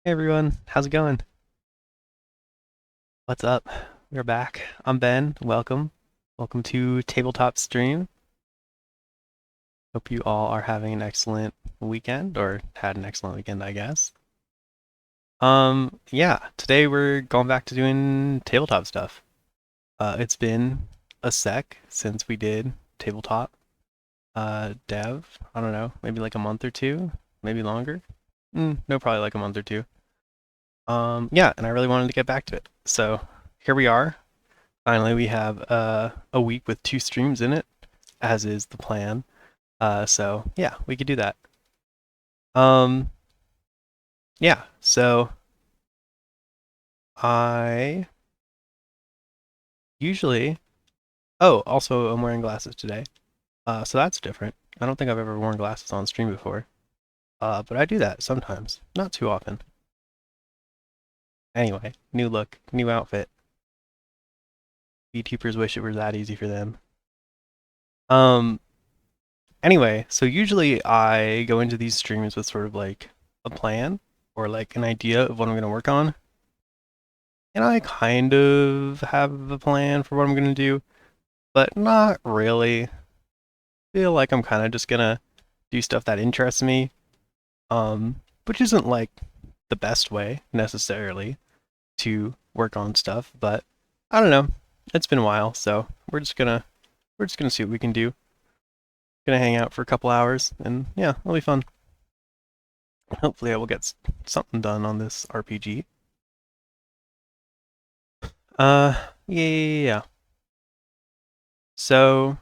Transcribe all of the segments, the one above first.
Hey everyone, how's it going? What's up? We're back. I'm Ben. Welcome. Welcome to Tabletop Stream. Hope you all are having an excellent weekend, or had an excellent weekend, I guess. Yeah, today we're going back to doing tabletop stuff. It's been a sec since we did tabletop dev. I don't know, maybe like a month or two, maybe longer. No, probably like a month or two. Yeah, and I really wanted to get back to it. So here we are. Finally, we have a week with two streams in it, as is the plan. So yeah, we could do that. Um, yeah. So I usually. Oh, also I'm wearing glasses today. So that's different. I don't think I've ever worn glasses on stream before. But I do that sometimes, not too often. Anyway, new look, new outfit. VTubers wish it were that easy for them. Um. Anyway, so usually I go into these streams with sort of like a plan or like an idea of what I'm going to work on. And I kind of have a plan for what I'm going to do, but not really. Feel like I'm kind of just going to do stuff that interests me, which isn't like the best way necessarily to work on stuff, but I don't know. It's been a while, so we're just gonna see what we can do. Gonna hang out for a couple hours, and yeah, it'll be fun. Hopefully, I will get something done on this RPG. Uh, yeah. So,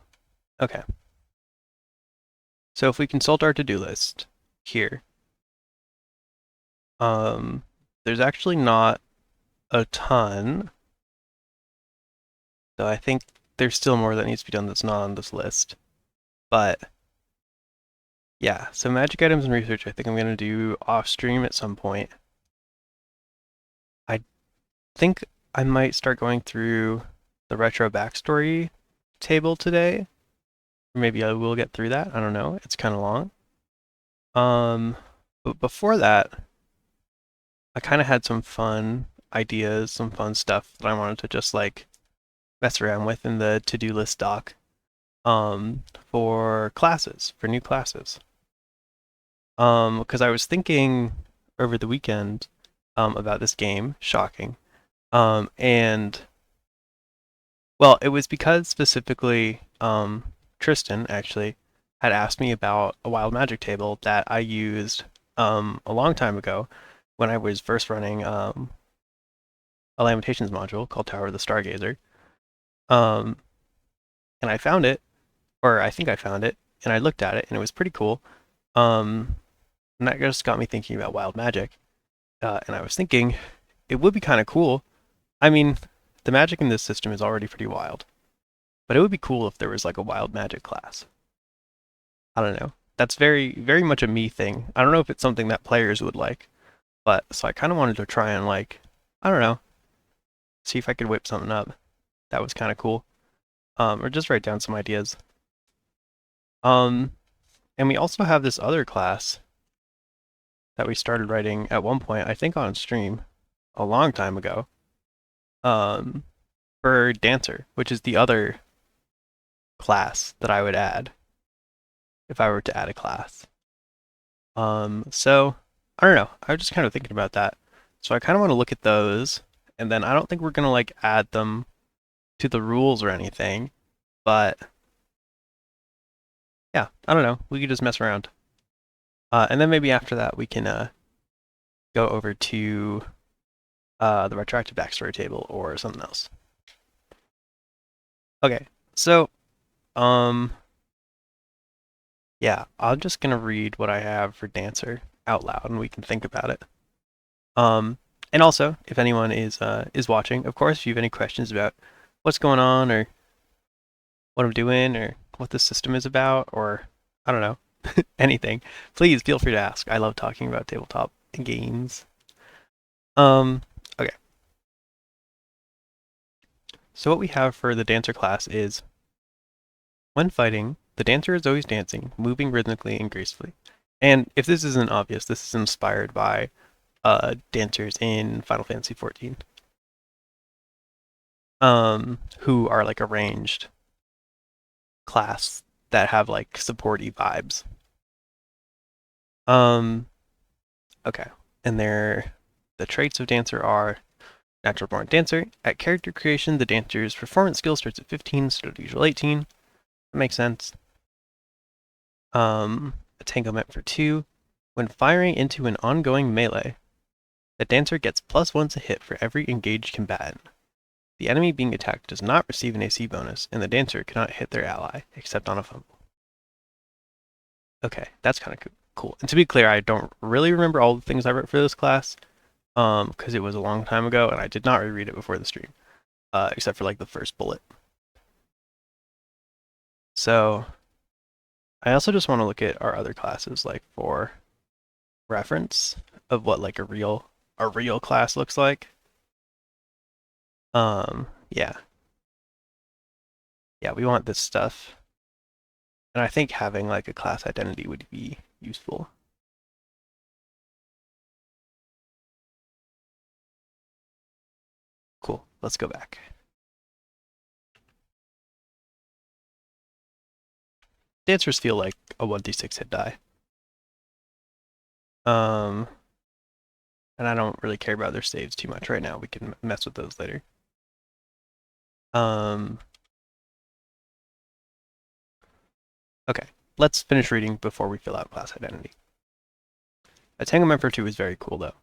okay. So if we consult our to-do list here, um, there's actually not a ton. So I think there's still more that needs to be done that's not on this list. But yeah, so magic items and research, I think I'm gonna do off stream at some point. I think I might start going through the retro backstory table today. Maybe I will get through that. I don't know. It's kind of long. But before that, I kind of had some fun ideas, some fun stuff that I wanted to just like mess around with in the to-do list doc for classes, for new classes. Because I was thinking over the weekend about this game, shocking. And well, it was because specifically Tristan actually had asked me about a wild magic table that I used a long time ago when I was first running a Lamentations module called Tower of the Stargazer. Um, and I found it, or I think I found it, and I looked at it, and it was pretty cool. Um, and that just got me thinking about wild magic. And I was thinking it would be kind of cool. I mean, the magic in this system is already pretty wild, but it would be cool if there was like a wild magic class. I don't know. That's very, very much a me thing. I don't know if it's something that players would like, but so I kind of wanted to try and like, I don't know, see if I could whip something up. That was kind of cool. Or just write down some ideas. Um, and we also have this other class that we started writing at one point, I think on stream, a long time ago. Um, for Dancer, which is the other class that I would add if I were to add a class. So I don't know. I was just kind of thinking about that. So I kind of want to look at those, and then I don't think we're gonna like add them to the rules or anything, but yeah, I don't know. We could just mess around. And then maybe after that we can go over to the retroactive backstory table or something else. Okay, so um, yeah, I'm just gonna read what I have for Dancer out loud, and we can think about it. Um, and also, if anyone is watching, of course, if you have any questions about what's going on or what I'm doing or what the system is about or I don't know anything, please feel free to ask. I love talking about tabletop games. Um, okay. So what we have for the dancer class is when fighting, the dancer is always dancing, moving rhythmically and gracefully. And if this isn't obvious, this is inspired by dancers in Final Fantasy 14, who are like a ranged class that have like supporty vibes. Um, okay, and the traits of dancer are natural born dancer. At character creation, the dancer's performance skill starts at 15 instead of the usual 18. That makes sense. Entanglement for 2. When firing into an ongoing melee, the dancer gets +1 to hit for every engaged combatant. The enemy being attacked does not receive an AC bonus, and the dancer cannot hit their ally, except on a fumble. Okay, that's kind of cool. And to be clear, I don't really remember all the things I wrote for this class, because it was a long time ago, and I did not reread it before the stream, except for like the first bullet. So I also just want to look at our other classes, like for reference of what like a real class looks like. Yeah, yeah, we want this stuff, and I think having like a class identity would be useful. Cool. Let's go back. Dancers feel like a 1d6 hit die. Um, and I don't really care about their saves too much right now. We can mess with those later. Um, okay, let's finish reading before we fill out class identity. Entanglement for 2 is very cool though.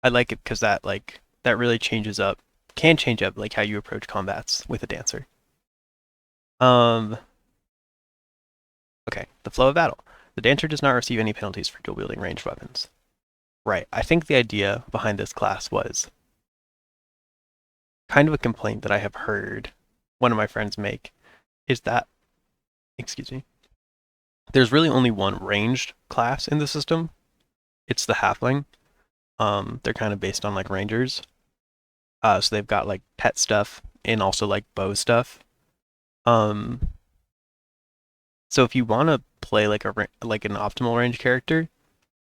I like it because that really can change up like how you approach combats with a dancer. Um, okay, the flow of battle. The dancer does not receive any penalties for dual wielding ranged weapons. Right. I think the idea behind this class was kind of a complaint that I have heard one of my friends make is that, excuse me, there's really only one ranged class in the system. It's the halfling. They're kind of based on like rangers. So they've got like pet stuff and also like bow stuff. Um, so if you want to play like like an optimal range character,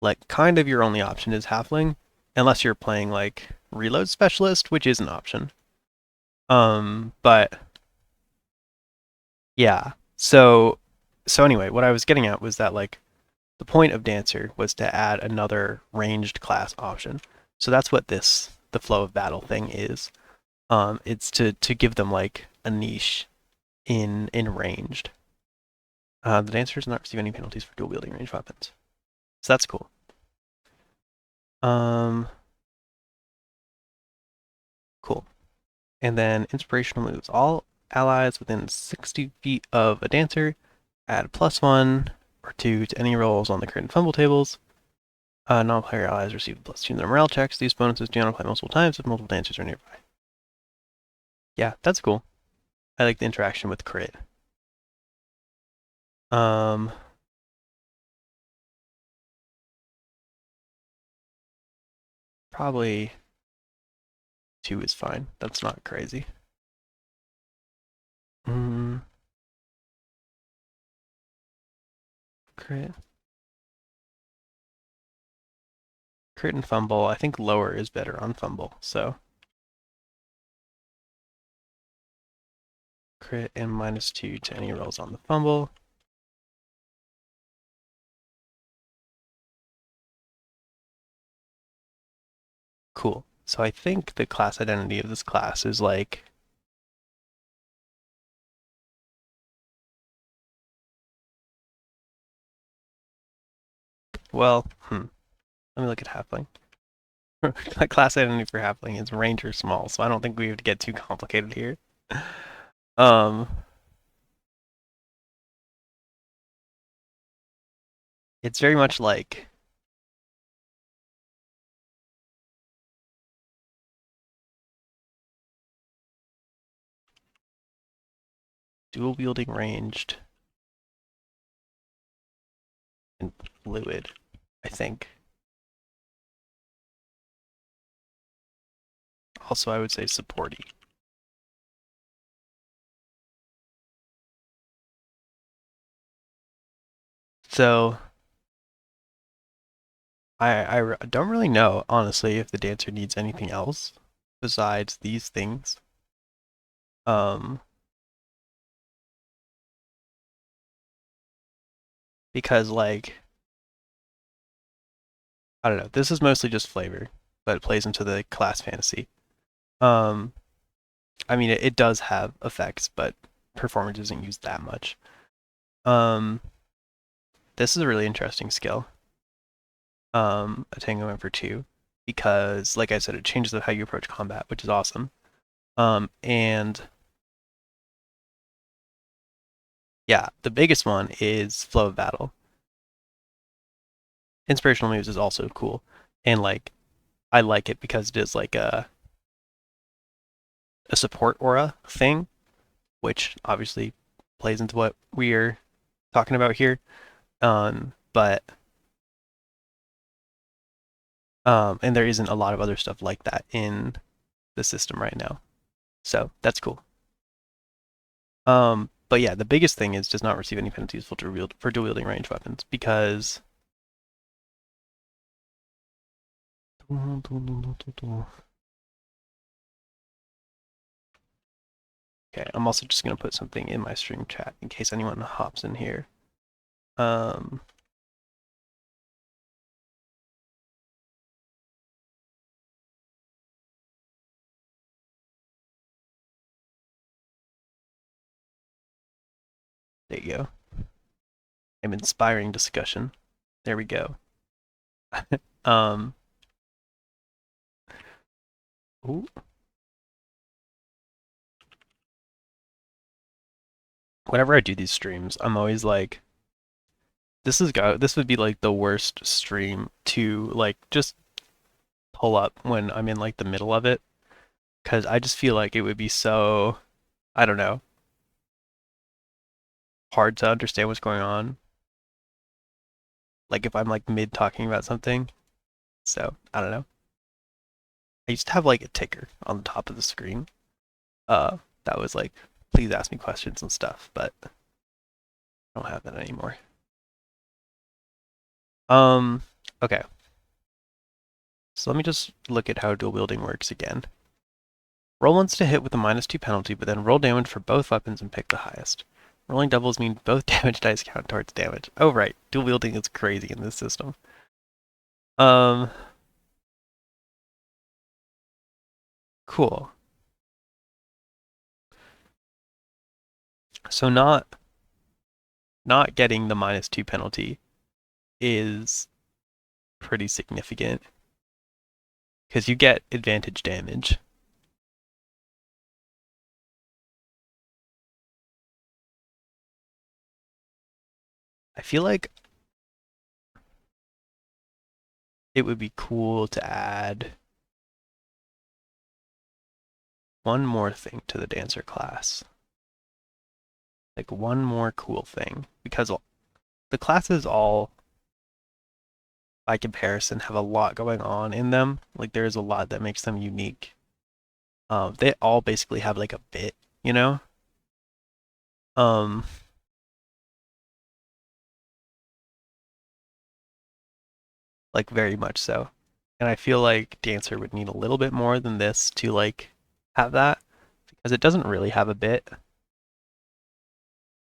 like kind of your only option is halfling, unless you're playing like reload specialist, which is an option. But yeah. So anyway, what I was getting at was that like the point of dancer was to add another ranged class option. So that's what the flow of battle thing is. It's to give them like a niche in ranged. The dancer does not receive any penalties for dual wielding ranged weapons. So that's cool. Um, cool. And then inspirational moves. All allies within 60 feet of a dancer add +1 or 2 to any rolls on the crit and fumble tables. Non-player allies receive +2 in their morale checks. These bonuses do not apply multiple times if multiple dancers are nearby. Yeah, that's cool. I like the interaction with crit. Um, probably 2 is fine. That's not crazy. Mm, crit. Crit and fumble. I think lower is better on fumble. So crit and -2 to any rolls on the fumble. Cool. So I think the class identity of this class is like well, let me look at halfling. The class identity for halfling is ranger small, so I don't think we have to get too complicated here. Um, it's very much like dual wielding ranged and fluid, I think. Also, I would say supporty. So don't really know, honestly, if the dancer needs anything else besides these things. Um, because like I don't know, this is mostly just flavor, but it plays into the class fantasy. Um, I mean, it does have effects, but performance isn't used that much. Um, this is a really interesting skill. A Tango Man for two, because like I said, it changes how you approach combat, which is awesome. And yeah, the biggest one is flow of battle. Inspirational moves is also cool, and like I like it because it is like a support aura thing, which obviously plays into what we're talking about here. But and there isn't a lot of other stuff like that in the system right now, so that's cool. But yeah, the biggest thing is does not receive any penalties for dual wielding range weapons because okay, I'm also just gonna put something in my stream chat in case anyone hops in here. Um, there you go. I'm inspiring discussion. There we go. um, ooh, whenever I do these streams, I'm always like, this would be like the worst stream to like just pull up when I'm in like the middle of it because I just feel like it would be so I don't know hard to understand what's going on. Like if I'm like mid talking about something, so I don't know. I used to have like a ticker on the top of the screen. That was like, please ask me questions and stuff, but I don't have that anymore. Um, okay. So let me just look at how dual wielding works again. Roll once to hit with a -2 penalty, but then roll damage for both weapons and pick the highest. Rolling doubles mean both damage dice count towards damage. Oh right, dual wielding is crazy in this system. Um, cool. So not getting the -2 penalty is pretty significant because you get advantage damage. I feel like it would be cool to add one more thing to the dancer class. Like one more cool thing. Because the classes all, by comparison, have a lot going on in them. Like there's a lot that makes them unique. They all basically have like a bit, you know? Um, like very much so. And I feel like dancer would need a little bit more than this to like have that because it doesn't really have a bit.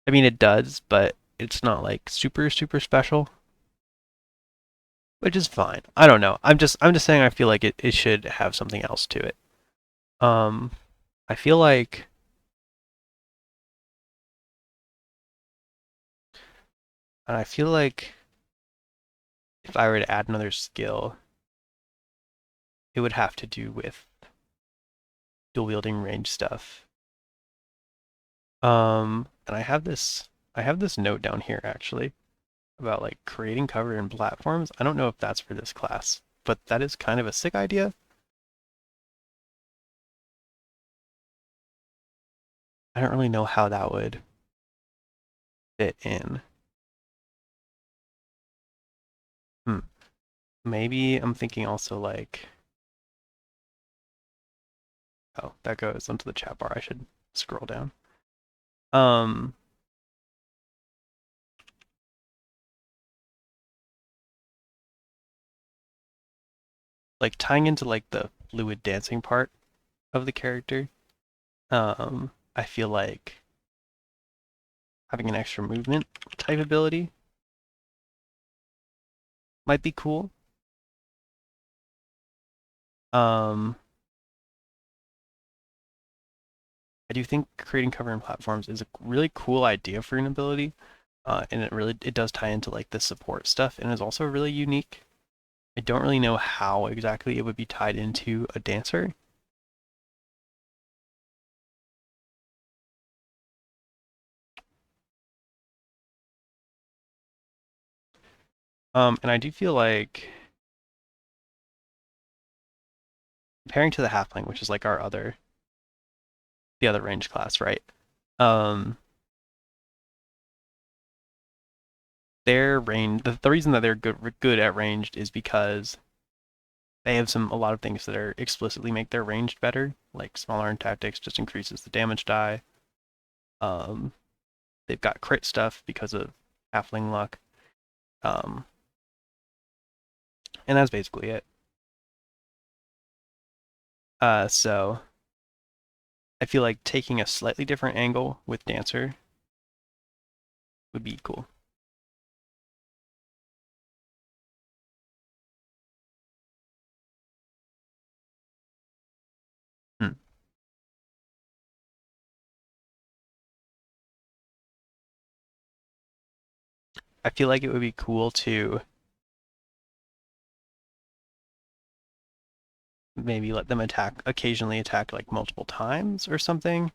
I mean, it does, but it's not like super super special, which is fine. I don't know. I'm just saying I feel like it should have something else to it. Um, I feel like and I feel like if I were to add another skill, it would have to do with dual wielding range stuff. And I have this note down here actually about like creating cover in platforms. I don't know if that's for this class, but that is kind of a sick idea. I don't really know how that would fit in. Hmm. Maybe I'm thinking also like, oh, that goes onto the chat bar. I should scroll down. Um, like tying into like the fluid dancing part of the character. I feel like having an extra movement type ability might be cool. Um, I do think creating cover and platforms is a really cool idea for an ability, and it does tie into like the support stuff, and is also really unique. I don't really know how exactly it would be tied into a dancer. And I do feel like comparing to the halfling, which is like the other range class, right? Um, their range, the reason that they're good at ranged is because they have a lot of things that are explicitly make their ranged better, like smaller in tactics just increases the damage die. Um, they've got crit stuff because of halfling luck. Um, and that's basically it. So I feel like taking a slightly different angle with dancer would be cool. Hmm. I feel like it would be cool to maybe let them occasionally attack like multiple times or something.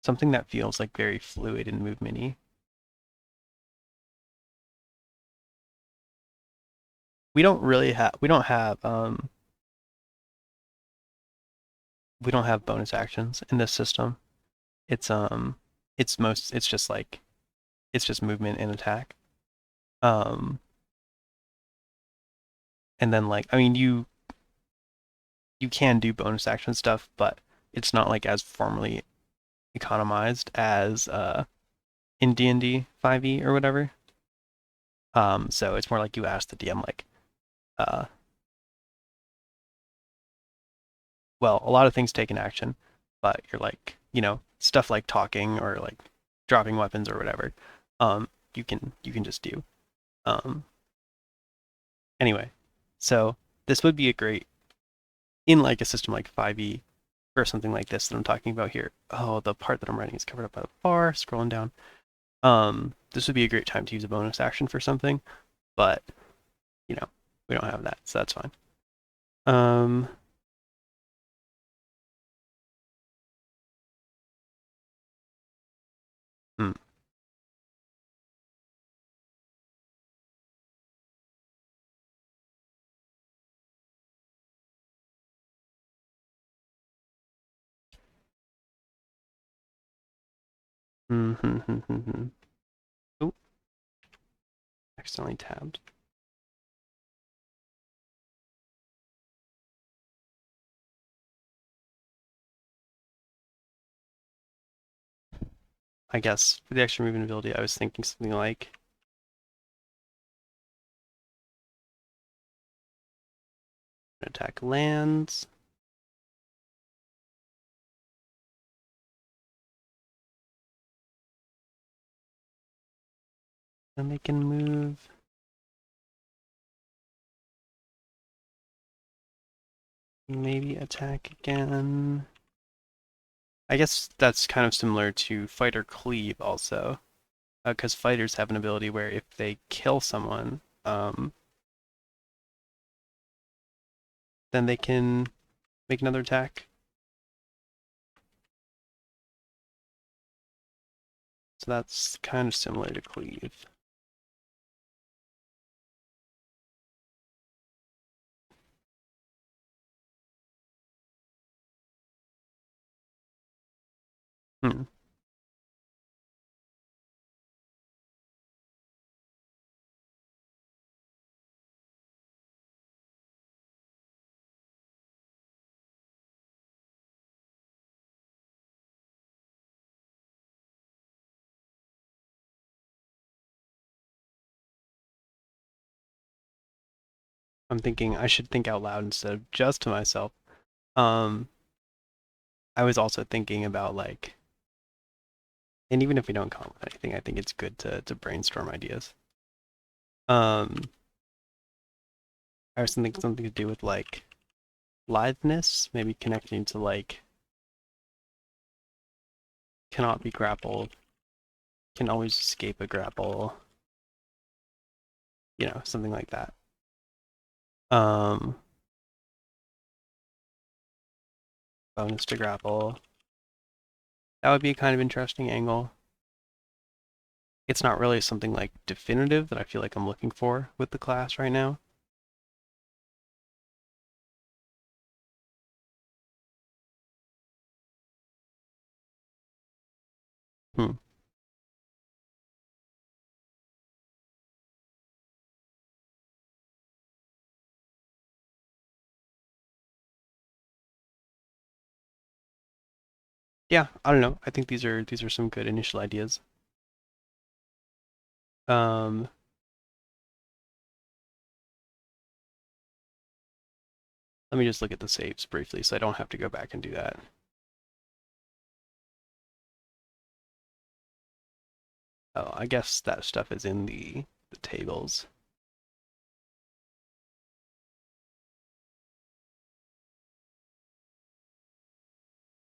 Something that feels like very fluid and movementy. We don't have bonus actions in this system. It's it's just like it's just movement and attack. Um and then like I mean you can do bonus action stuff, but it's not like as formally economized as in D&D 5e or whatever. So it's more like you ask the DM like uh well, a lot of things take an action, but you're like, stuff like talking or like dropping weapons or whatever. You can just do. Um, anyway, so this would be a great in like a system like 5e or something like this that I'm talking about here. Oh, the part that I'm writing is covered up by the bar. Scrolling down. This would be a great time to use a bonus action for something, but you know, we don't have that, so that's fine. Um, hmm. Oh, accidentally tabbed. I guess for the extra movement ability, I was thinking something like attack lands. Then they can move. Maybe attack again. I guess that's kind of similar to fighter cleave also, because fighters have an ability where if they kill someone, then they can make another attack. So that's kind of similar to cleave. Hmm. I'm thinking I should think out loud instead of just to myself. Um, I was also thinking about like, and even if we don't come up with anything, I think it's good to brainstorm ideas. Um, I was thinking something to do with like litheness, maybe connecting to like cannot be grappled, can always escape a grapple, something like that. Um, bonus to grapple. That would be a kind of interesting angle. It's not really something like definitive that I feel like I'm looking for with the class right now. Hmm. Yeah, I don't know. I think these are some good initial ideas. Um, Let me just look at the saves briefly so I don't have to go back and do that. Oh, I guess that stuff is in the tables.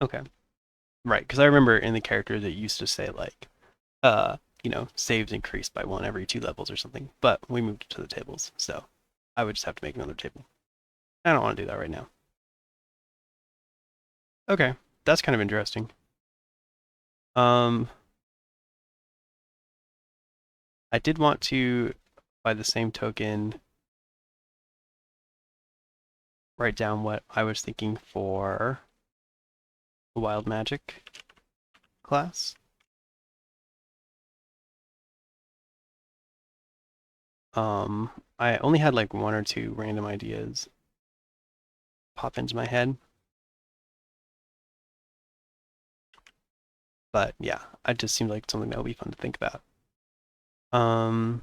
Okay. Right, because I remember in the characters it used to say like, saves increased by one every 2 levels or something, but we moved it to the tables, so I would just have to make another table. I don't want to do that right now. Okay, that's kind of interesting. Um, I did want to, by the same token, write down what I was thinking for the wild magic class. Um, I only had like one or two random ideas pop into my head, but yeah, it just seemed like something that would be fun to think about. Um,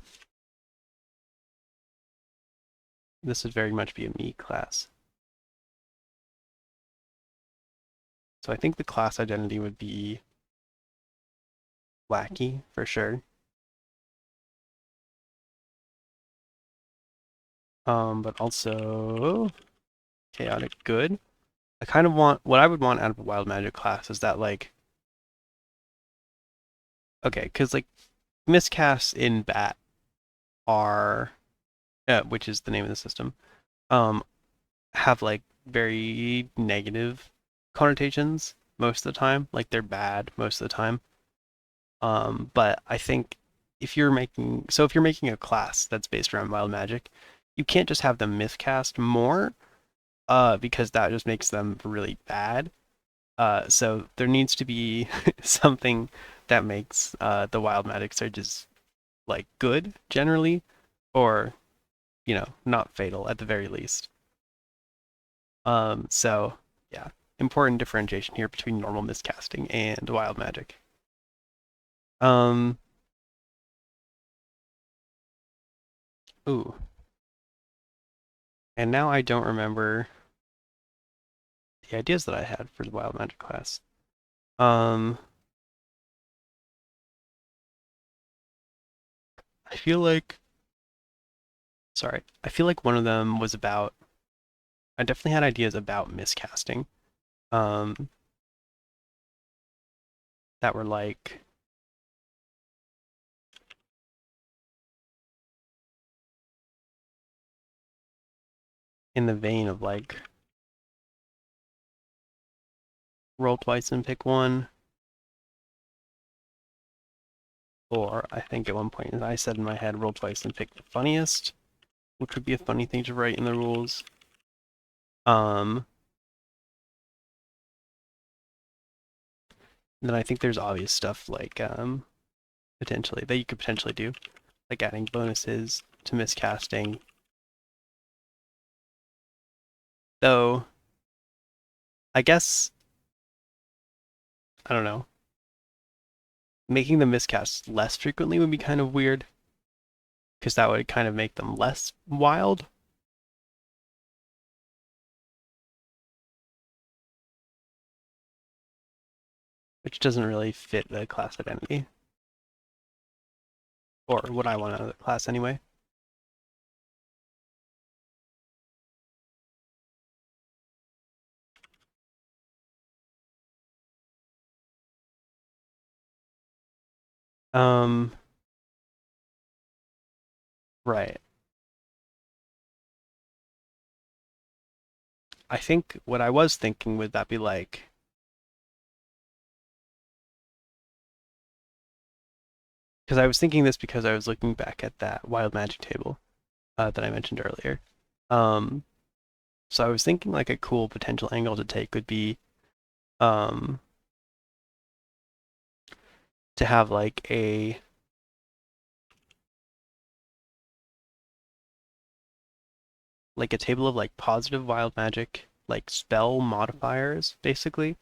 this would very much be a me class. So I think the class identity would be wacky for sure. But also chaotic good. I kind of want what I would want out of a wild magic class is that like okay, because like miscasts in bat are which is the name of the system, um, have like very negative connotations most of the time. Like they're bad most of the time. But I think if you're making a class that's based around wild magic, you can't just have them miscast more, because that just makes them really bad. So there needs to be something that makes the wild magic surges like good generally, or not fatal at the very least. So yeah, important differentiation here between normal miscasting and wild magic. Um, ooh, and now I don't remember the ideas that I had for the wild magic class. Um, I feel like, sorry, I feel like one of them was about. I definitely had ideas about miscasting. Um, that were like in the vein of like roll twice and pick one. Or I think at one point I said in my head roll twice and pick the funniest, which would be a funny thing to write in the rules. Um, then I think there's obvious stuff like potentially that you could potentially do, like adding bonuses to miscasting. Though I guess I don't know, making the miscasts less frequently would be kind of weird because that would kind of make them less wild. which doesn't really fit the class identity, or what I want out of the class anyway. Um, right. I think what I was thinking would that be like, because I was thinking this because I was looking back at that wild magic table that I mentioned earlier. Um, so I was thinking like a cool potential angle to take would be um, to have like a table of like positive wild magic like spell modifiers basically.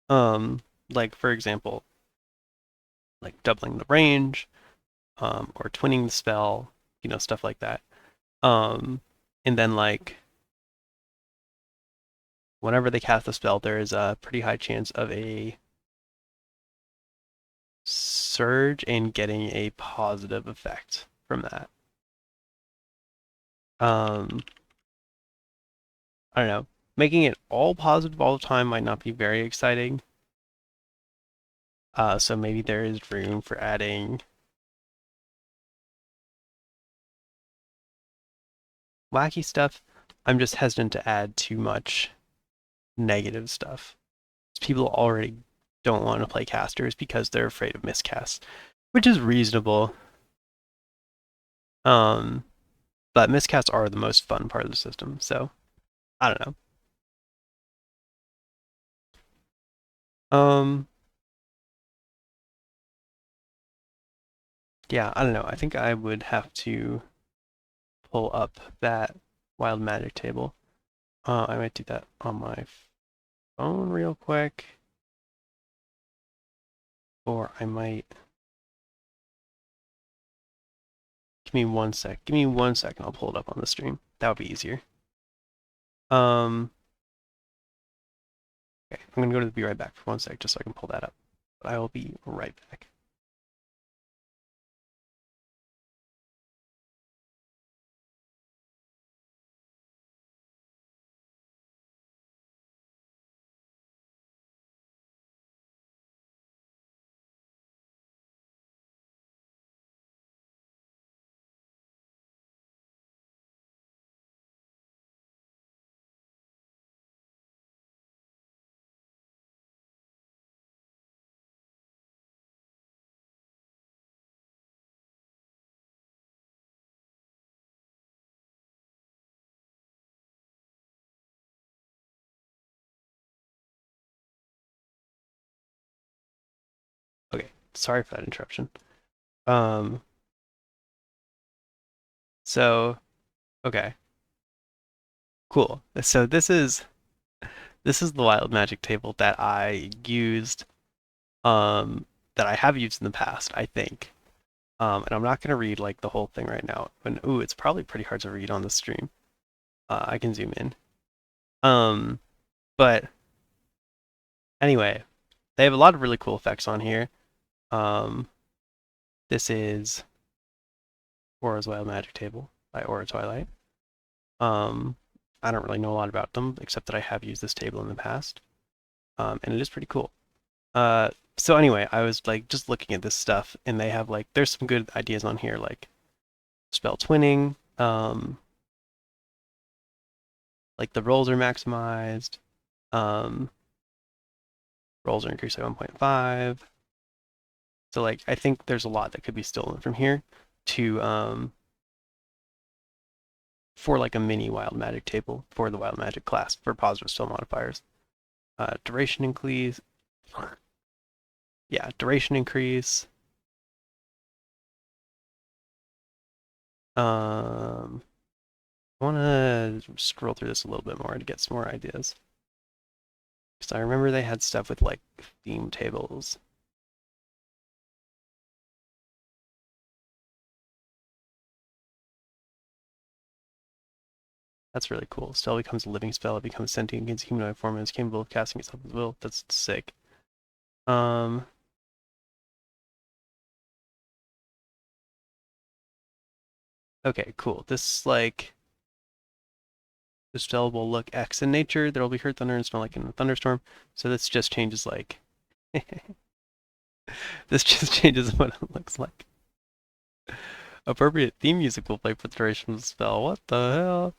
Um, like for example, like doubling the range, or twinning the spell, stuff like that. Um, and then like whenever they cast the spell, there is a pretty high chance of a surge in getting a positive effect from that. Um, I don't know. Making it all positive all the time might not be very exciting. So maybe there is room for adding wacky stuff. I'm just hesitant to add too much negative stuff. People already don't want to play casters because they're afraid of miscasts, which is reasonable. Um, but miscasts are the most fun part of the system, so I don't know. Um, yeah, I don't know. I think I would have to pull up that wild magic table. I might do that on my phone real quick, or I might. Give me one sec. Give me 1 second. I'll pull it up on the stream. That would be easier. Um, okay, I'm gonna go to the be right back for 1 sec just so I can pull that up. But I will be right back. Okay, sorry for that interruption. Um, so okay, cool. So this is the wild magic table that I used, um, that I have used in the past, I think. And I'm not gonna read like the whole thing right now. And ooh, it's probably pretty hard to read on the stream. I can zoom in. Um, but anyway, they have a lot of really cool effects on here. Um, this is Aura's Wild Magic Table by Aura Twilight. Um, I don't really know a lot about them except that I have used this table in the past. And it is pretty cool. So anyway, I was like just looking at this stuff, and they have like there's some good ideas on here, like spell twinning. Like the rolls are maximized. Um, rolls are increased by 1.5. So like I think there's a lot that could be stolen from here to for like a mini wild magic table for the wild magic class for positive spell modifiers. Duration increase. Yeah, duration increase. Um, I want to scroll through this a little bit more to get some more ideas. Because I remember they had stuff with like theme tables. That's really cool. Spell becomes a living spell. It becomes sentient against humanoid form and is capable of casting itself as will. That's sick. Um, okay, cool. This like this spell will look X in nature. There will be hurt thunder and smell like in a thunderstorm. So this just changes like this just changes what it looks like. Appropriate theme music will play for the duration of the spell. What the hell?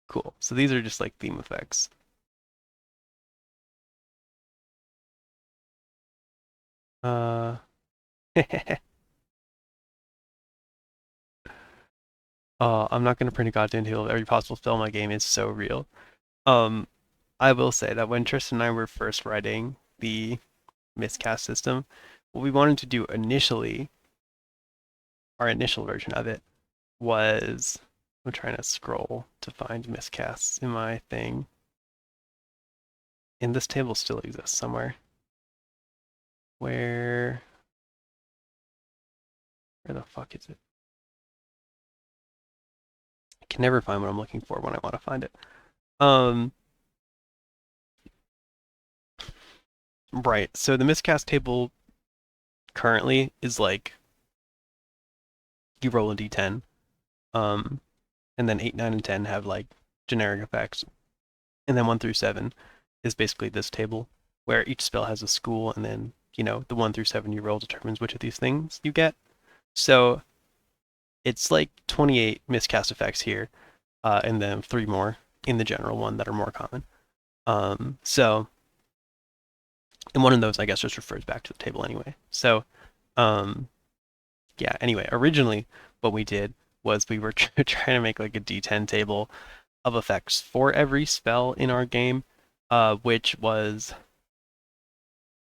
Cool. So these are just like theme effects. Uh, I'm not gonna print a goddamn table of every possible spell in my game. Is so real. Um, I will say that when Tristan and I were first writing the miscast system, what we wanted to do initially, our initial version of it, was I'm trying to scroll to find miscasts in my thing. And this table still exists somewhere. Where the fuck is it? I can never find what I'm looking for when I want to find it. Um, right. So the miscast table currently is like you roll a d10, um, and then 8, 9, and 10 have like generic effects, and then 1 through 7 is basically this table where each spell has a school, and then the 1 through 7 you roll determines which of these things you get. So it's like 28 miscast effects here, and then 3 more in the general one that are more common. So and one of those I guess just refers back to the table anyway. So um, yeah. Anyway, originally what we did was we were trying to make like a D10 table of effects for every spell in our game, which was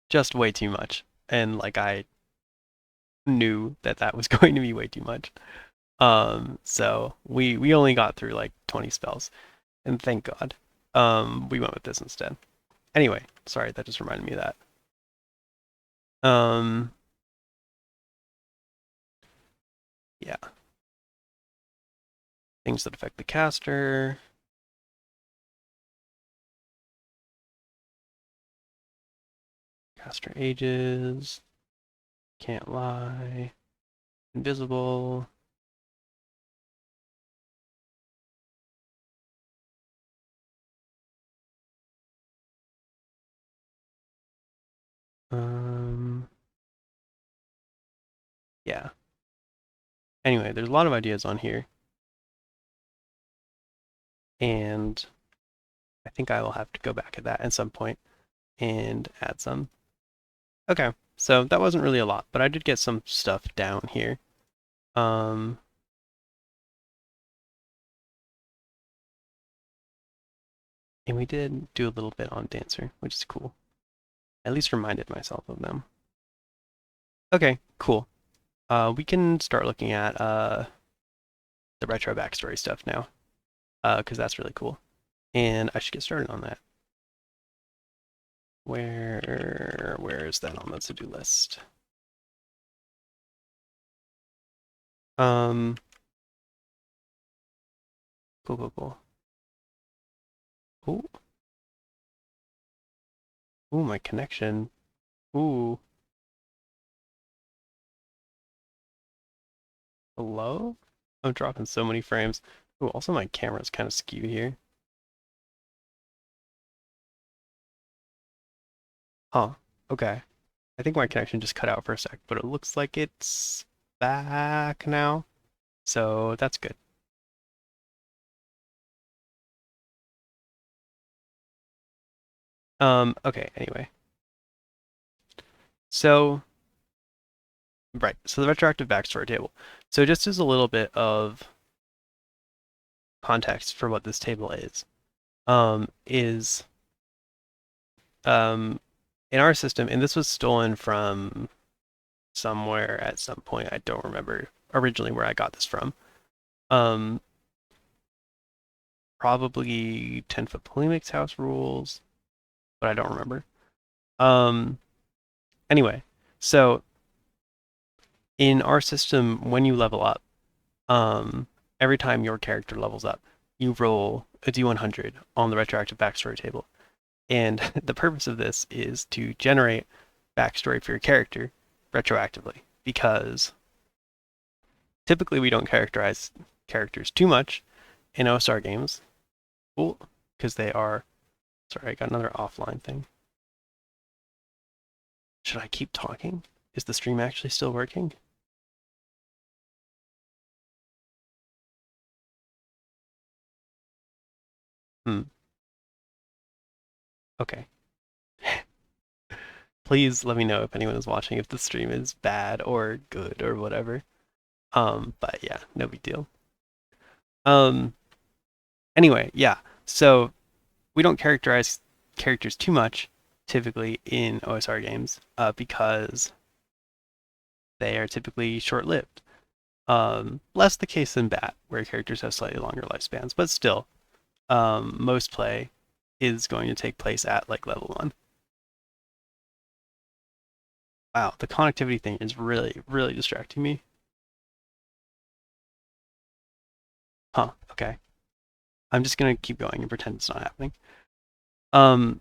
just way too much. And like I knew that that was going to be way too much. So we only got through like 20 spells, and thank God, we went with this instead. Anyway, sorry, that just reminded me of that. Um, yeah, things that affect the caster. Caster ages. Can't lie. Invisible. Um, yeah. Anyway, there's a lot of ideas on here, and I think I will have to go back at that at some point and add some. Okay, so that wasn't really a lot, but I did get some stuff down here. Um, and we did do a little bit on Dancer, which is cool. At least reminded myself of them. Okay, cool. We can start looking at the retro backstory stuff now, because that's really cool. And I should get started on that. Where is that on the to-do list? Um, cool, cool, cool. Ooh, ooh, my connection. Ooh, hello? I'm dropping so many frames. Ooh, also my camera's kind of skewed here. Huh, okay. I think my connection just cut out for a sec, but it looks like it's back now. So that's good. Okay, anyway. So, right, so the retroactive backstory table. So just as a little bit of context for what this table is um, in our system, and this was stolen from somewhere at some point. I don't remember originally where I got this from. Um, Probably 10-foot polemic's house rules, but I don't remember. Um, anyway, so in our system, when you level up, every time your character levels up, you roll a D100 on the retroactive backstory table. And the purpose of this is to generate backstory for your character retroactively, because typically we don't characterize characters too much in OSR games. Cool, because they are. Sorry, I got another offline thing. Should I keep talking? Is the stream actually still working? Hmm. Okay. Please let me know if anyone is watching if the stream is bad or good or whatever. But yeah, no big deal. Um, anyway, yeah. So we don't characterize characters too much typically in OSR games because they are typically short-lived. Less the case than Bat, where characters have slightly longer lifespans, but still, most play is going to take place at like level 1. Wow, the connectivity thing is really, really distracting me. Huh, okay. I'm just gonna keep going and pretend it's not happening. Um,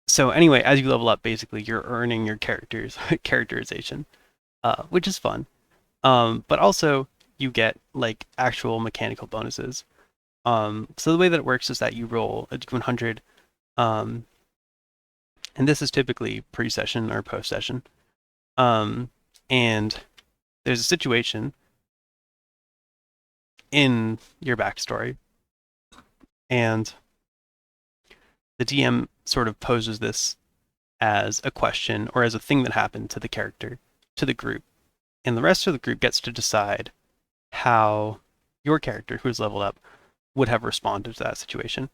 so anyway, as you level up, basically you're earning your character's characterization, which is fun. But also you get like actual mechanical bonuses. So the way that it works is that you roll a D100, and this is typically pre-session or post-session. And there's a situation in your backstory, and the DM sort of poses this as a question or as a thing that happened to the character, to the group. And the rest of the group gets to decide how your character, who's leveled up, would have responded to that situation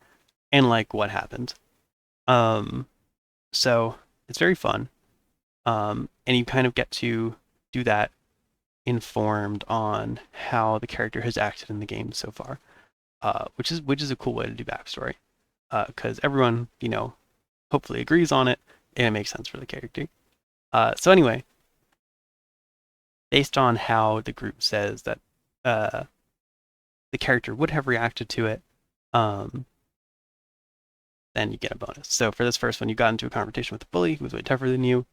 and like what happened. Um, so it's very fun. And you kind of get to do that informed on how the character has acted in the game so far, which is a cool way to do backstory, because everyone hopefully agrees on it and it makes sense for the character. So anyway, based on how the group says that uh, the character would have reacted to it, um, then you get a bonus. So for this first one, you got into a confrontation with a bully who was way tougher than you.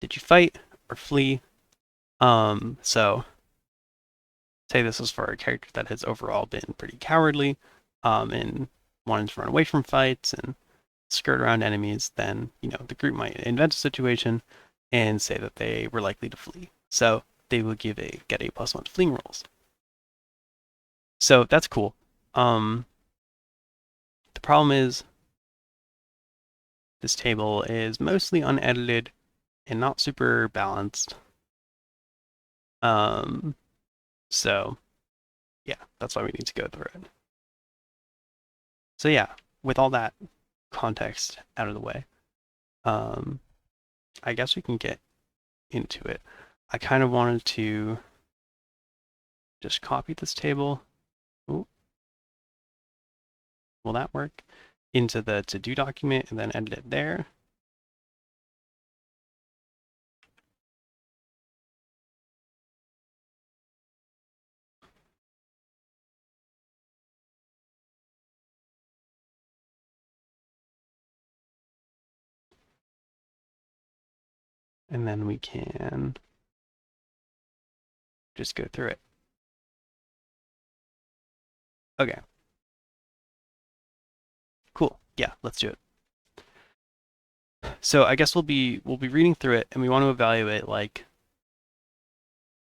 Did you fight or flee? So say this was for a character that has overall been pretty cowardly, and wanted to run away from fights and skirt around enemies, then the group might invent a situation and say that they were likely to flee. So they will get a +1 to fleeing rolls. So that's cool. The problem is this table is mostly unedited and not super balanced. So yeah, that's why we need to go through it. So yeah, with all that context out of the way, I guess we can get into it. I kind of wanted to just copy this table. Ooh, will that work? Into the to-do document and then edit it there. And then we can just go through it. Okay. Cool. Yeah, let's do it. So I guess we'll be reading through it, and we want to evaluate, like,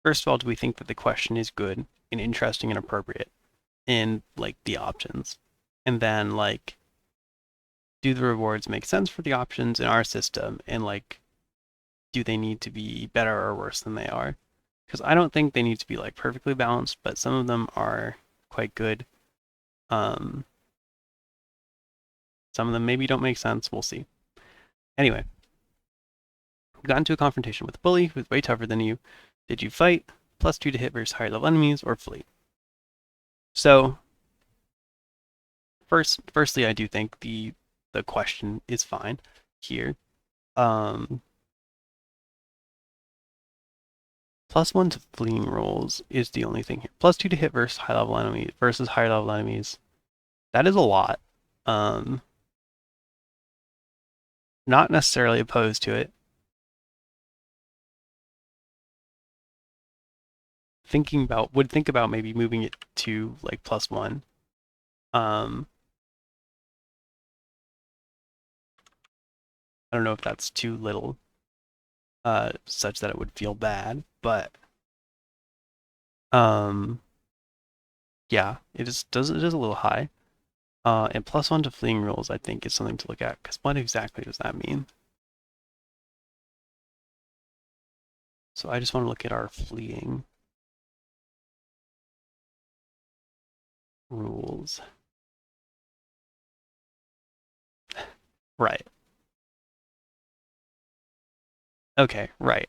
first of all, do we think that the question is good and interesting and appropriate in like the options? And then like, do the rewards make sense for the options in our system, and like, do they need to be better or worse than they are? Because I don't think they need to be like perfectly balanced, but some of them are quite good. Um, some of them maybe don't make sense. We'll see. Anyway, you got into a confrontation with a bully who's way tougher than you. Did you fight? +2 to hit versus higher level enemies, or flee? So firstly, I do think the question is fine here. +1 to fleeing rolls is the only thing here. +2 to hit versus higher level enemies. That is a lot. Um, Not necessarily opposed to it. Would think about maybe moving it to like +1. Um, I don't know if that's too little, such that it would feel bad, but um, yeah, it is a little high. And +1 to fleeing rules, I think, is something to look at, because what exactly does that mean? So I just want to look at our fleeing rules. Right. Okay, right.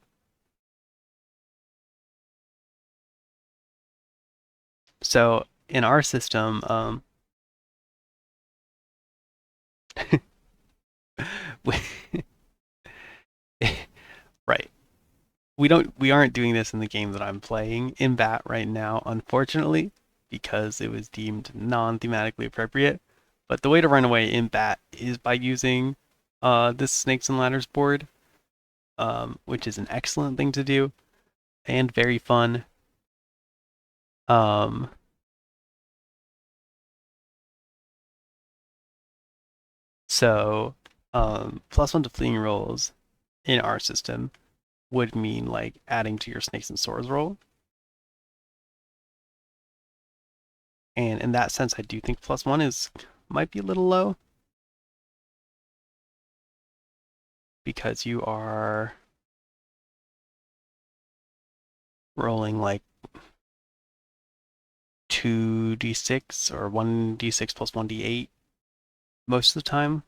So in our system, we, right. We aren't doing this in the game that I'm playing in BAT right now, unfortunately, because it was deemed non-thematically appropriate. But the way to run away in BAT is by using this Snakes and Ladders board, which is an excellent thing to do and very fun. Um, so +1 to fleeing rolls in our system would mean like adding to your Snakes and Swords roll. And in that sense, I do think +1 is might be a little low because you are rolling like 2d6 or 1d6 plus 1d8 most of the time.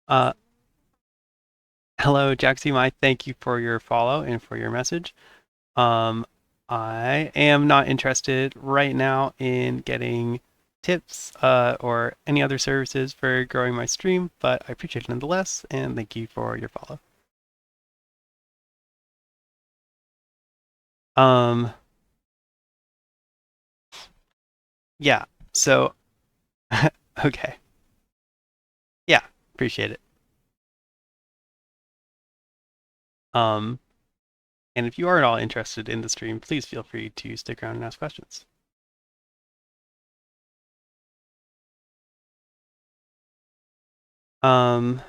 Uh, Hello, Jaxie. Thank you for your follow and for your message. Um, I am not interested right now in getting tips or any other services for growing my stream, but I appreciate it nonetheless, and thank you for your follow. Um, yeah, so, okay. Yeah, appreciate it. Um, and if you are at all interested in the stream, please feel free to stick around and ask questions. Um,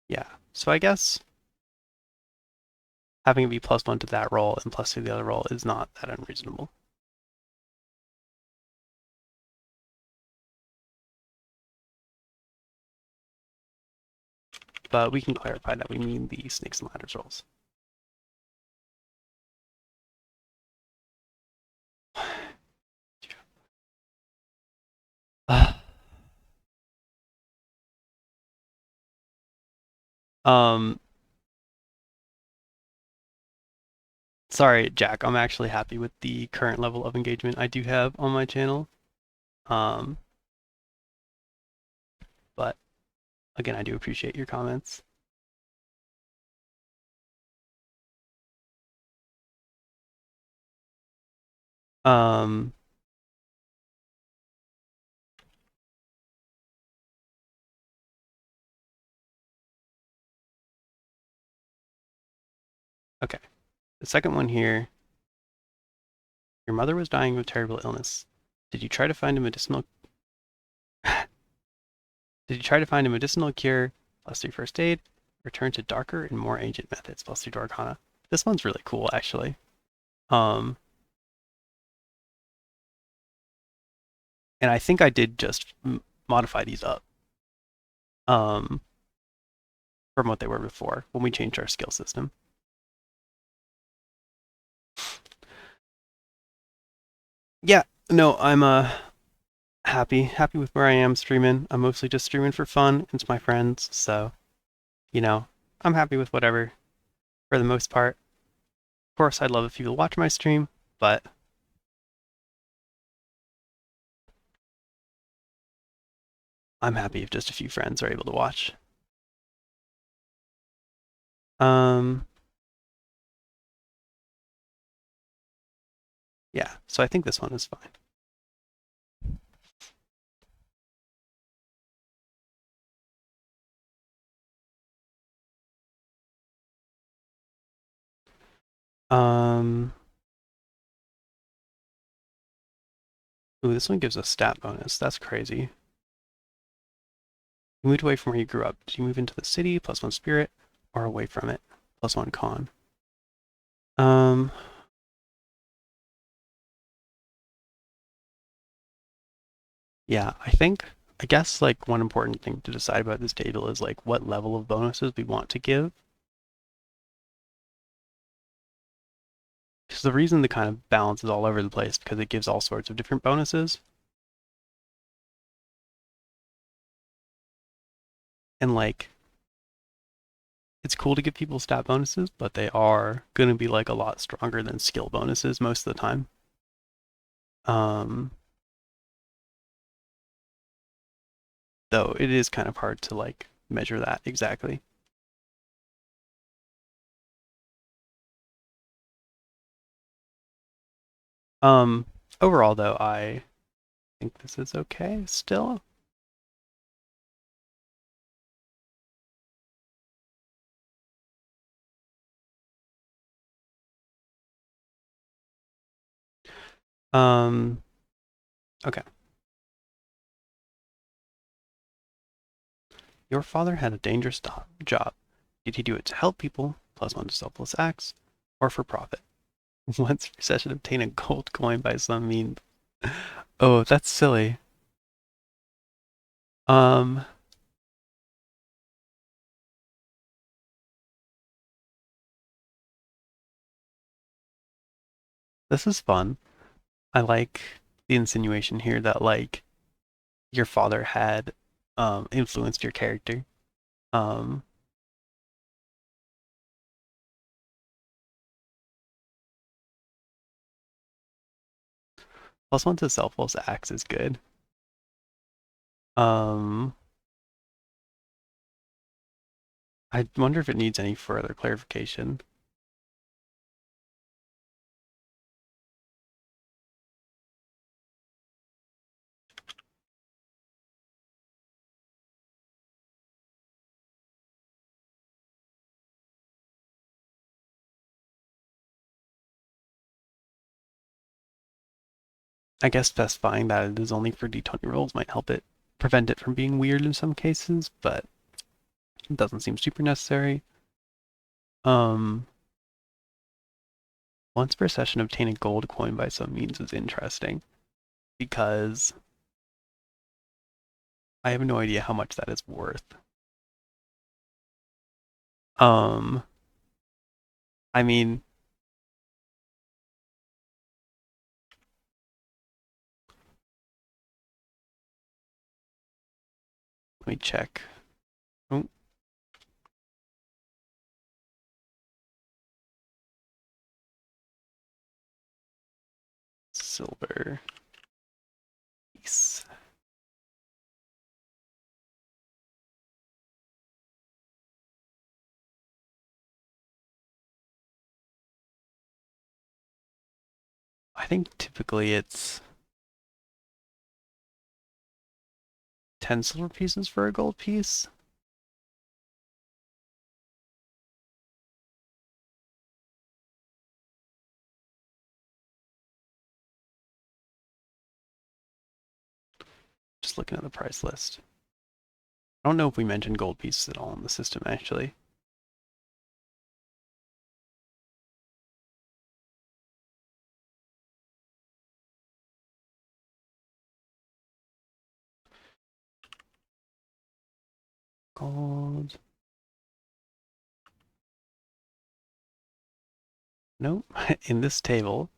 yeah, so I guess having it be +1 to that roll and +2 to the other roll is not that unreasonable. But we can clarify that we mean the Snakes and Ladders rolls. um, Sorry, Jack. I'm actually happy with the current level of engagement I do have on my channel. Um, but again, I do appreciate your comments. Um, okay. The second one here. Your mother was dying of a terrible illness. Did you try to find a medicinal Did you try to find a medicinal cure, +3 first aid, return to darker and more ancient methods, +3 to Arcana? This one's really cool, actually. Um, and I think I did just modify these up um, from what they were before when we changed our skill system. Yeah, no, I'm happy with where I am streaming. I'm mostly just streaming for fun and to my friends, so you know, I'm happy with whatever for the most part. Of course, I'd love if you would watch my stream, but I'm happy if just a few friends are able to watch. Um, yeah, so I think this one is fine. Um, ooh, this one gives a stat bonus. That's crazy. You moved away from where you grew up. Did you move into the city? +1 spirit, or away from it? +1 con. Um, yeah, I guess like one important thing to decide about this table is like what level of bonuses we want to give. Because the reason the kind of balance is all over the place because it gives all sorts of different bonuses. And like it's cool to give people stat bonuses, but they are going to be like a lot stronger than skill bonuses most of the time. Um, though it is kind of hard to like measure that exactly. Um, overall though, I think this is okay still. Um, okay. Your father had a dangerous job. Did he do it to help people, +1 to selfless acts, or for profit? Once per session, obtain a gold coin by some means. Oh, that's silly. Um, this is fun. I like the insinuation here that like your father had influenced your character. Um, +1 to selfless acts is good. Um, I wonder if it needs any further clarification. I guess specifying that it is only for D20 rolls might help it prevent it from being weird in some cases, but it doesn't seem super necessary. Um, once per session, obtain a gold coin by some means is interesting because I have no idea how much that is worth. Um, I mean, let me check. Oh, silver piece. I think typically it's 10 silver pieces for a gold piece. Just looking at the price list. I don't know if we mentioned gold pieces at all in the system actually. Gold. Nope. In this table.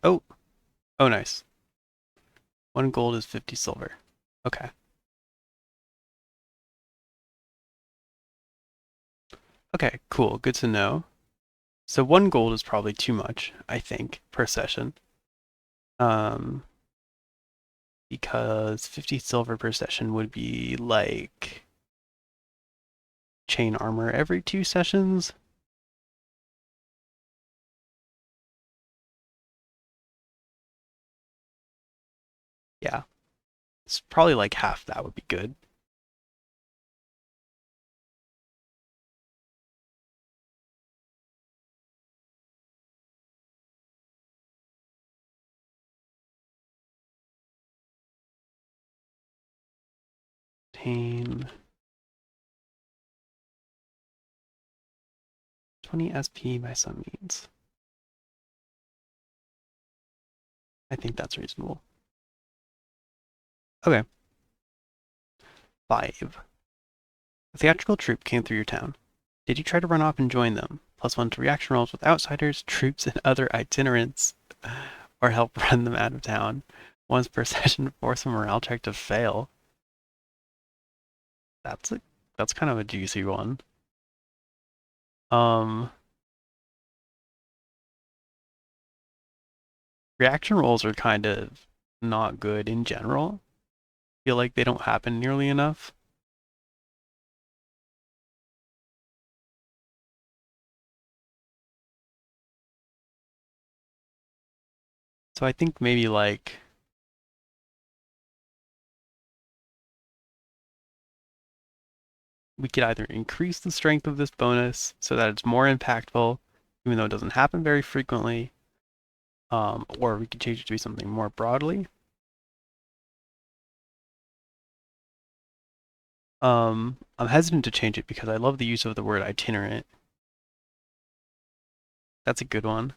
Oh, oh, nice. 1 gold is 50 silver. Okay. Okay, cool. Good to know. So 1 gold is probably too much, I think, per session. Um, because 50 silver per session would be like chain armor every 2 sessions. Yeah, it's probably like half that would be good. Obtain 20 SP by some means. I think that's reasonable. Okay. 5. A theatrical troupe came through your town. Did you try to run off and join them? +1 to reaction rolls with outsiders, troops, and other itinerants, or help run them out of town. Once per session, force a morale check to fail. That's a, that's kind of a juicy one. Um, Reaction rolls are kind of not good in general. Feel like they don't happen nearly enough. So I think maybe like we could either increase the strength of this bonus so that it's more impactful, even though it doesn't happen very frequently, or we could change it to be something more broadly. I'm hesitant to change it because I love the use of the word itinerant. That's a good one.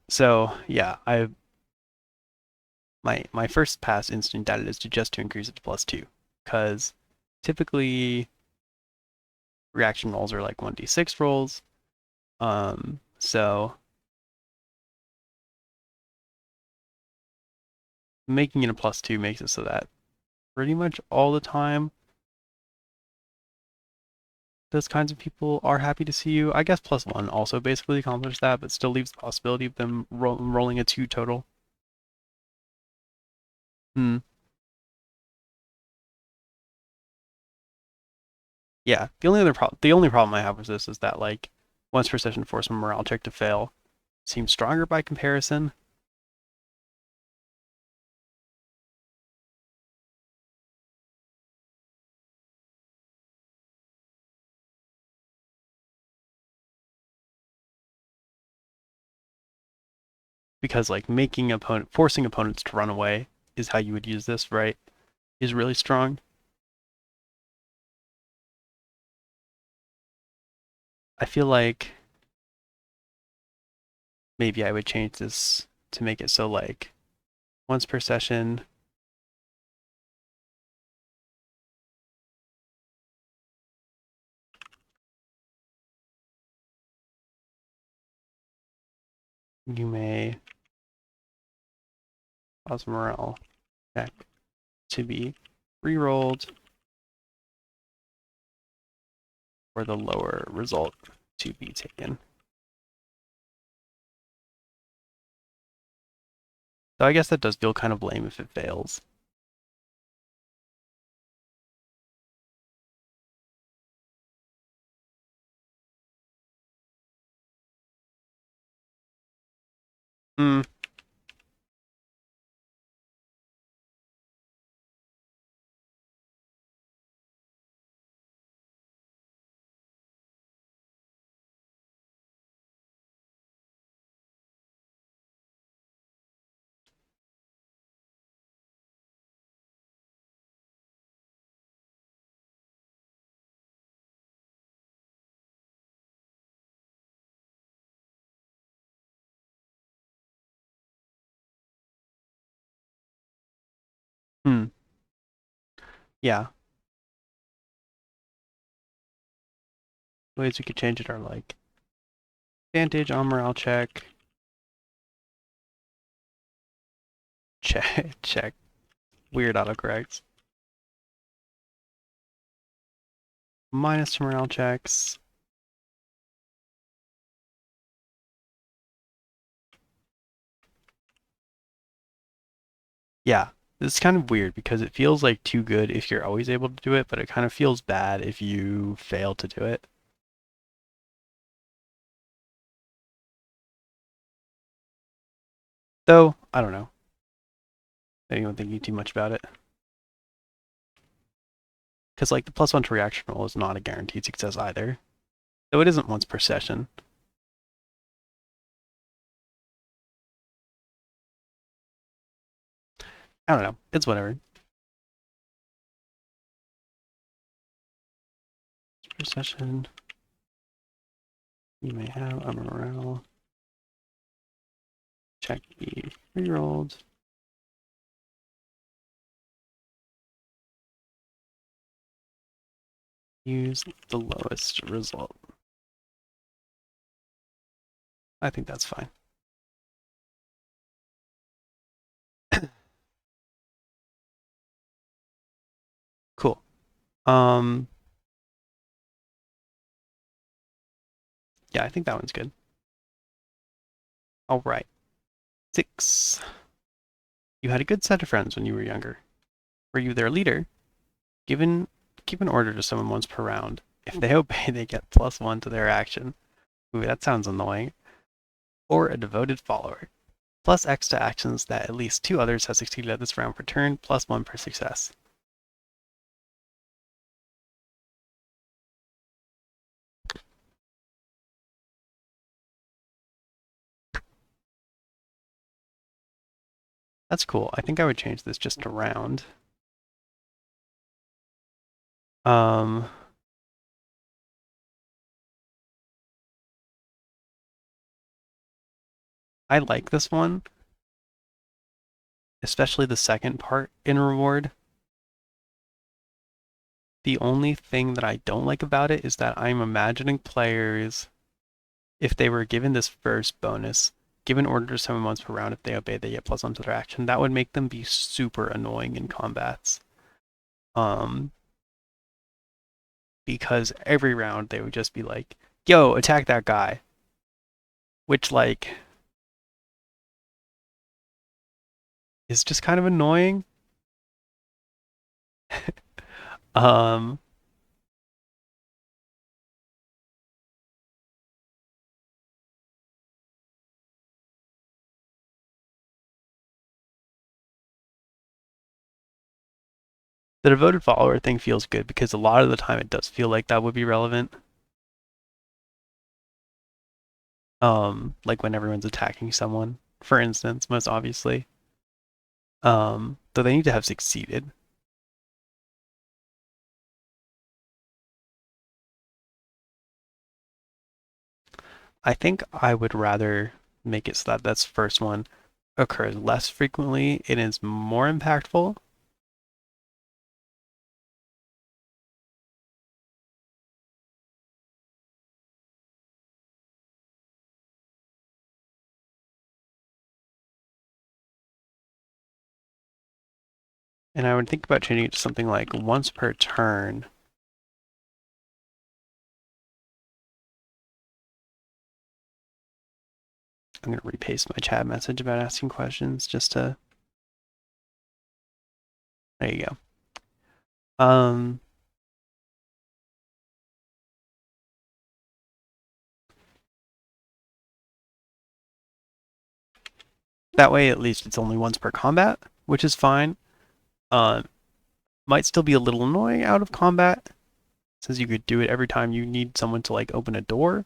So yeah, I my first pass instant at it is to increase it to +2, because typically reaction rolls are like 1d6 rolls. So making it a +2 makes it so that pretty much all the time those kinds of people are happy to see you. I guess +1 also basically accomplishes that, but still leaves the possibility of them rolling a 2 total. Hmm. Yeah. The only problem I have with this is that like once per session force a morale check to fail seems stronger by comparison. Because like forcing opponents to run away is how you would use this, right? Is really strong. I feel like maybe I would change this to make it so like once per session you may cause morale check to be re-rolled for the lower result to be taken. So I guess that does feel kind of lame if it fails. Hmm. Hmm. Yeah. Ways we could change it are like advantage on morale check, check. Weird autocorrects. Minus to morale checks. Yeah, this is kind of weird because it feels like too good if you're always able to do it, but it kind of feels bad if you fail to do it. Though, I don't know. Maybe I'm thinking too much about it. Because, like, the +1 to reaction roll is not a guaranteed success either. Though it isn't once per session. I don't know. It's whatever. Per session. You may have a morale. Check the rerolled. Use the lowest result. I think that's fine. Cool. Yeah, I think that one's good. All right. 6. You had a good set of friends when you were younger. Were you their leader? Give an order to someone once per round. If they obey, they get +1 to their action. Ooh, that sounds annoying. Or a devoted follower. Plus X to actions that at least 2 others have succeeded at this round per turn, +1 per success. That's cool. I think I would change this just to round. Um, I like this one, especially the second part in reward. The only thing that I don't like about it is that I'm imagining players, if they were given this first bonus, given order to summon once per round, if they obey, they get +1 to their action. That would make them be super annoying in combats. Um, because every round they would just be like, yo, attack that guy. Which, like, is just kind of annoying. um, the devoted follower thing feels good because a lot of the time it does feel like that would be relevant. Like when everyone's attacking someone, for instance, most obviously. Though they need to have succeeded. I think I would rather make it so that this first one occurs less frequently. It is more impactful. And I would think about changing it to something like once per turn. I'm going to repaste my chat message about asking questions just to. There you go. That way, at least it's only once per combat, which is fine. Might still be a little annoying out of combat, since you could do it every time you need someone to like open a door.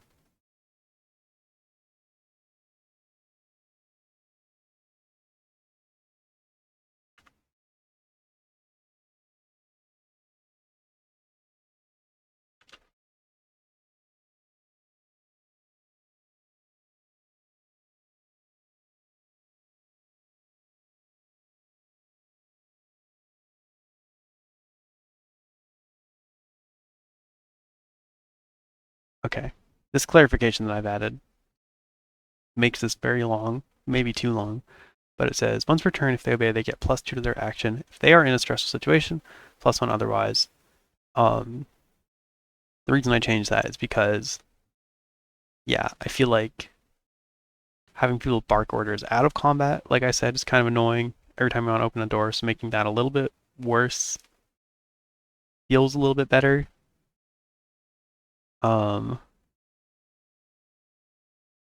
Okay. This clarification that I've added makes this very long, maybe too long. but it says once per turn, if they obey, they get +2 to their action. If they are in a stressful situation, +1 otherwise. The reason I changed that is because, yeah, I feel like having people bark orders out of combat, like I said, is kind of annoying every time you want to open a door, so making that a little bit worse feels a little bit better. Um,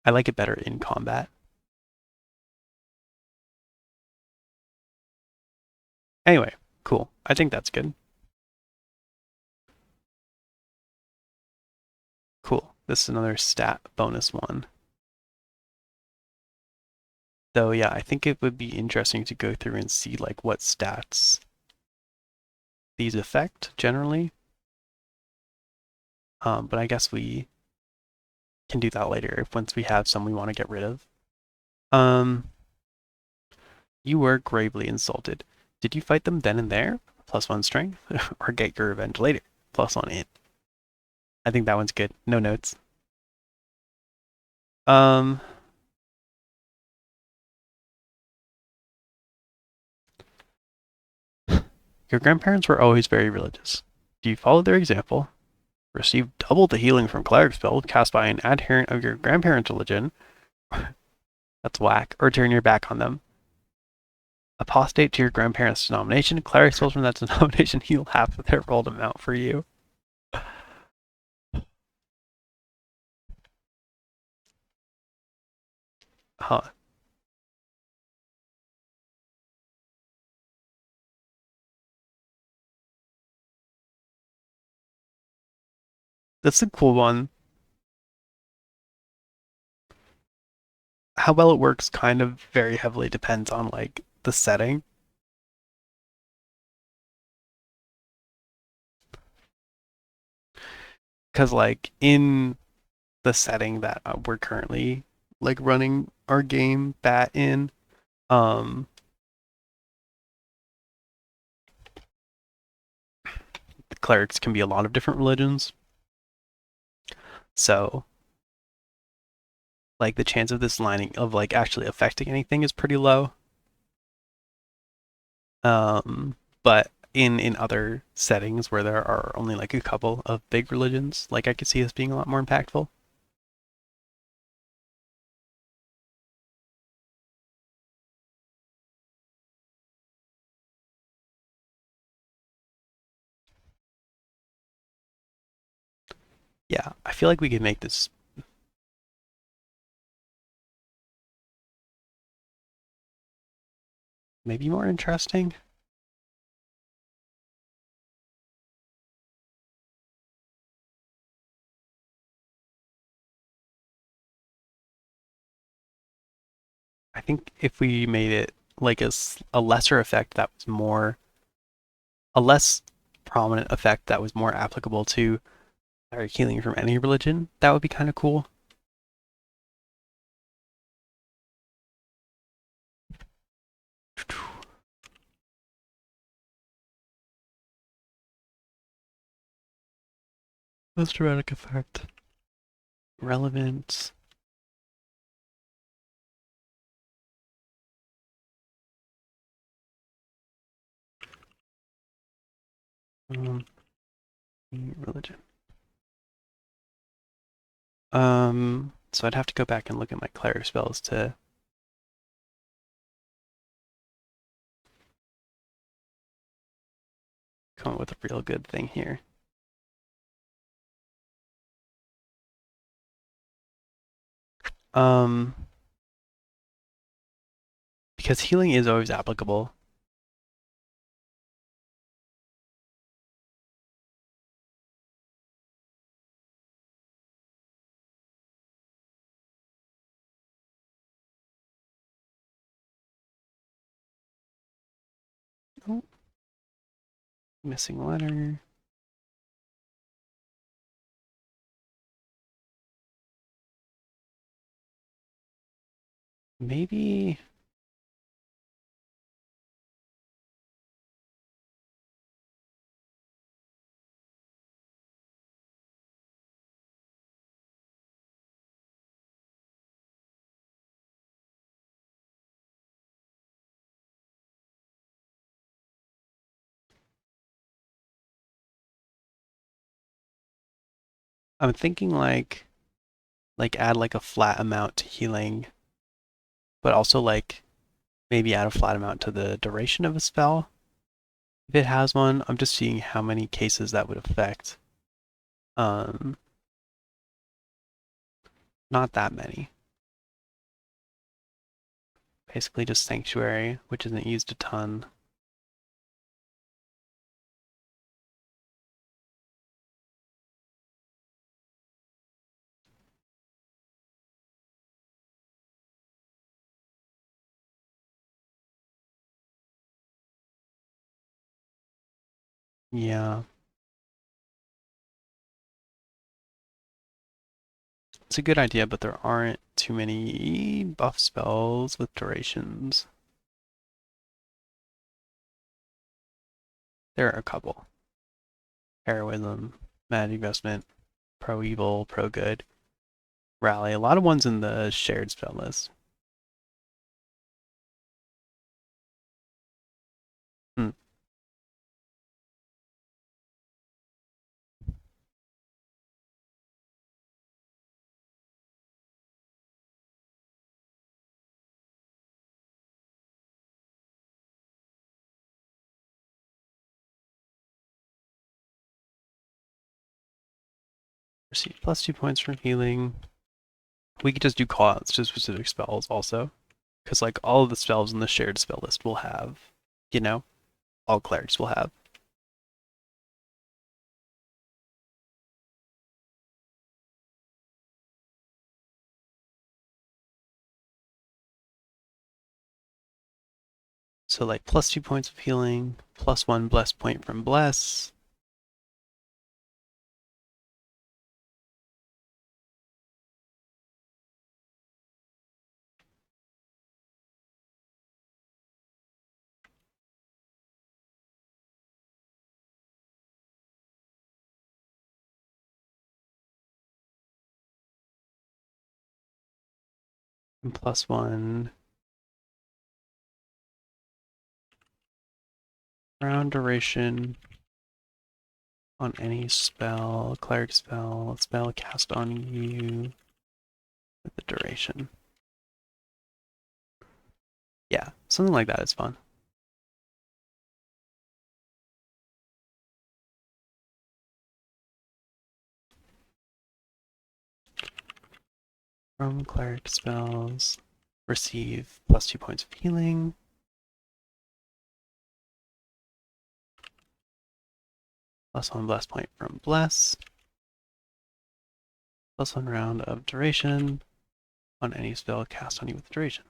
I like it better in combat. Anyway, cool. I think that's good. Cool. This is another stat bonus one. So yeah, I think it would be interesting to go through and see like what stats these affect generally. But I guess we can do that later if once we have some we want to get rid of. Um, you were gravely insulted. Did you fight them then and there? +1 strength, or get your revenge later? +1 int. I think that one's good. No notes. Um, your grandparents were always very religious. Do you follow their example? Receive double the healing from cleric spell cast by an adherent of your grandparents' religion. That's whack. Or turn your back on them. Apostate to your grandparents' denomination. Cleric spells from that denomination heal half of their rolled amount for you. Huh. That's a cool one. How well it works kind of very heavily depends on like the setting. Because like in the setting that we're currently like running our game bat in, um, the clerics can be a lot of different religions. So like the chance of this lining of like actually affecting anything is pretty low. But in other settings where there are only like a couple of big religions, like I could see this being a lot more impactful. Yeah, I feel like we could make this maybe more interesting. I think if we made it like a lesser effect that was more a less prominent effect that was more applicable to healing from any religion, that would be kind of cool. Most dramatic effect. Relevance. Um, religion. So I'd have to go back and look at my cleric spells to come up with a real good thing here. Um, because healing is always applicable. Oh, missing letter. Maybe I'm thinking like add like a flat amount to healing, but also like maybe add a flat amount to the duration of a spell. If it has one, I'm just seeing how many cases that would affect. Um, Not that many. Basically just Sanctuary, which isn't used a ton. Yeah, it's a good idea, but there aren't too many buff spells with durations. There are a couple. Heroism, Mad Investment, Pro Evil, Pro Good, Rally. A lot of ones in the shared spell list. Hmm. Receive plus 2 points from healing. We could just do callouts to specific spells also. Because like all of the spells in the shared spell list will have, you know, all clerics will have. So like plus 2 points of healing, plus one bless point from bless. And plus one round duration on any spell, cleric spell cast on you with the duration. Yeah, something like that is fun. From cleric spells, receive plus 2 points of healing, plus one bless point from bless, plus one round of duration on any spell cast on you with duration.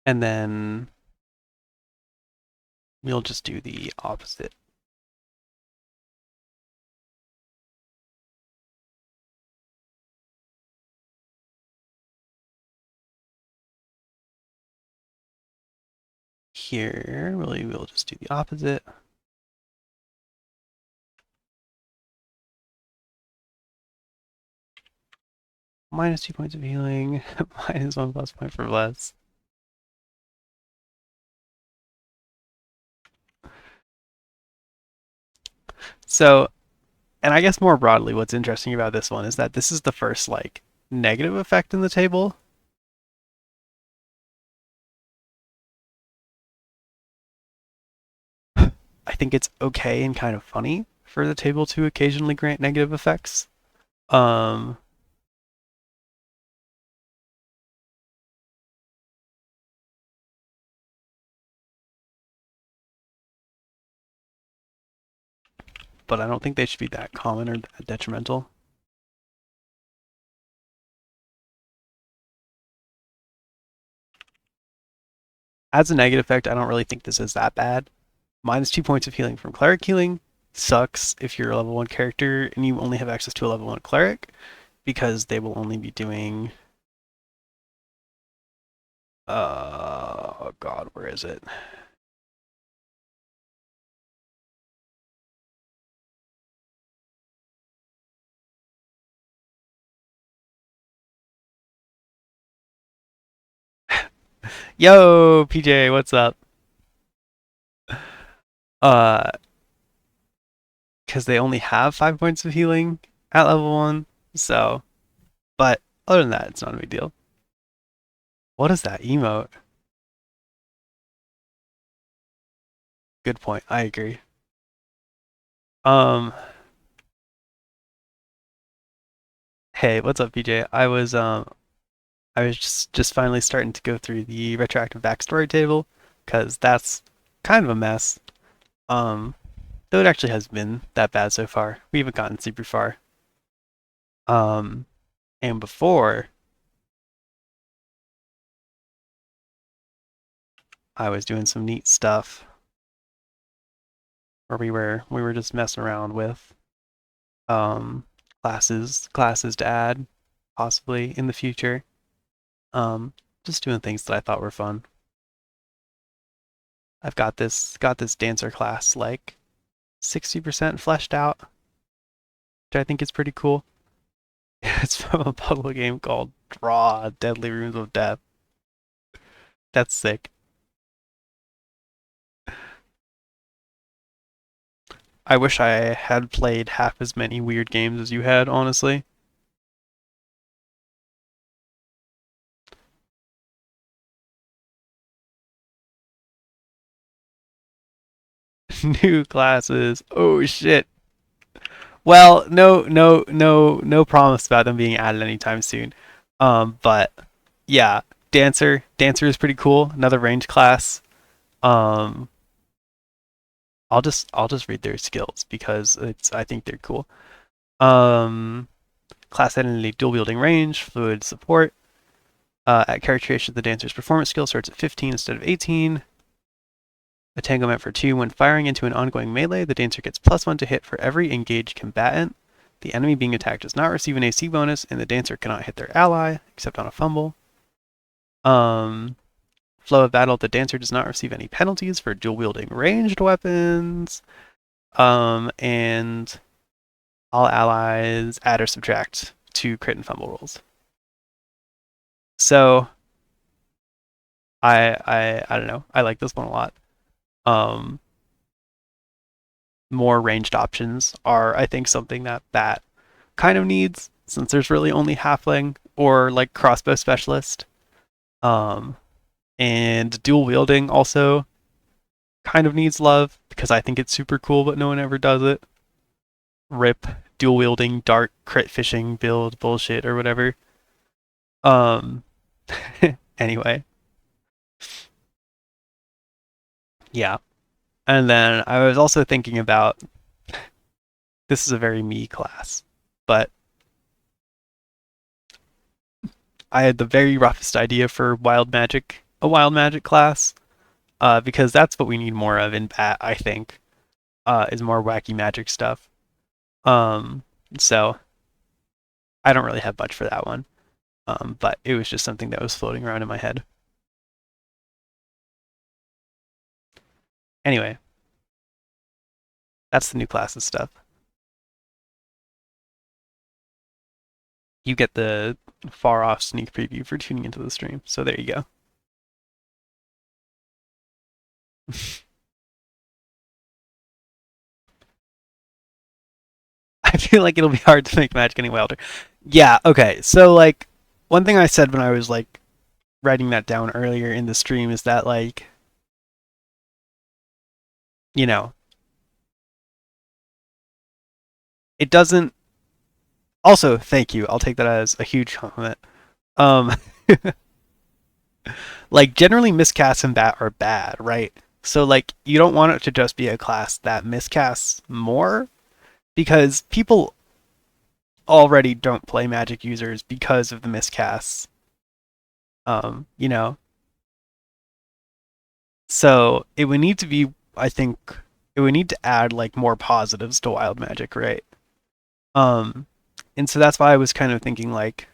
And then we'll just do the opposite. Here, really, we'll just do the opposite. Minus 2 points of healing, minus one plus point for less. So, and I guess more broadly, what's interesting about this one is that this is the first like negative effect in the table. I think it's okay and kind of funny for the table to occasionally grant negative effects. Um, but I don't think they should be that common or that detrimental. As a negative effect, I don't really think this is that bad. Minus 2 points of healing from cleric healing sucks if you're a level 1 character and you only have access to a level 1 cleric because they will only be doing oh god, where is it? Yo, PJ, what's up? Uh, because they only have 5 points of healing at level one. So, but other than that, it's not a big deal. What is that emote? Good point. I agree. Um, hey, what's up, PJ? I was just finally starting to go through the retroactive backstory table because that's kind of a mess. Um, though it actually has been that bad so far. We haven't gotten super far. Um, and before I was doing some neat stuff where we were just messing around with um classes to add possibly in the future. Um, just doing things that I thought were fun. I've got this dancer class like 60% fleshed out, which I think is pretty cool. It's from a puzzle game called Draw Deadly Rooms of Death. That's sick. I wish I had played half as many weird games as you had, honestly. New classes. Oh shit. Well, no promise about them being added anytime soon. But yeah, dancer is pretty cool. Another range class. Um, I'll just read their skills because I think they're cool. Um, class identity, dual wielding range, fluid support. At characterization, the dancer's performance skill starts at 15 instead of 18. Entanglement for 2. When firing into an ongoing melee, the dancer gets +1 to hit for every engaged combatant. The enemy being attacked does not receive an AC bonus, and the dancer cannot hit their ally, except on a fumble. Um, Flow of battle, the dancer does not receive any penalties for dual wielding ranged weapons. And all allies add or subtract to crit and fumble rolls. So I don't know. I like this one a lot. Um, More ranged options are, I think, something that kind of needs since there's really only halfling or like crossbow specialist. Um, and dual wielding also kind of needs love because I think it's super cool, but no one ever does it. Rip dual wielding dart crit fishing build bullshit or whatever. Um, anyway, yeah. And then I was also thinking about this is a very me class, but I had the very roughest idea for a wild magic class, because that's what we need more of in Bat, I think, is more wacky magic stuff. Um, so I don't really have much for that one, but it was just something that was floating around in my head. Anyway, that's the new classes stuff. You get the far off sneak preview for tuning into the stream, so there you go. I feel like it'll be hard to make magic any wilder. Yeah, okay. So like one thing I said when I was like writing that down earlier in the stream is that like, you know, it doesn't also, thank you. I'll take that as a huge compliment. Um like generally miscasts in bat are bad, right? So like you don't want it to just be a class that miscasts more because people already don't play magic users because of the miscasts. You know, so it would need to be, I think, it would need to add like more positives to wild magic, right? Um, and so that's why I was kind of thinking like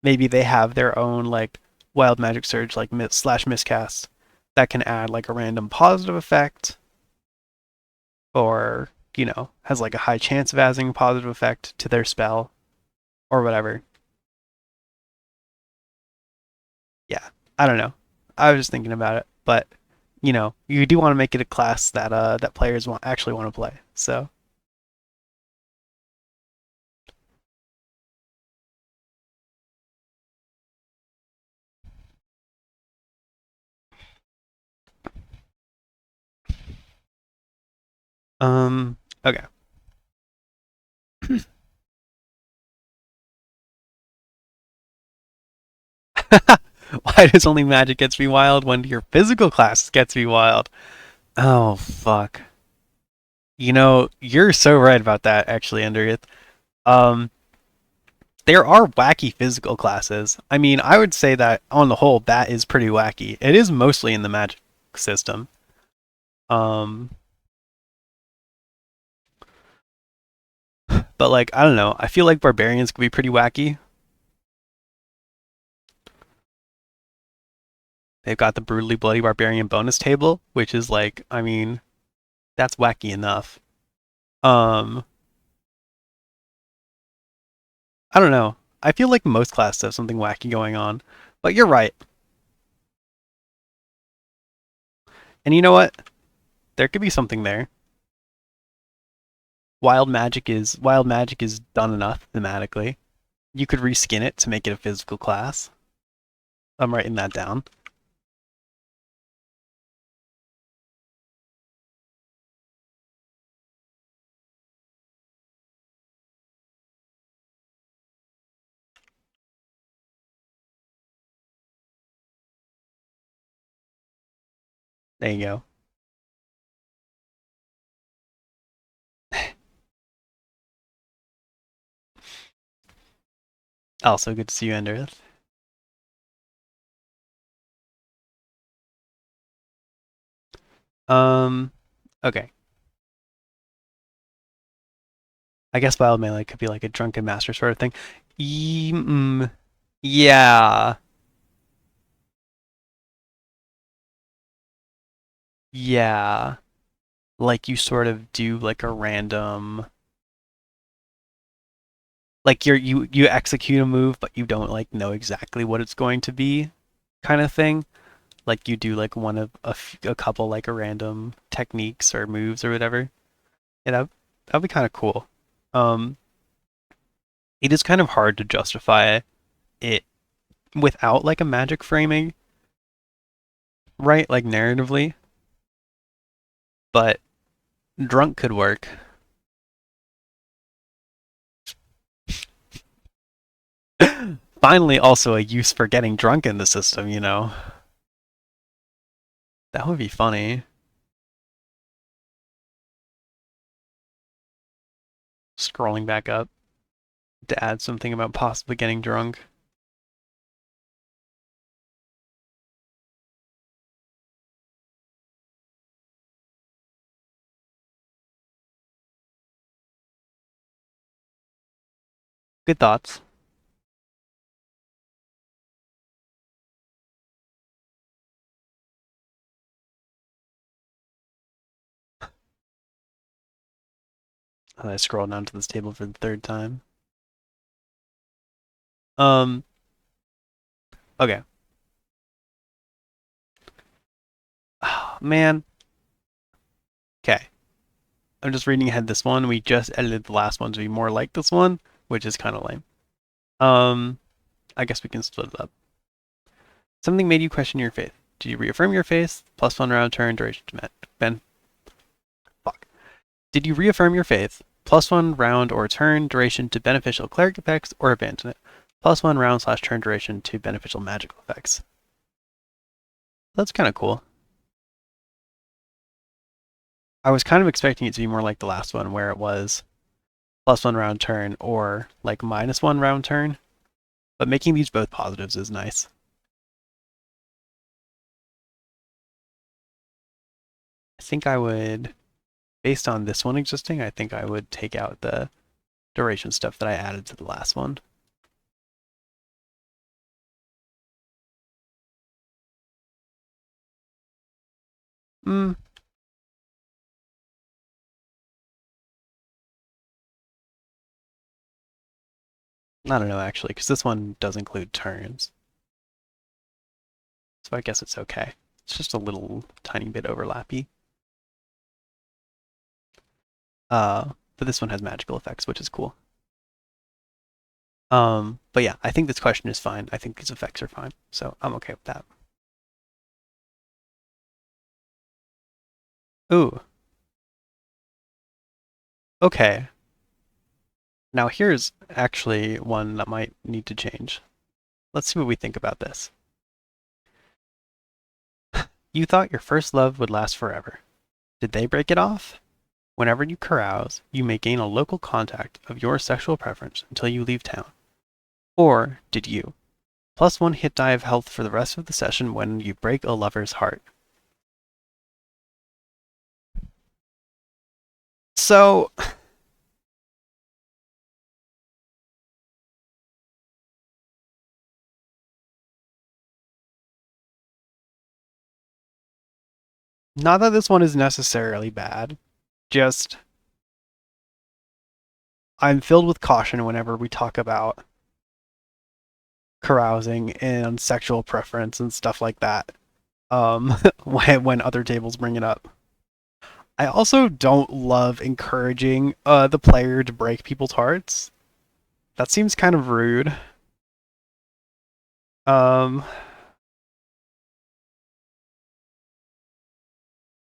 maybe they have their own like wild magic surge like slash miscast that can add like a random positive effect or has like a high chance of adding a positive effect to their spell or whatever. Yeah. I don't know. I was just thinking about it, but you do want to make it a class that that players actually want to play. So, okay. Why does only magic gets me wild when your physical class gets me wild? Oh fuck. You're so right about that, actually, Underith. Um, there are wacky physical classes. I mean, I would say that on the whole, that is pretty wacky. It is mostly in the magic system. Um, but like, I don't know. I feel like barbarians could be pretty wacky. They've got the brutally bloody barbarian bonus table, which is like, I mean, that's wacky enough. Um, I don't know. I feel like most classes have something wacky going on, but you're right. And you know what? There could be something there. Wild magic is done enough thematically. You could reskin it to make it a physical class. I'm writing that down. There you go. Also, good to see you, Enderith. Um, okay. I guess wild melee could be like a drunken master sort of thing. Yeah, yeah. Like you sort of do like a random, like you execute a move, but you don't like know exactly what it's going to be, kind of thing. Like you do like one of a couple like a random techniques or moves or whatever. Yeah, that'd be kind of cool. Um, it is kind of hard to justify it without like a magic framing, right? Like narratively, but drunk could work. Finally, also a use for getting drunk in the system. That would be funny. Scrolling back up to add something about possibly getting drunk. Good thoughts. I scroll down to this table for the third time. Um, okay. Oh, man. Okay. I'm just reading ahead this one. We just edited the last one to be more like this one, which is kind of lame. Um, I guess we can split it up. Something made you question your faith. Did you reaffirm your faith? Plus one round turn duration to met. Ben, fuck. Did you reaffirm your faith? Plus one round or turn duration to beneficial cleric effects or abandon it. Plus one round slash turn duration to beneficial magical effects. That's kind of cool. I was kind of expecting it to be more like the last one where it was plus one round turn or like minus one round turn. But making these both positives is nice. I think I would, based on this one existing, I think I would take out the duration stuff that I added to the last one. Hmm, I don't know actually, because this one does include turns. So I guess it's okay. It's just a little tiny bit overlappy. But this one has magical effects, which is cool. But yeah, I think this question is fine. I think these effects are fine. So I'm okay with that. Ooh, okay. Now here's actually one that might need to change. Let's see what we think about this. You thought your first love would last forever. Did they break it off? Whenever you carouse, you may gain a local contact of your sexual preference until you leave town. Or did you? +1 hit die of health for the rest of the session when you break a lover's heart. So, not that this one is necessarily bad, just I'm filled with caution whenever we talk about carousing and sexual preference and stuff like that. When other tables bring it up. I also don't love encouraging the player to break people's hearts. That seems kind of rude. Um,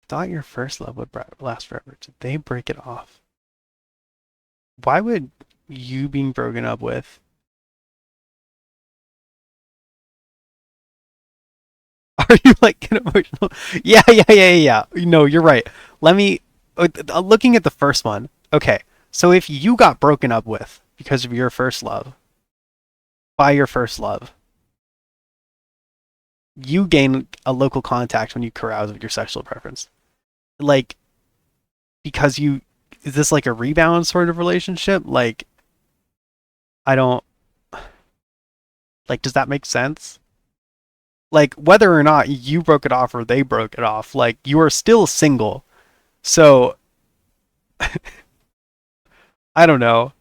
thought your first love would last forever. Did they break it off? Why would you being broken up with? Are you like an emotional? Yeah. No, you're right. Let me. Looking at the first one. Okay, so if you got broken up with because of your first love, by your first love, you gain a local contact when you carouse with your sexual preference. Like, because you. Is this like a rebound sort of relationship? Like, I don't. Like, does that make sense? Like, whether or not you broke it off or they broke it off, like, you are still single. So, I don't know.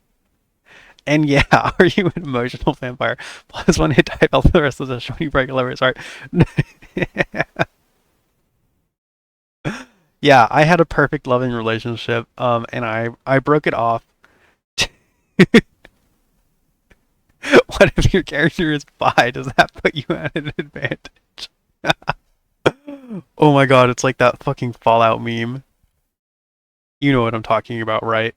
And yeah, are you an emotional vampire? +1 hit die health for the rest of the session when you break a lover's heart. Yeah, I had a perfect loving relationship, and I broke it off. What if your character is bi? Does that put you at an advantage? Oh my god, it's like that fucking Fallout meme. You know what I'm talking about, right?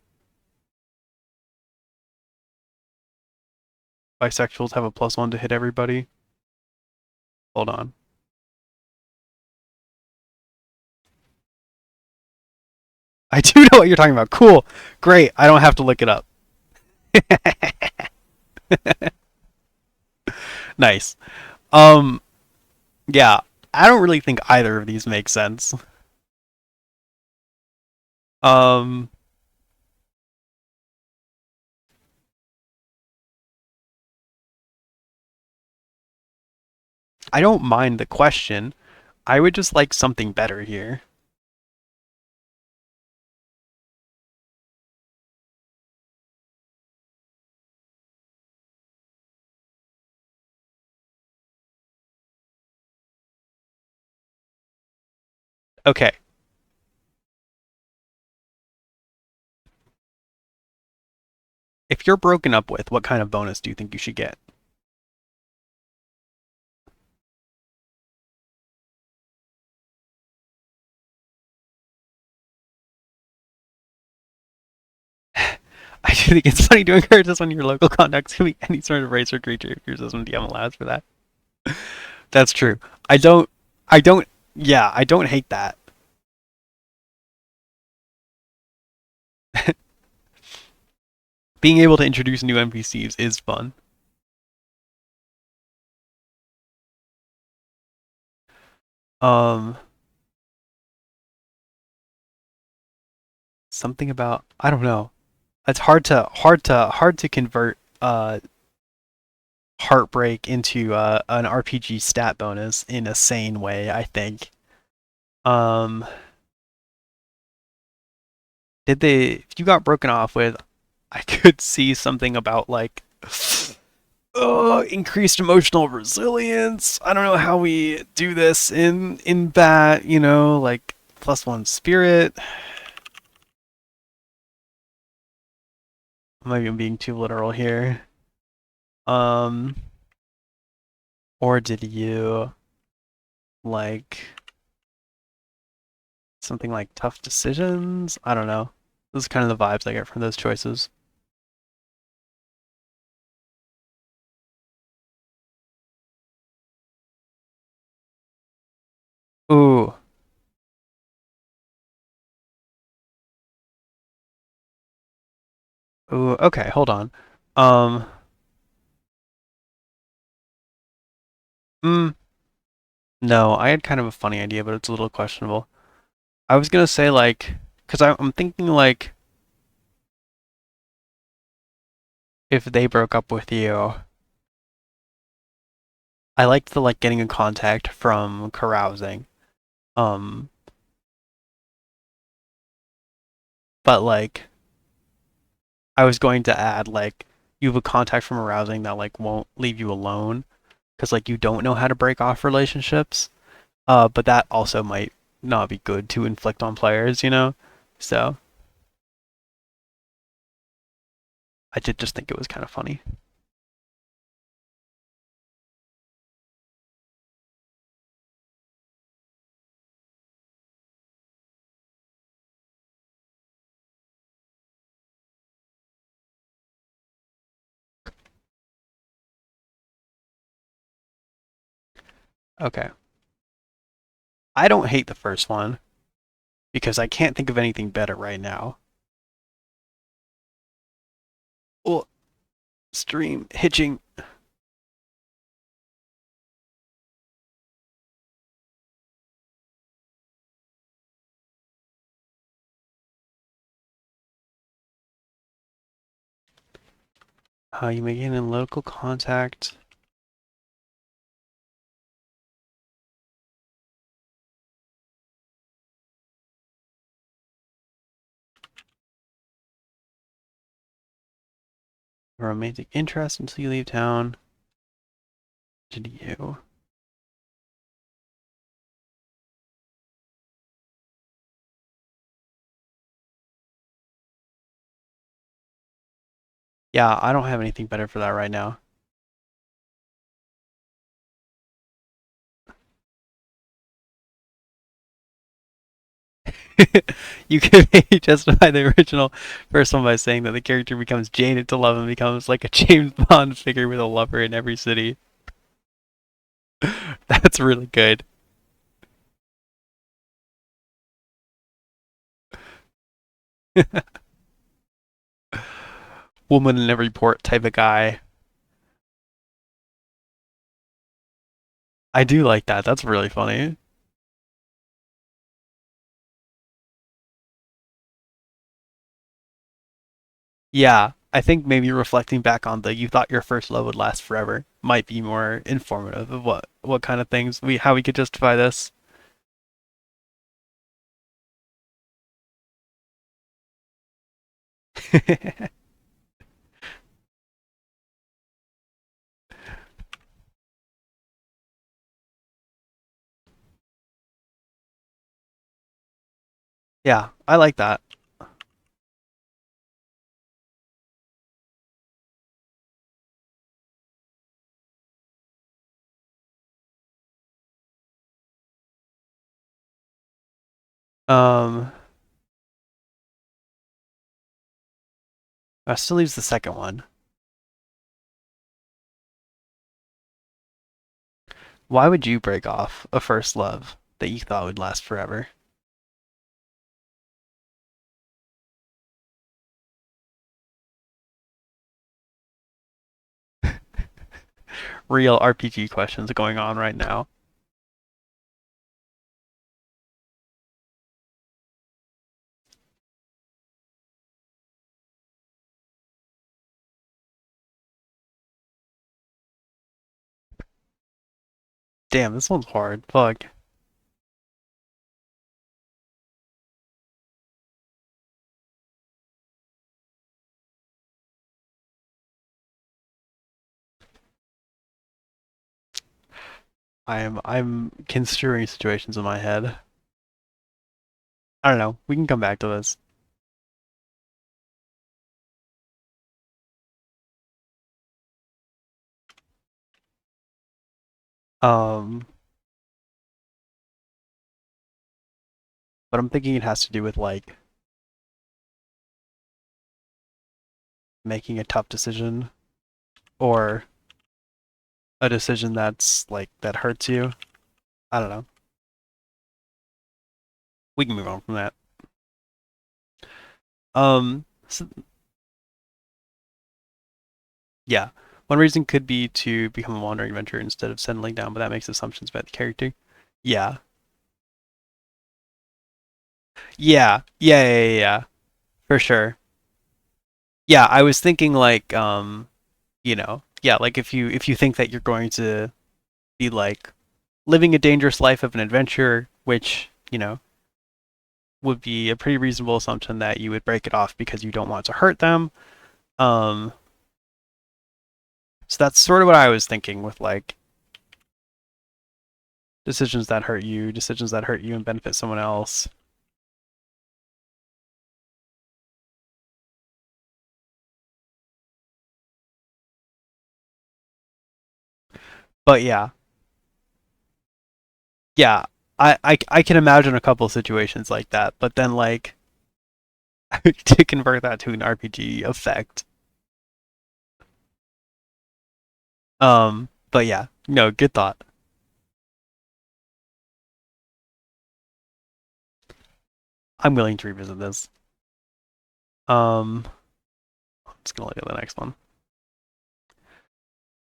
Bisexuals have a +1 to hit everybody. Hold on. I do know what you're talking about. Cool. Great. I don't have to look it up. Nice. Um, yeah. I don't really think either of these make sense. Um, I don't mind the question. I would just like something better here. Okay. If you're broken up with, what kind of bonus do you think you should get? I do think it's funny to encourage this when your local contacts can be any sort of race or creature if your system DM allows for that. That's true. I don't I don't yeah, I don't hate that. Being able to introduce new NPCs is fun. Um Something about I don't know. It's hard to convert heartbreak into an RPG stat bonus in a sane way, I think. Um did they if you got broken off with I could see something about like increased emotional resilience. I don't know how we do this in bat, like +1 spirit. Maybe I'm being too literal here. Um, or did you like something like tough decisions? I don't know. Those are kind of the vibes I get from those choices. Ooh, ooh. Okay, hold on. Um, mm, no, I had kind of a funny idea, but it's a little questionable. I was gonna say like, cause I'm thinking like, if they broke up with you, I liked the like getting in contact from carousing. Um, but like I was going to add like you have a contact from arousing that like won't leave you alone because like you don't know how to break off relationships. But that also might not be good to inflict on players. So I did just think it was kind of funny. Okay. I don't hate the first one because I can't think of anything better right now. Oh, stream hitching. You maintain in local contact. Romantic interest until you leave town. Did you? Yeah, I don't have anything better for that right now. You could maybe justify the original first one by saying that the character becomes jaded to love and becomes like a James Bond figure with a lover in every city. That's really good. Woman in every port type of guy. I do like that. That's really funny. Yeah, I think maybe reflecting back on the you thought your first love would last forever might be more informative of what kind of things we how we could justify this. Yeah, I like that. Um, still leaves the second one. Why would you break off a first love that you thought would last forever? Real RPG questions going on right now. Damn, this one's hard. Fuck. I'm construing situations in my head. I don't know. We can come back to this. Um, but I'm thinking it has to do with like making a tough decision or a decision that's like that hurts you. I don't know. We can move on from that. So, yeah. One reason could be to become a wandering adventurer instead of settling down, but that makes assumptions about the character. Yeah. Yeah. For sure. Yeah, I was thinking like yeah, like if you think that you're going to be like living a dangerous life of an adventurer, which, would be a pretty reasonable assumption that you would break it off because you don't want to hurt them. Um so that's sort of what I was thinking with like decisions that hurt you and benefit someone else. But yeah, I can imagine a couple situations like that, but then like to convert that to an RPG effect. But yeah, no, good thought. I'm willing to revisit this. Um, I'm just gonna look at the next one.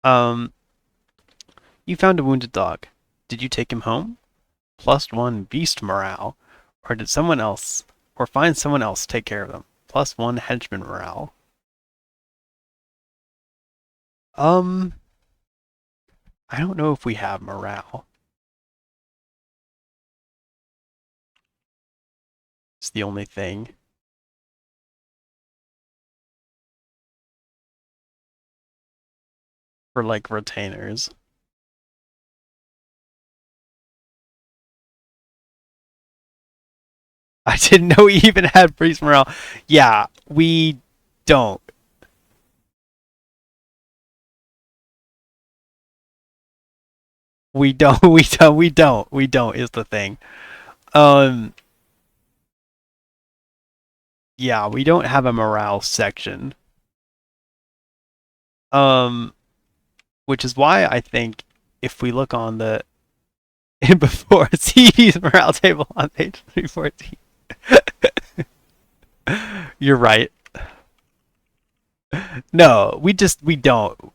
Um, you found a wounded dog. Did you take him home? +1 beast morale, or did someone else, or find someone else take care of them? +1 henchman morale. Um, I don't know if we have morale. It's the only thing for like retainers. I didn't know we even had priest morale. Yeah, we don't. We don't. We don't. We don't. We don't is the thing. Um, yeah, we don't have a morale section. Um, which is why I think if we look on the before CV's morale table on page 314, you're right. No, we don't.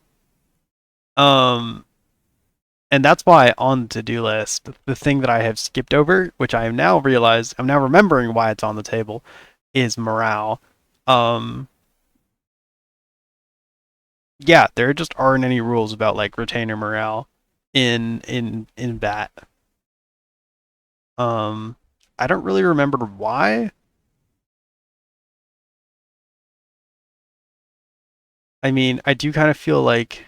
Um, and that's why on the to-do list, the thing that I have skipped over, which I have now realized, I'm now remembering why it's on the table, is morale. Um, yeah, there just aren't any rules about like retainer morale in that. Um, I don't really remember why. I mean, I do kind of feel like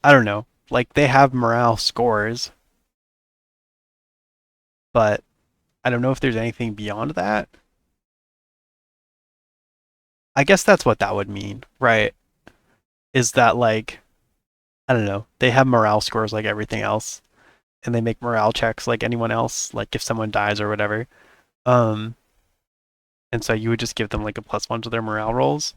I don't know, like they have morale scores, but I don't know if there's anything beyond that. I guess that's what that would mean, right? Is that like I don't know, they have morale scores like everything else, and they make morale checks like anyone else, like if someone dies or whatever. Um, and so you would just give them like a +1 to their morale rolls.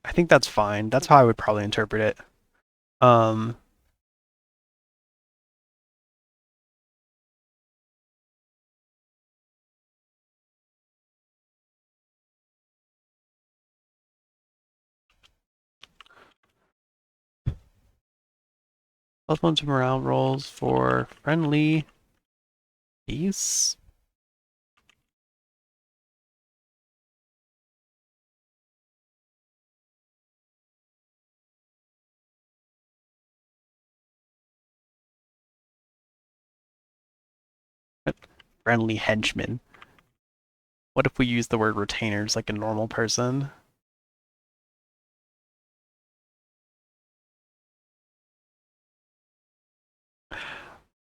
I think that's fine. That's how I would probably interpret it. Um, +1 to morale rolls for friendly peace. friendly henchmen. What if we use the word retainers like a normal person?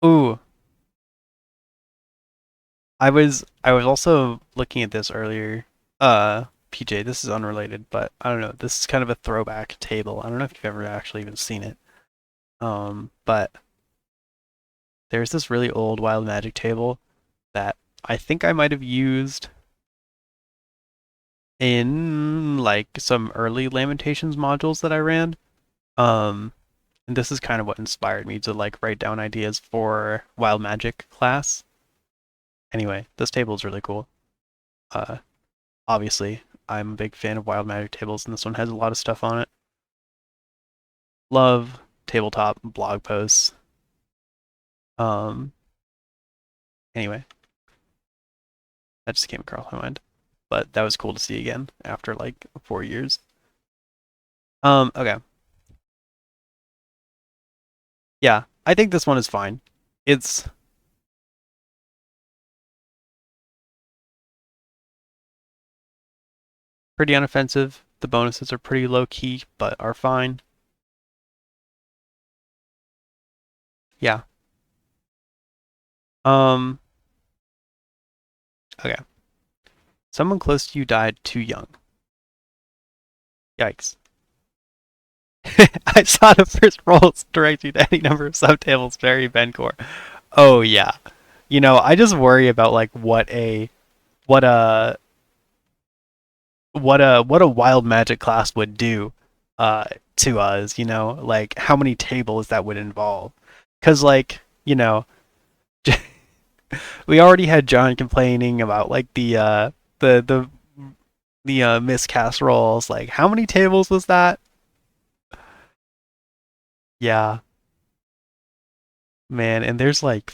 Ooh, I was also looking at this earlier. PJ, this is unrelated, but I don't know. This is kind of a throwback table. I don't know if you've ever actually even seen it. But there's this really old Wild Magic table that I think I might have used in like some early Lamentations modules that I ran. Um, and this is kind of what inspired me to like write down ideas for Wild Magic class. Anyway, this table is really cool. Uh, Obviously, I'm a big fan of Wild Magic tables, and this one has a lot of stuff on it. Love tabletop blog posts. Um, anyway, that just came across my mind. But that was cool to see again after like 4 years. Okay. Yeah, I think this one is fine. It's pretty unoffensive. The bonuses are pretty low key, but are fine. Yeah. Um, okay. Someone close to you died too young. Yikes. I saw the first rolls direct you to any number of subtables, very Bencore. Oh yeah. I just worry about like what a what a wild magic class would do to us, like how many tables that would involve. Cause like, we already had John complaining about like the the the miscast rolls. Like how many tables was that? Yeah, man, and there's like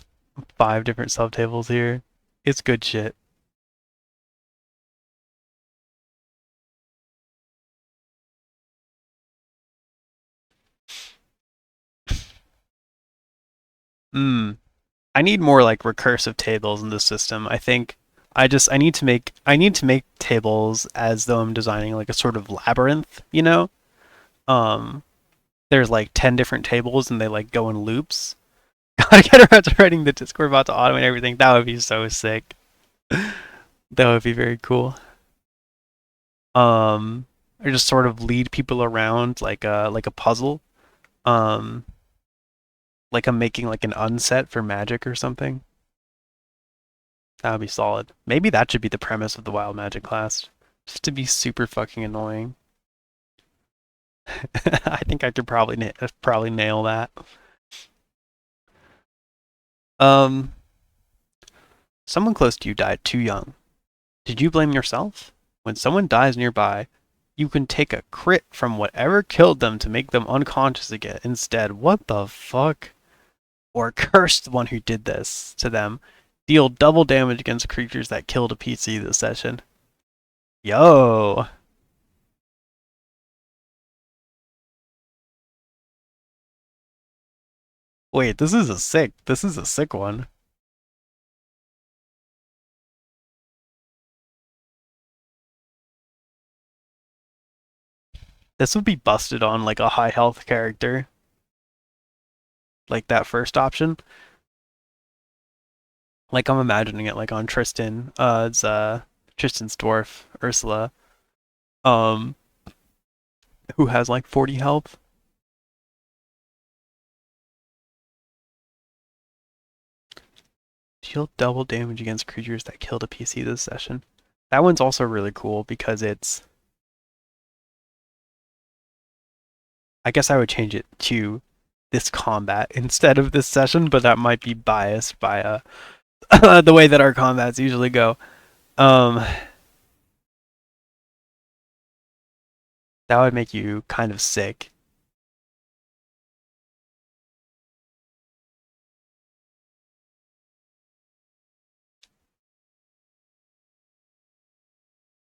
5 different subtables here. It's good shit. Mm. I need more like recursive tables in the system. I think I need to make tables as though I'm designing like a sort of labyrinth. Um there's like 10 different tables and they like go in loops. Gotta get around to writing the Discord bot to automate everything. That would be so sick. That would be very cool. Or just sort of lead people around like a puzzle. Um like I'm making like an unset for magic or something. That would be solid. Maybe that should be the premise of the wild magic class. Just to be super fucking annoying. I think I could probably nail that. Um, Someone close to you died too young. Did you blame yourself? When someone dies nearby, you can take a crit from whatever killed them to make them unconscious again. Instead, what the fuck? Or curse the one who did this to them. Deal double damage against creatures that killed a PC this session. Yo. Wait, this is a sick one. This would be busted on like a high health character, like that first option. Like I'm imagining it like on Tristan. It's Tristan's dwarf, Ursula, um, who has like 40 health. Deal double damage against creatures that killed a PC this session. That one's also really cool because it's. I guess I would change it to this combat instead of this session, but that might be biased by the way that our combats usually go. Um, that would make you kind of sick.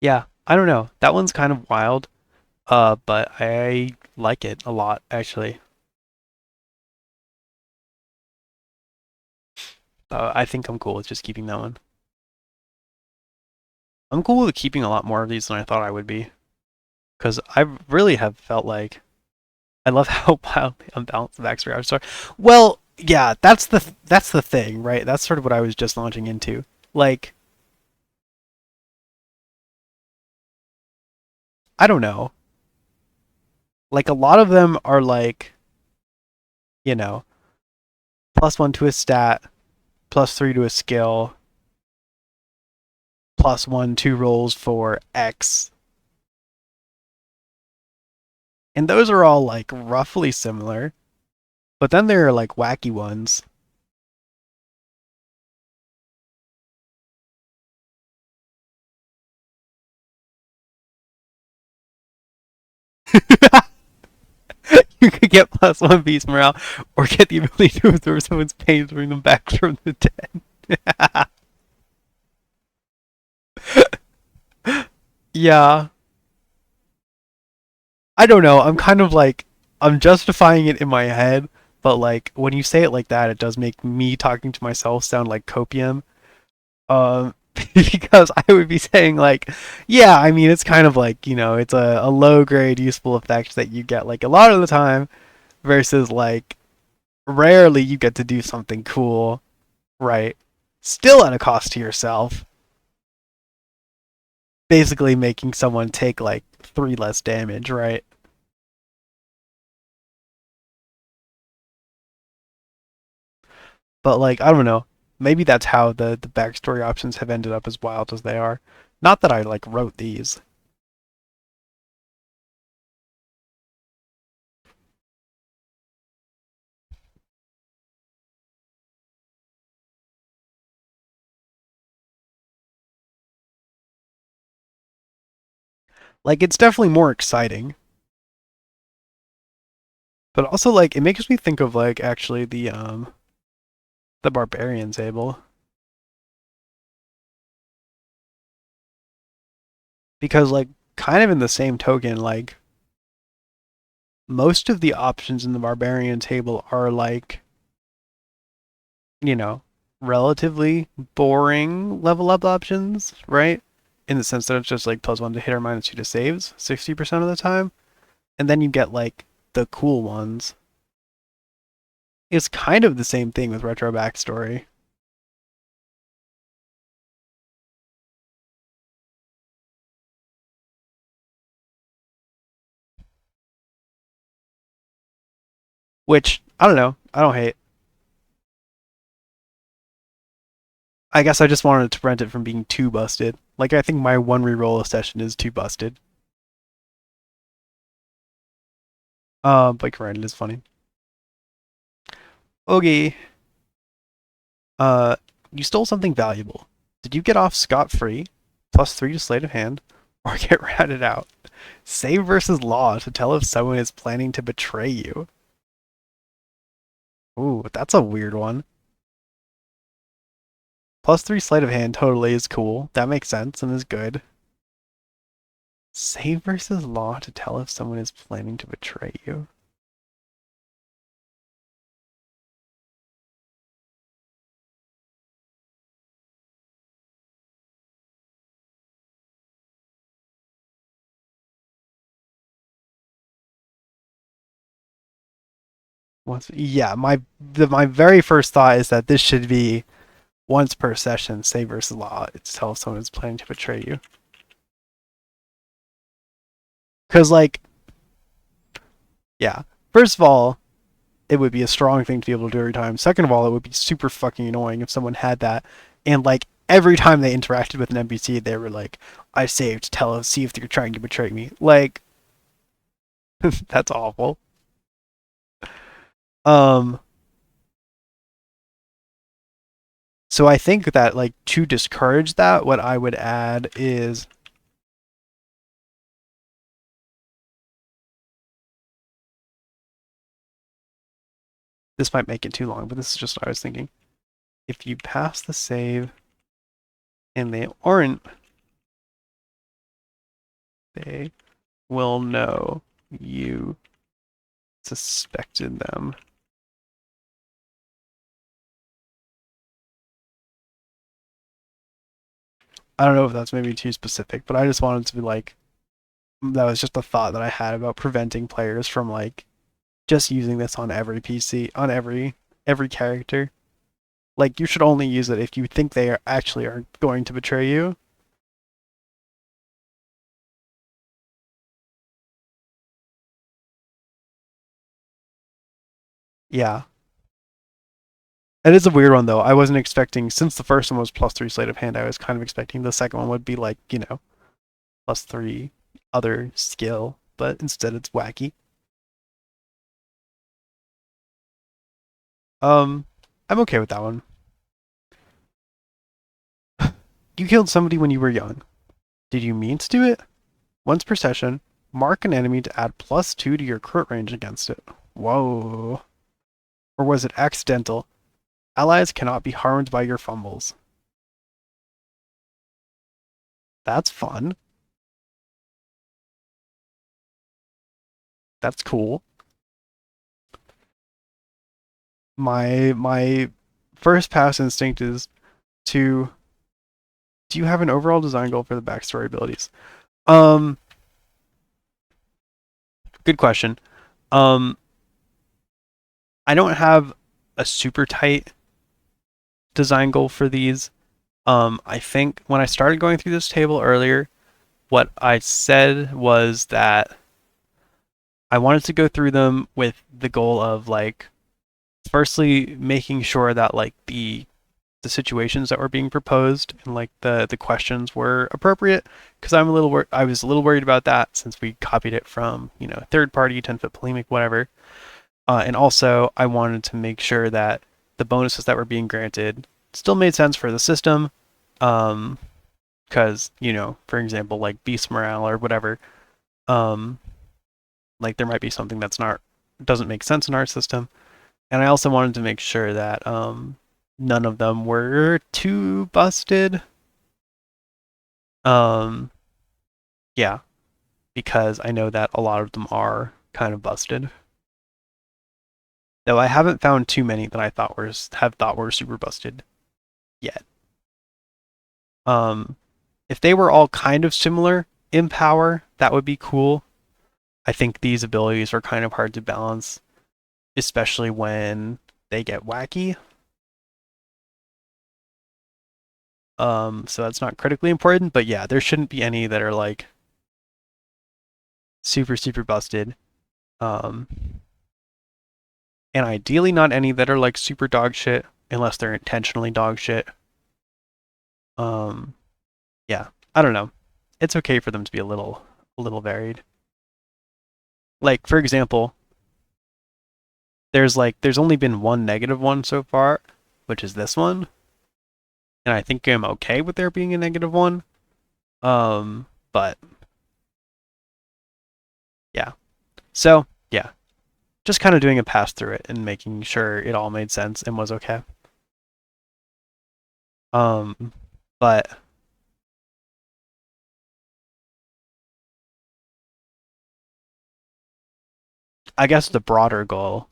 Yeah, I don't know. That one's kind of wild. But I like it a lot actually. I think I'm cool with just keeping that one. I'm cool with keeping a lot more of these than I thought I would be, because I really have felt like I love how wildly unbalanced the backstory arcs are. Well, yeah, that's the thing, right? That's sort of what I was just launching into. Like, I don't know. Like a lot of them are like, you know, +1 to a stat, +3 to a skill, +1 2 rolls for X. And those are all like roughly similar. But then there are like wacky ones. You could get +1 beast morale, or get the ability to absorb someone's pain and bring them back from the dead. Yeah. I don't know. I'm kind of like, I'm justifying it in my head, but like when you say it like that, it does make me talking to myself sound like copium. Um, because I would be saying like, yeah, I mean it's kind of like, it's a low grade useful effect that you get like a lot of the time versus like rarely you get to do something cool, right? Still at a cost to yourself, basically making someone take like 3 less damage, right? But like, I don't know. Maybe that's how the backstory options have ended up as wild as they are. Not that I like wrote these. Like it's definitely more exciting, but also like it makes me think of like actually the barbarian table, because like kind of in the same token, like most of the options in the barbarian table are like, you know, relatively boring level up options, right? In the sense that it's just like +1 to hit or -2 to saves 60% of the time. And then you get like the cool ones. It's kind of the same thing with retro backstory. Which, I don't know, I don't hate. I guess I just wanted to prevent it from being too busted. Like I think my one reroll session is too busted. But granted, it's funny. Okay. Uh, you stole something valuable. Did you get off scot-free? +3 to sleight of hand, or get ratted out? Save versus law to tell if someone is planning to betray you. Ooh, that's a weird one. +3 sleight of hand totally is cool. That makes sense and is good. Save versus law to tell if someone is planning to betray you. Yeah, my very first thought is that this should be once per session, save versus law. It's tell if someone is planning to betray you. Because like, yeah, first of all, it would be a strong thing to be able to do every time. Second of all, it would be super fucking annoying if someone had that and like every time they interacted with an NPC, they were like, "I saved. See if they're trying to betray me." Like, that's awful. Um, so I think that like to discourage that, what I would add is this might make it too long, but this is just what I was thinking. If you pass the save and they aren't, they will know you suspected them. I don't know if that's maybe too specific, but I just wanted to be like, that was just a thought that I had about preventing players from like just using this on every PC, on every character. Like you should only use it if you think they are actually are going to betray you. Yeah. It is a weird one though. I wasn't expecting since the first one was +3 sleight of hand, I was kind of expecting the second one would be like, +3 other skill, but instead it's wacky. Um I'm okay with that one. You killed somebody when you were young. Did you mean to do it? Once per session, mark an enemy to add +2 to your crit range against it. Whoa. Or was it accidental? Allies cannot be harmed by your fumbles. That's fun. That's cool. My first pass instinct is to do you have an overall design goal for the backstory abilities? Um Good question. Um I don't have a super tight design goal for these. I think when I started going through this table earlier, what I said was that I wanted to go through them with the goal of like firstly making sure that like the situations that were being proposed and like the questions were appropriate because I was a little worried about that since we copied it from third party 10-foot polemic whatever, and also I wanted to make sure that the bonuses that were being granted still made sense for the system, um because for example like beast morale or whatever, um like there might be something that's not doesn't make sense in our system. And I also wanted to make sure that none of them were too busted. Um, yeah, because I know that a lot of them are kind of busted. Though I haven't found too many that I thought were super busted yet. Um, if they were all kind of similar in power, that would be cool. I think these abilities are kind of hard to balance, especially when they get wacky. So that's not critically important, but yeah, there shouldn't be any that are like super busted. Um, and ideally not any that are like super dog shit unless they're intentionally dog shit. Um, yeah, I don't know. It's okay for them to be a little varied. Like for example, there's only been one negative one so far, which is this one, and I think I'm okay with there being a negative one. But yeah. So, yeah, just kind of doing a pass through it and making sure it all made sense and was okay. Um, but I guess the broader goal,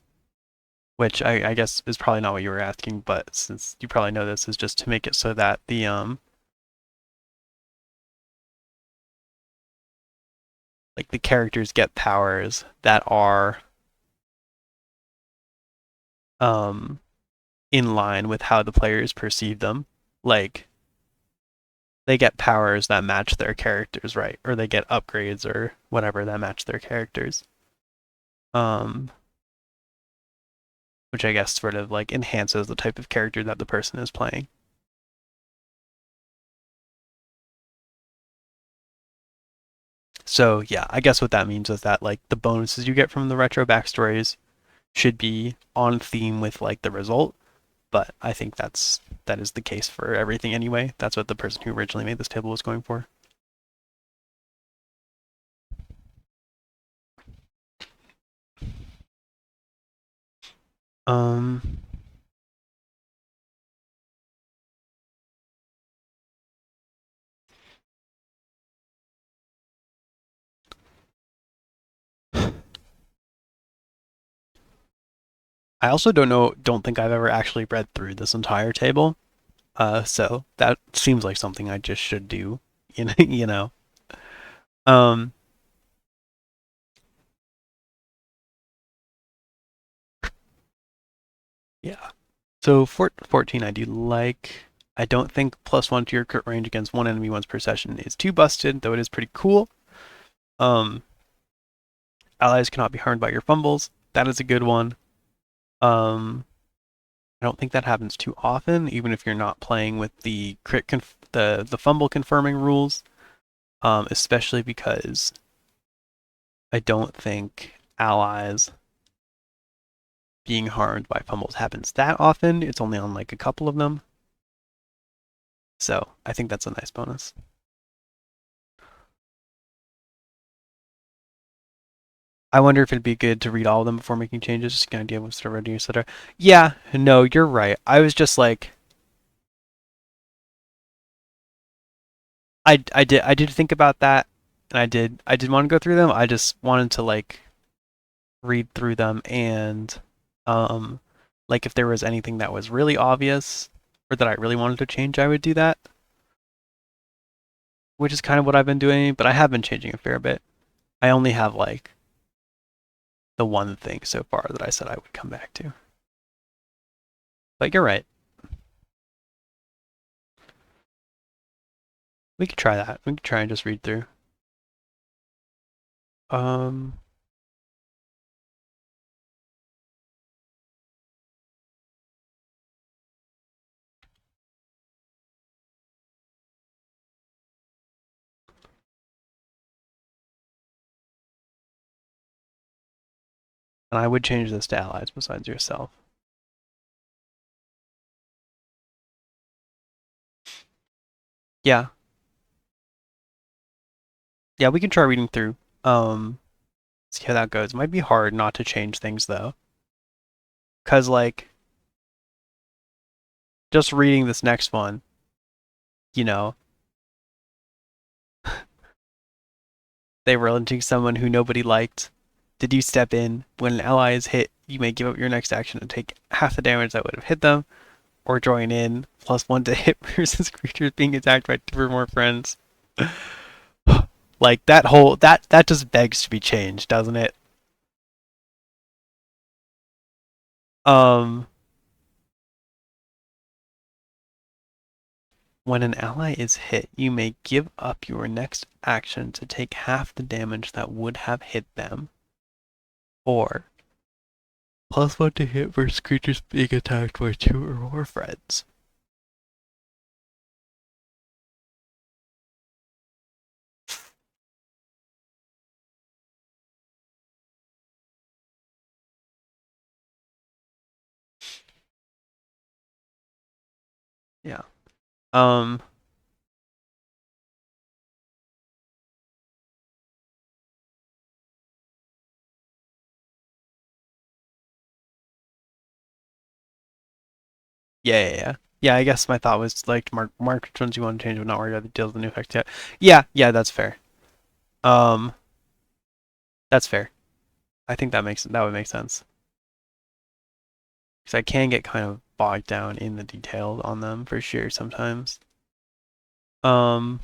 which I guess is probably not what you were asking, but since you probably know this, is just to make it so that the characters get powers that are um in line with how the players perceive them. Like they get powers that match their characters, right? Or they get upgrades or whatever that match their characters. Um, which I guess sort of like enhances the type of character that the person is playing. So yeah, I guess what that means is that like the bonuses you get from the retro backstories should be on theme with like the result, but I think that is the case for everything anyway. That's what the person who originally made this table was going for. Um, I also don't think I've ever actually read through this entire table. So that seems like something I just should do. You know. Um, yeah. So 14, I do like. I don't think +1 to your crit range against one enemy once per session is too busted, though it is pretty cool. Um, allies cannot be harmed by your fumbles. That is a good one. I don't think that happens too often, even if you're not playing with the the fumble confirming rules. Especially because I don't think allies being harmed by fumbles happens that often. It's only on like a couple of them. So I think that's a nice bonus. I wonder if it'd be good to read all of them before making changes, just to get an idea of what's already, etc. Yeah, no, you're right. I was just like, I did think about that, and I did want to go through them. I just wanted to like read through them and um like if there was anything that was really obvious or that I really wanted to change, I would do that, which is kind of what I've been doing, but I have been changing a fair bit. I only have like the one thing so far that I said I would come back to. But you're right. We could try that. We could try and just read through. Um and I would change this to allies besides yourself. Yeah. Yeah, we can try reading through. See how that goes. It might be hard not to change things though. Cause like just reading this next one, you know, they were lynching someone who nobody liked. Did you step in? When an ally is hit, you may give up your next action and take half the damage that would have hit them, or join in, +1 to hit versus creatures being attacked by 2 or more friends. Like that just begs to be changed, doesn't it? Um when an ally is hit, you may give up your next action to take half the damage that would have hit them, or +1 to hit versus creatures being attacked by 2 or more friends. Yeah. Um yeah. Yeah, I guess my thought was like mark which ones you want to change but not worry about the deals with the new effects yet. Yeah, that's fair. Um that's fair. I think that would make sense. Because I can get kind of bogged down in the details on them for sure sometimes. Um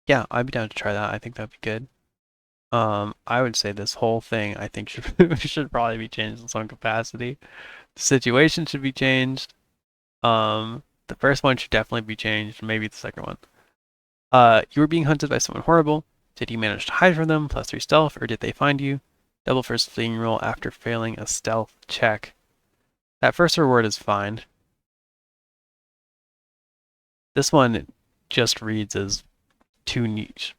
yeah, I'd be down to try that. I think that'd be good. I would say this whole thing I think should probably be changed in some capacity. The situation should be changed. The first one should definitely be changed, maybe the second one. You were being hunted by someone horrible. Did you manage to hide from them, +3 stealth, or did they find you? Double first fleeing roll after failing a stealth check. That first reward is fine. This one just reads as too niche,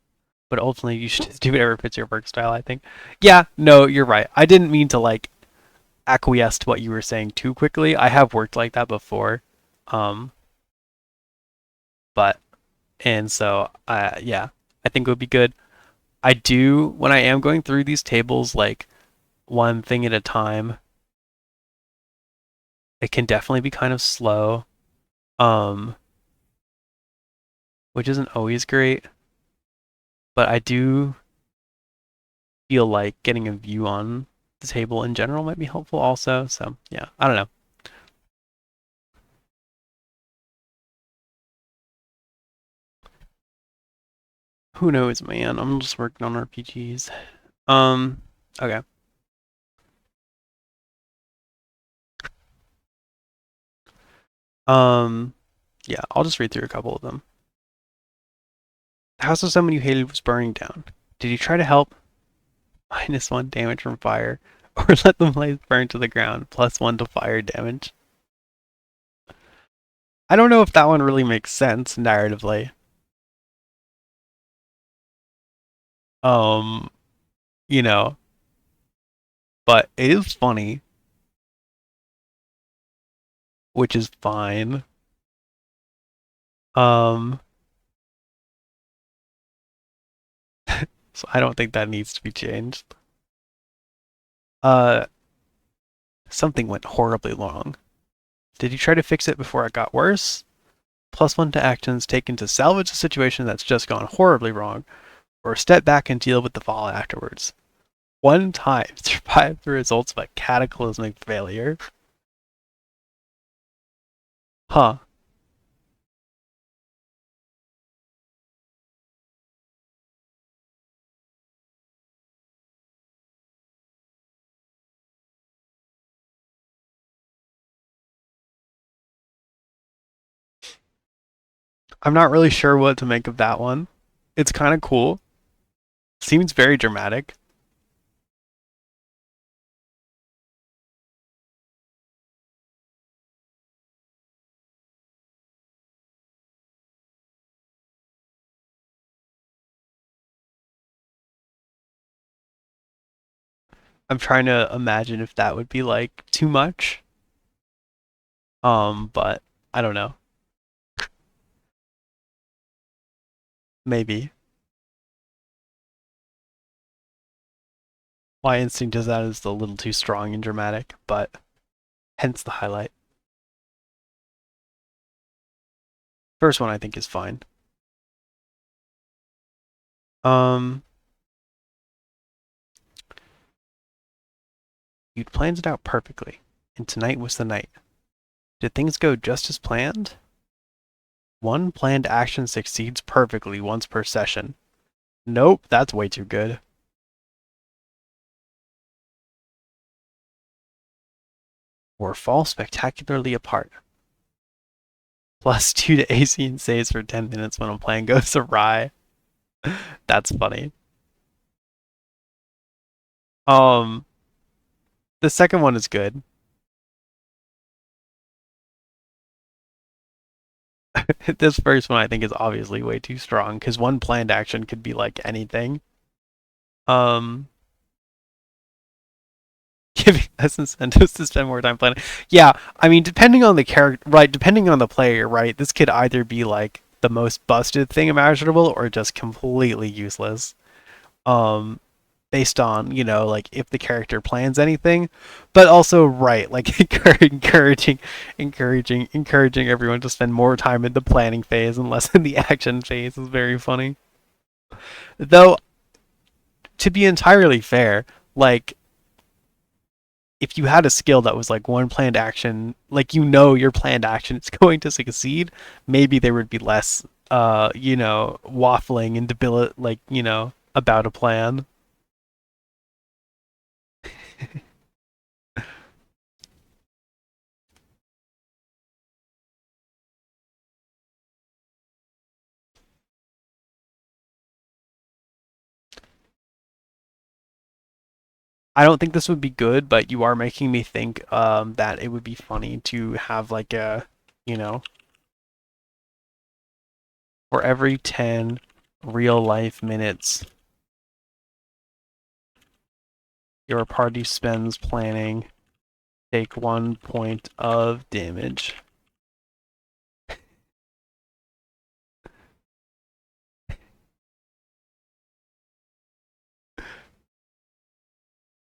but ultimately you should do whatever fits your work style, I think. Yeah, no, you're right. I didn't mean to like acquiesce to what you were saying too quickly. I have worked like that before. Um, but and so yeah, I think it would be good. I do when I am going through these tables like one thing at a time. It can definitely be kind of slow, um, which isn't always great. But I do feel like getting a view on the table in general might be helpful also. So yeah, I don't know. Who knows, man? I'm just working on RPGs. Um, okay. Um, yeah, I'll just read through a couple of them. The house of someone you hated was burning down. Did you try to help? -1 damage from fire, or let the blaze burn to the ground, +1 to fire damage. I don't know if that one really makes sense narratively. Um, you know, but it is funny, which is fine. Um, so I don't think that needs to be changed. Uh, something went horribly wrong. Did you try to fix it before it got worse? +1 to actions taken to salvage a situation that's just gone horribly wrong, or step back and deal with the fallout afterwards. One time, survive the results of a cataclysmic failure. Huh. I'm not really sure what to make of that one. It's kind of cool. Seems very dramatic. I'm trying to imagine if that would be like too much. But I don't know. Maybe. My instinct is that is a little too strong and dramatic, but hence the highlight. First one I think is fine. Um, you'd planned it out perfectly, and tonight was the night. Did things go just as planned? One planned action succeeds perfectly once per session. Nope, that's way too good. Or fall spectacularly apart. +2 to AC and saves for 10 minutes when a plan goes awry. That's funny. Um, the second one is good. This first one I think is obviously way too strong because one planned action could be like anything. Um, giving us incentives to spend more time planning. Yeah, I mean, depending on the character, right? Depending on the player, right? This could either be like the most busted thing imaginable or just completely useless. Um, based on like if the character plans anything, but also right, like encouraging everyone to spend more time in the planning phase and less in the action phase is very funny. Though, to be entirely fair, like if you had a skill that was like one planned action, like your planned action is going to succeed, maybe there would be less waffling and debilitating, like, about a plan. I don't think this would be good, but you are making me think that it would be funny to have like a, you know, for every 10 real life minutes your party spends planning, take 1 point of damage.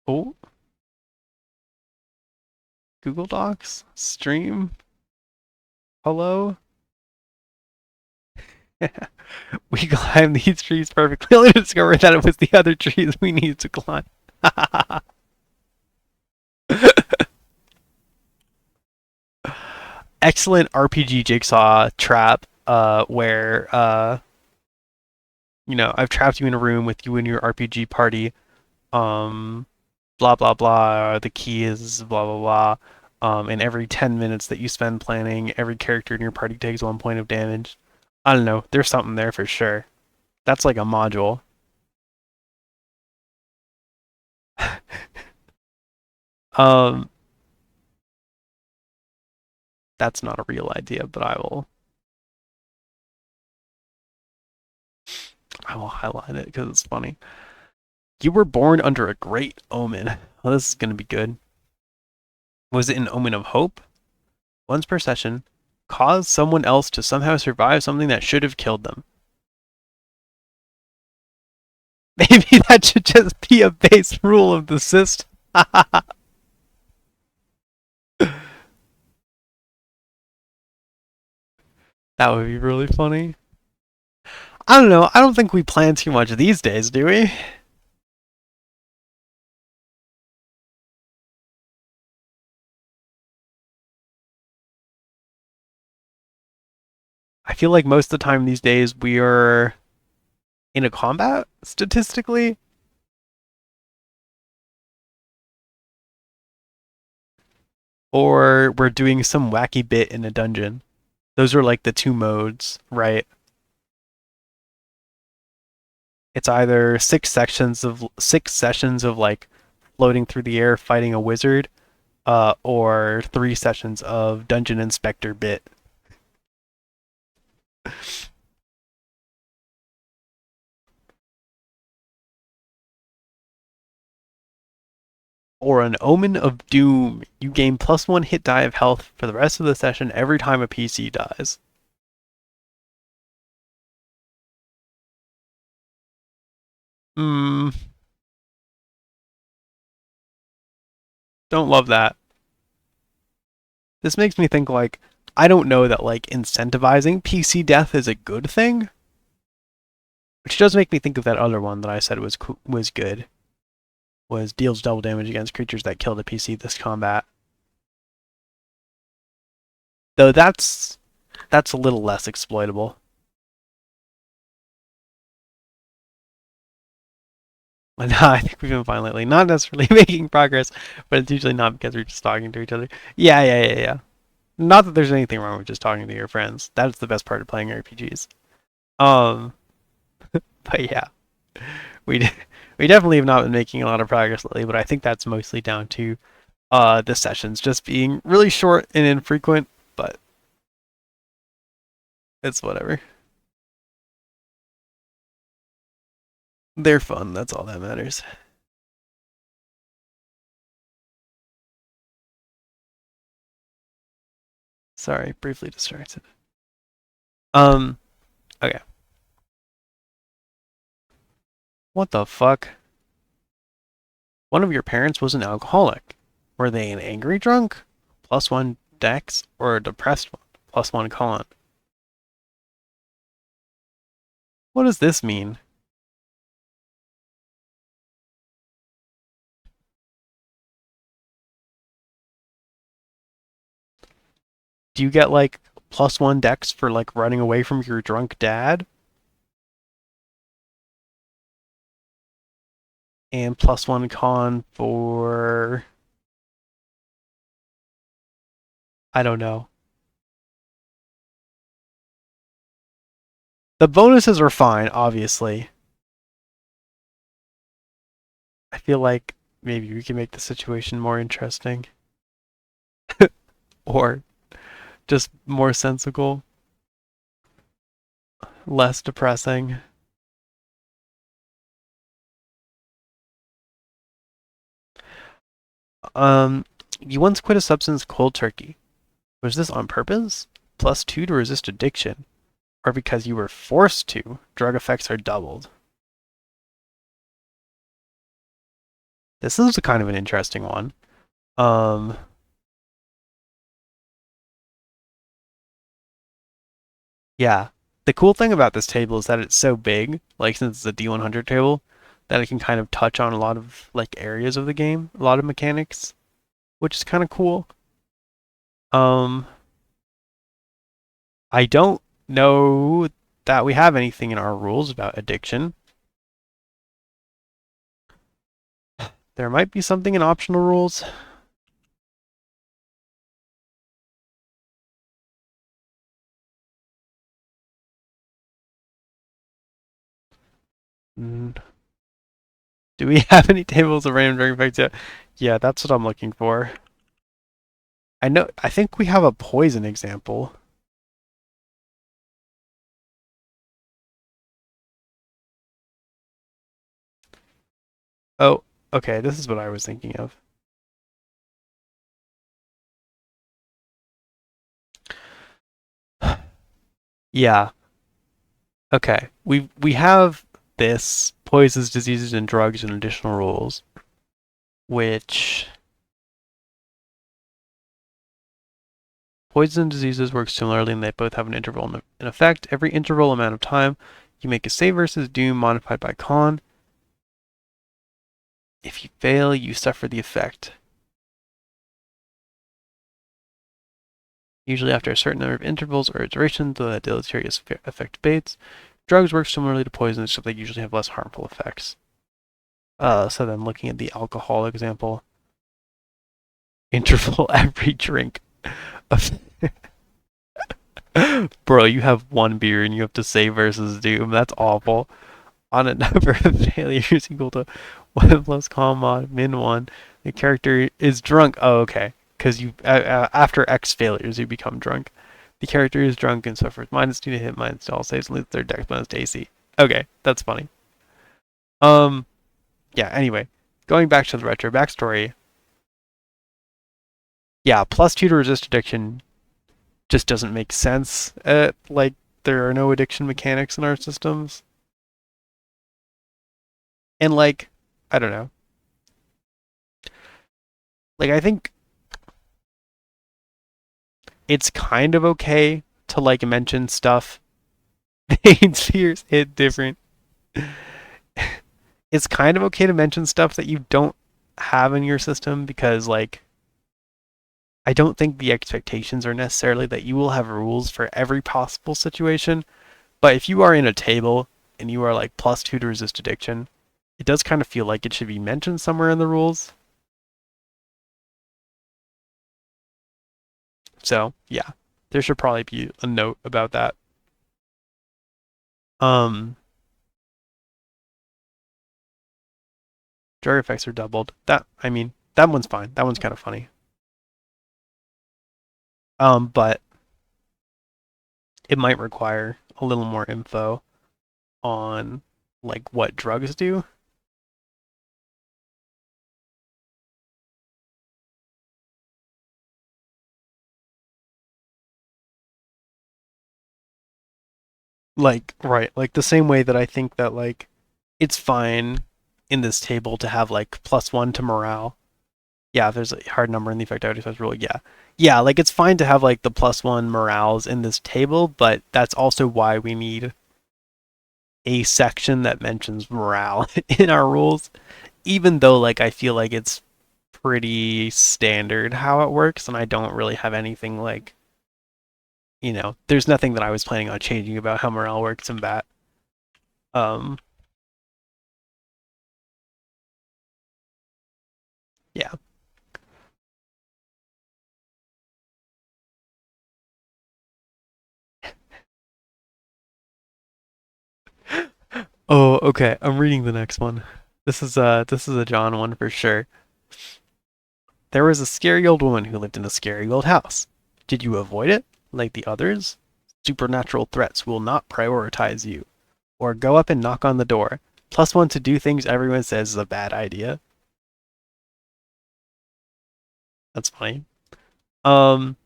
Oh, Google Docs? Stream? Hello? We climbed these trees perfectly, only to discover that it was the other trees we needed to climb. Excellent RPG jigsaw trap where I've trapped you in a room with you and your RPG party. Um, blah blah blah. The key is blah blah blah. And every 10 minutes that you spend planning, every character in your party takes 1 point of damage. I don't know. There's something there for sure. That's like a module. Um, that's not a real idea, but I will highlight it because it's funny. You were born under a great omen. Well, this is gonna be good. Was it an omen of hope? Once per session, cause someone else to somehow survive something that should have killed them. Maybe that should just be a base rule of the system. That would be really funny. I don't know. I don't think we plan too much these days, do we? I feel like most of the time these days we are in a combat statistically, or we're doing some wacky bit in a dungeon. Those are like the two modes, right? It's either 6 sessions of like floating through the air fighting a wizard, or 3 sessions of dungeon inspector bit. Or an omen of doom. You gain +1 hit die of health for the rest of the session every time a PC dies. Hmm, don't love that. This makes me think like I don't know that like incentivizing PC death is a good thing, which does make me think of that other one that I said was good. Was deals double damage against creatures that kill the PC this combat. Though that's a little less exploitable. No, I think we've been fine lately. Not necessarily making progress, but it's usually not because we're just talking to each other. Yeah, yeah, yeah, yeah. Not that there's anything wrong with just talking to your friends. That's the best part of playing RPGs. Um, but yeah, we we definitely have not been making a lot of progress lately. But I think that's mostly down to the sessions just being really short and infrequent. But it's whatever. They're fun. That's all that matters. Sorry, briefly distracted. Um, okay. What the fuck? One of your parents was an alcoholic. Were they an angry drunk? +1 dex or a depressed one? +1 con. What does this mean? Do you get like +1 dex for like running away from your drunk dad? And +1 con for I don't know. The bonuses are fine, obviously. I feel like maybe we can make the situation more interesting. Or just more sensible, less depressing. Um, you once quit a substance cold turkey. Was this on purpose? +2 to resist addiction. Or because you were forced to, drug effects are doubled. This is a kind of an interesting one. Um, yeah. The cool thing about this table is that it's so big, like since it's a D100 table, that it can kind of touch on a lot of like areas of the game, a lot of mechanics, which is kind of cool. Um, I don't know. that we have anything in our rules about addiction. There might be something in optional rules. Mm, do we have any tables of random drug effects yet? Yeah, that's what I'm looking for. I think we have a poison example. Oh, okay, this is what I was thinking of. Yeah, okay. We have this poisons, diseases, and drugs and additional rules, which poison and diseases work similarly and they both have an interval in effect. Every interval amount of time, you make a save versus doom modified by con. If you fail, you suffer the effect. Usually after a certain number of intervals or iterations, the deleterious effect abates. Drugs work similarly to poison, except they usually have less harmful effects. So then looking at the alcohol example, interval every drink. Bro, you have one beer and you have to save versus doom. That's awful. On a number of failures equal to 1 plus con mod min 1, the character is drunk. Oh, okay. Because you after X failures, you become drunk. The character is drunk and suffers -2 to hit, -2 to all saves, and loses their dex bonus to AC. Okay, that's funny. Um, yeah. Anyway, going back to the retro backstory. Yeah, +2 to resist addiction just doesn't make sense. Like there are no addiction mechanics in our systems, and like I don't know. Like I think it's kind of okay to like mention stuff. Pain spheres hit different. It's kind of okay to mention stuff that you don't have in your system because like I don't think the expectations are necessarily that you will have rules for every possible situation. But if you are in a table and you are like +2 to resist addiction, it does kind of feel like it should be mentioned somewhere in the rules. So yeah, there should probably be a note about that. Um, Drug effects are doubled. That I mean, that one's fine. That one's kind of funny. But it might require a little more info on like what drugs do. Like right, like the same way that I think that like it's fine in this table to have like +1 to morale. Yeah, if there's a hard number in the effectivity size rule, yeah. Yeah, like it's fine to have like the +1 morales in this table, but that's also why we need a section that mentions morale in our rules, even though like I feel like it's pretty standard how it works, and I don't really have anything like, there's nothing that I was planning on changing about how morale works in bat. Um, yeah. Oh, okay. I'm reading the next one. This is a John one for sure. There was a scary old woman who lived in a scary old house. Did you avoid it like the others? Supernatural threats will not prioritize you. Or go up and knock on the door. +1 to do things everyone says is a bad idea. That's funny. Um,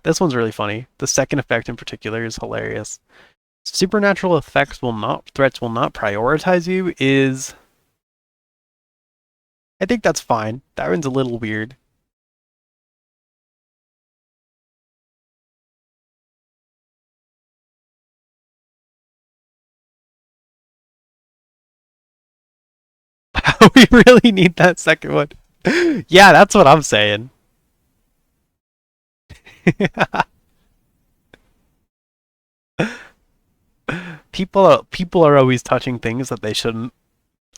this one's really funny. The second effect in particular is hilarious. Supernatural threats will not prioritize you is I think that's fine. That one's a little weird. We really need that second one. Yeah, that's what I'm saying. People are always touching things that they shouldn't,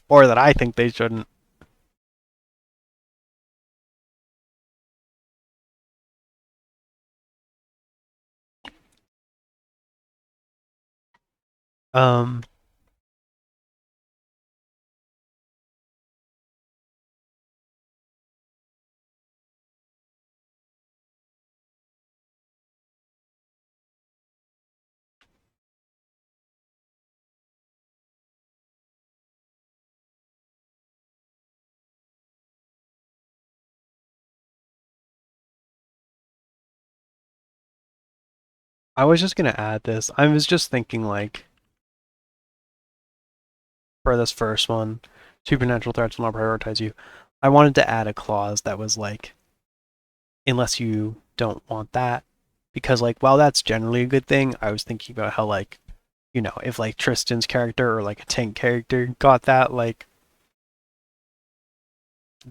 or that I think they shouldn't. Um, I was just gonna add this. I was just thinking like for this first one, supernatural threats will not prioritize you. I wanted to add a clause that was like, unless you don't want that, because like while that's generally a good thing, I was thinking about how like, if like Tristan's character or like a tank character got that, like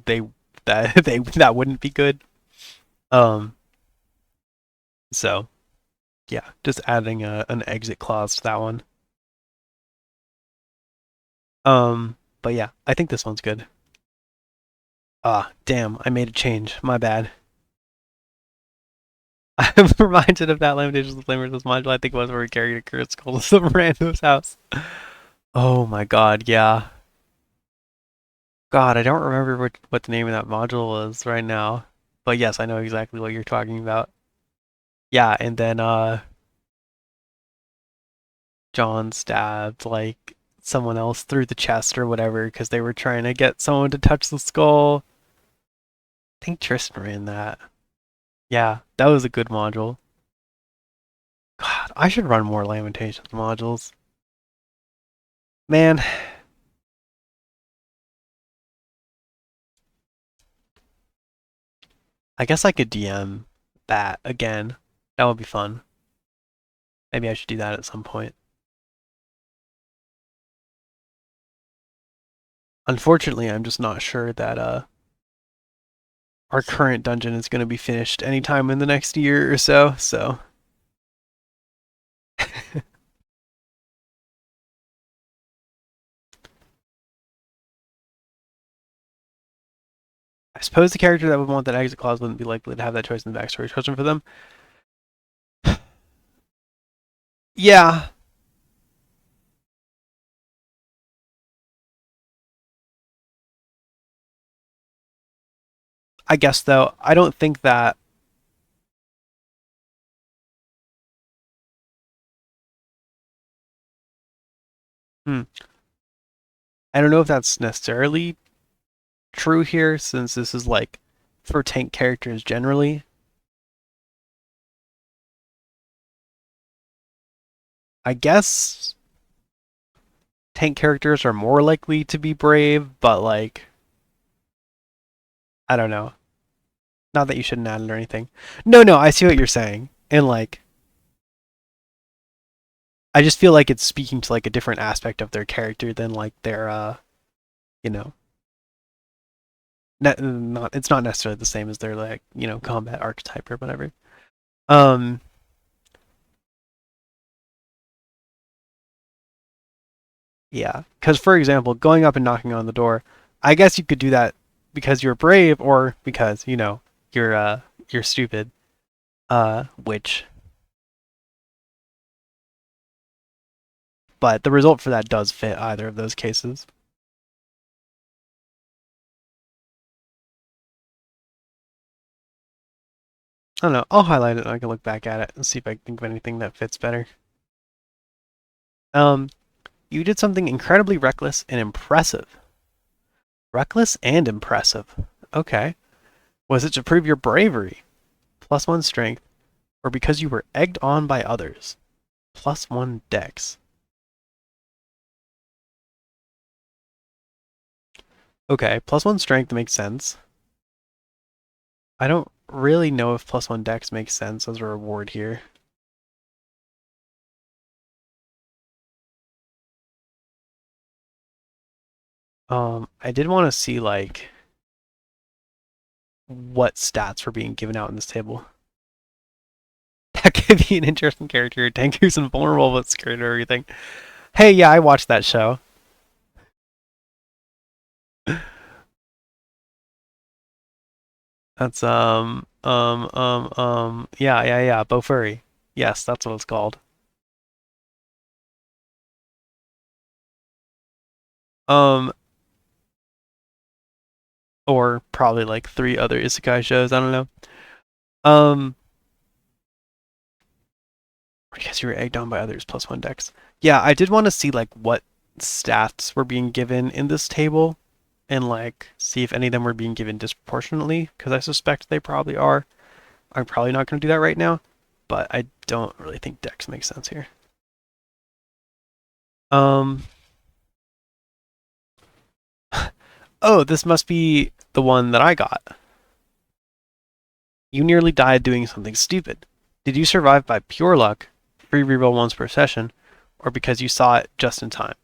they that wouldn't be good. Um, so yeah, just adding an exit clause to that one. But yeah, I think this one's good. Ah, damn, I made a change. My bad. I'm reminded of that Lamentations of Flamers module. I think it was where we carried a curse skull to some random's house. Oh my god, yeah. God, I don't remember what the name of that module was right now. But yes, I know exactly what you're talking about. Yeah, and then John stabbed like someone else through the chest or whatever because they were trying to get someone to touch the skull. I think Tristan ran that. Yeah, that was a good module. God, I should run more Lamentations modules. Man, I guess I could DM that again. That would be fun. Maybe I should do that at some point. Unfortunately, I'm just not sure that our current dungeon is going to be finished anytime in the next year or so. So I suppose the character that would want that exit clause wouldn't be likely to have that choice in the backstory chosen for them. Yeah, I guess though. I don't think that. Hmm, I don't know if that's necessarily true here, since this is like for tank characters generally. I guess tank characters are more likely to be brave, but like I don't know. Not that you shouldn't add it or anything. No, no, I see what you're saying. And like I just feel like it's speaking to like a different aspect of their character than like their you know, not it's not necessarily the same as their like, combat archetype or whatever. Um yeah, cuz for example, going up and knocking on the door, I guess you could do that because you're brave or because, you're stupid. Which but the result for that does fit either of those cases. I don't know. I'll highlight it and I can look back at it and see if I can think of anything that fits better. Um, you did something incredibly reckless and impressive. Reckless and impressive. Okay. Was it to prove your bravery? +1 strength. Or because you were egged on by others? +1 dex. Okay, +1 strength makes sense. I don't really know if +1 dex makes sense as a reward here. I did want to see like what stats were being given out in this table. That could be an interesting character. Tank who's invulnerable but scared of everything. Hey, yeah, I watched that show. That's yeah, yeah, yeah, Bofuri. Yes, that's what it's called. Um, or probably like three other isekai shows. I don't know. Um, because you were egged on by others plus one dex. Yeah, I did want to see like what stats were being given in this table, and like see if any of them were being given disproportionately. Because I suspect they probably are. I'm probably not going to do that right now, but I don't really think dex makes sense here. Um, oh, this must be the one that I got. You nearly died doing something stupid. Did you survive by pure luck, free reroll once per session, or because you saw it just in time?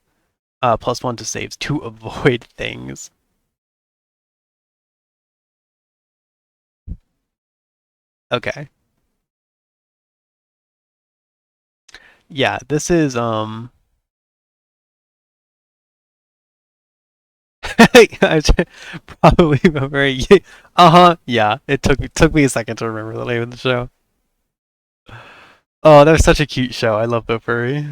Plus one to saves to avoid things. Okay. Yeah, this is probably a very uh-huh. Yeah, it took me a second to remember the name of the show. Oh, that was such a cute show. I love the furry.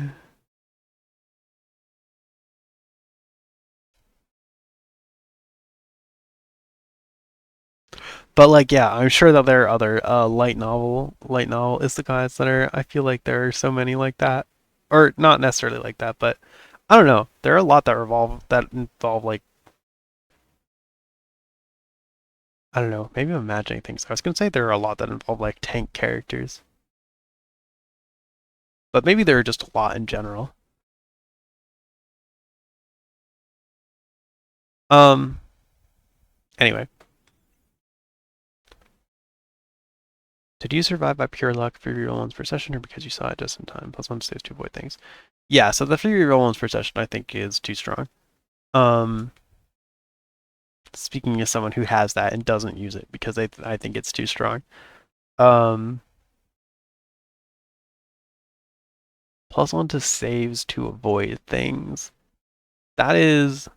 But like, yeah, I'm sure that there are other light novel isekais that are. I feel like there are so many like that, or not necessarily like that, but I don't know. There are a lot that involve like I don't know. Maybe I'm imagining things. I was gonna say there are a lot that involve like tank characters, but maybe there are just a lot in general. Um. Anyway, did you survive by pure luck, free reroll ones per session, or because you saw it just in time? Plus one saves to avoid things. Yeah. So the free reroll ones per session, I think, is too strong. Um. Speaking as someone who has that and doesn't use it because I think it's too strong. Um, plus one to saves to avoid things. That is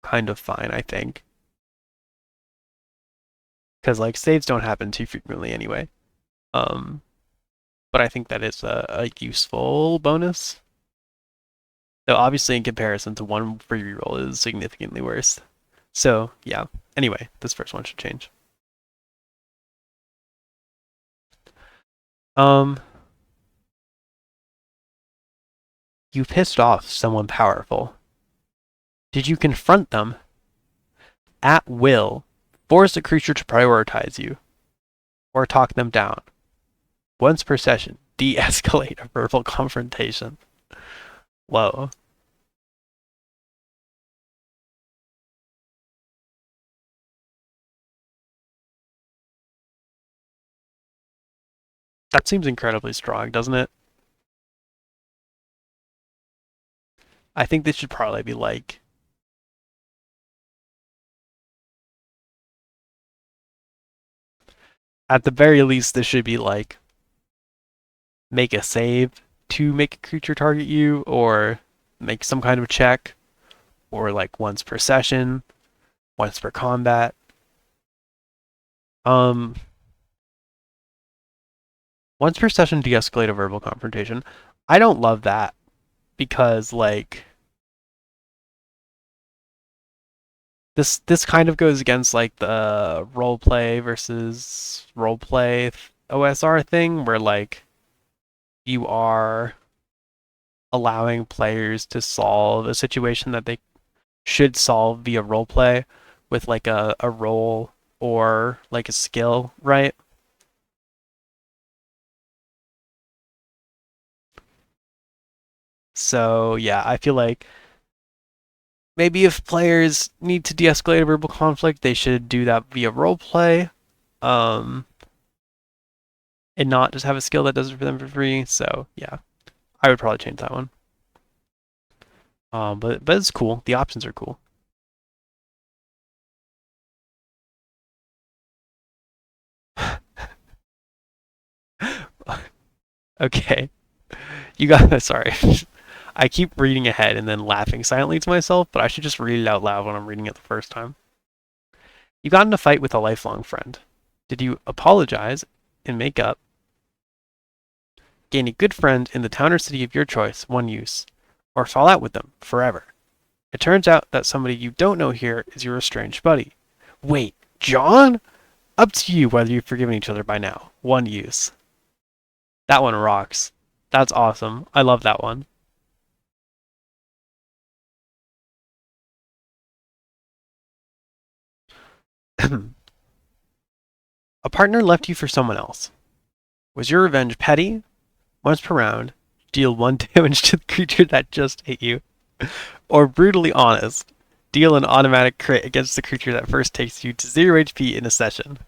kind of fine, I think, because like saves don't happen too frequently anyway. Um, but I think that is a useful bonus. Though obviously, in comparison to one free reroll, is significantly worse. So yeah. Anyway, this first one should change. Um, you pissed off someone powerful. Did you confront them at will, force a creature to prioritize you, or talk them down? Once per session, de escalate a verbal confrontation. Whoa. That seems incredibly strong, doesn't it? I think this should probably be like, at the very least, this should be like, make a save to make a creature target you, or make some kind of check, or like once per session, once per combat. Um, once per session, de escalate a verbal confrontation. I don't love that because, like, this kind of goes against like the role play versus role play OSR thing where like you are allowing players to solve a situation that they should solve via role play with like a role or like a skill, right? So yeah, I feel like maybe if players need to de-escalate a verbal conflict, they should do that via role play. Um, and not just have a skill that does it for them for free. So yeah, I would probably change that one. But it's cool. The options are cool. Okay, you got. Sorry, I keep reading ahead and then laughing silently to myself, but I should just read it out loud when I'm reading it the first time. You got in a fight with a lifelong friend. Did you apologize and make up? Gain a good friend in the town or city of your choice, one use, or fall out with them forever. It turns out that somebody you don't know here is your estranged buddy. Wait, John? Up to you whether you've forgiven each other by now. One use. That one rocks. That's awesome. I love that one. A partner left you for someone else. Was your revenge petty? Once per round, deal 1 damage to the creature that just hit you. Or brutally honest, deal an automatic crit against the creature that first takes you to 0 HP in a session.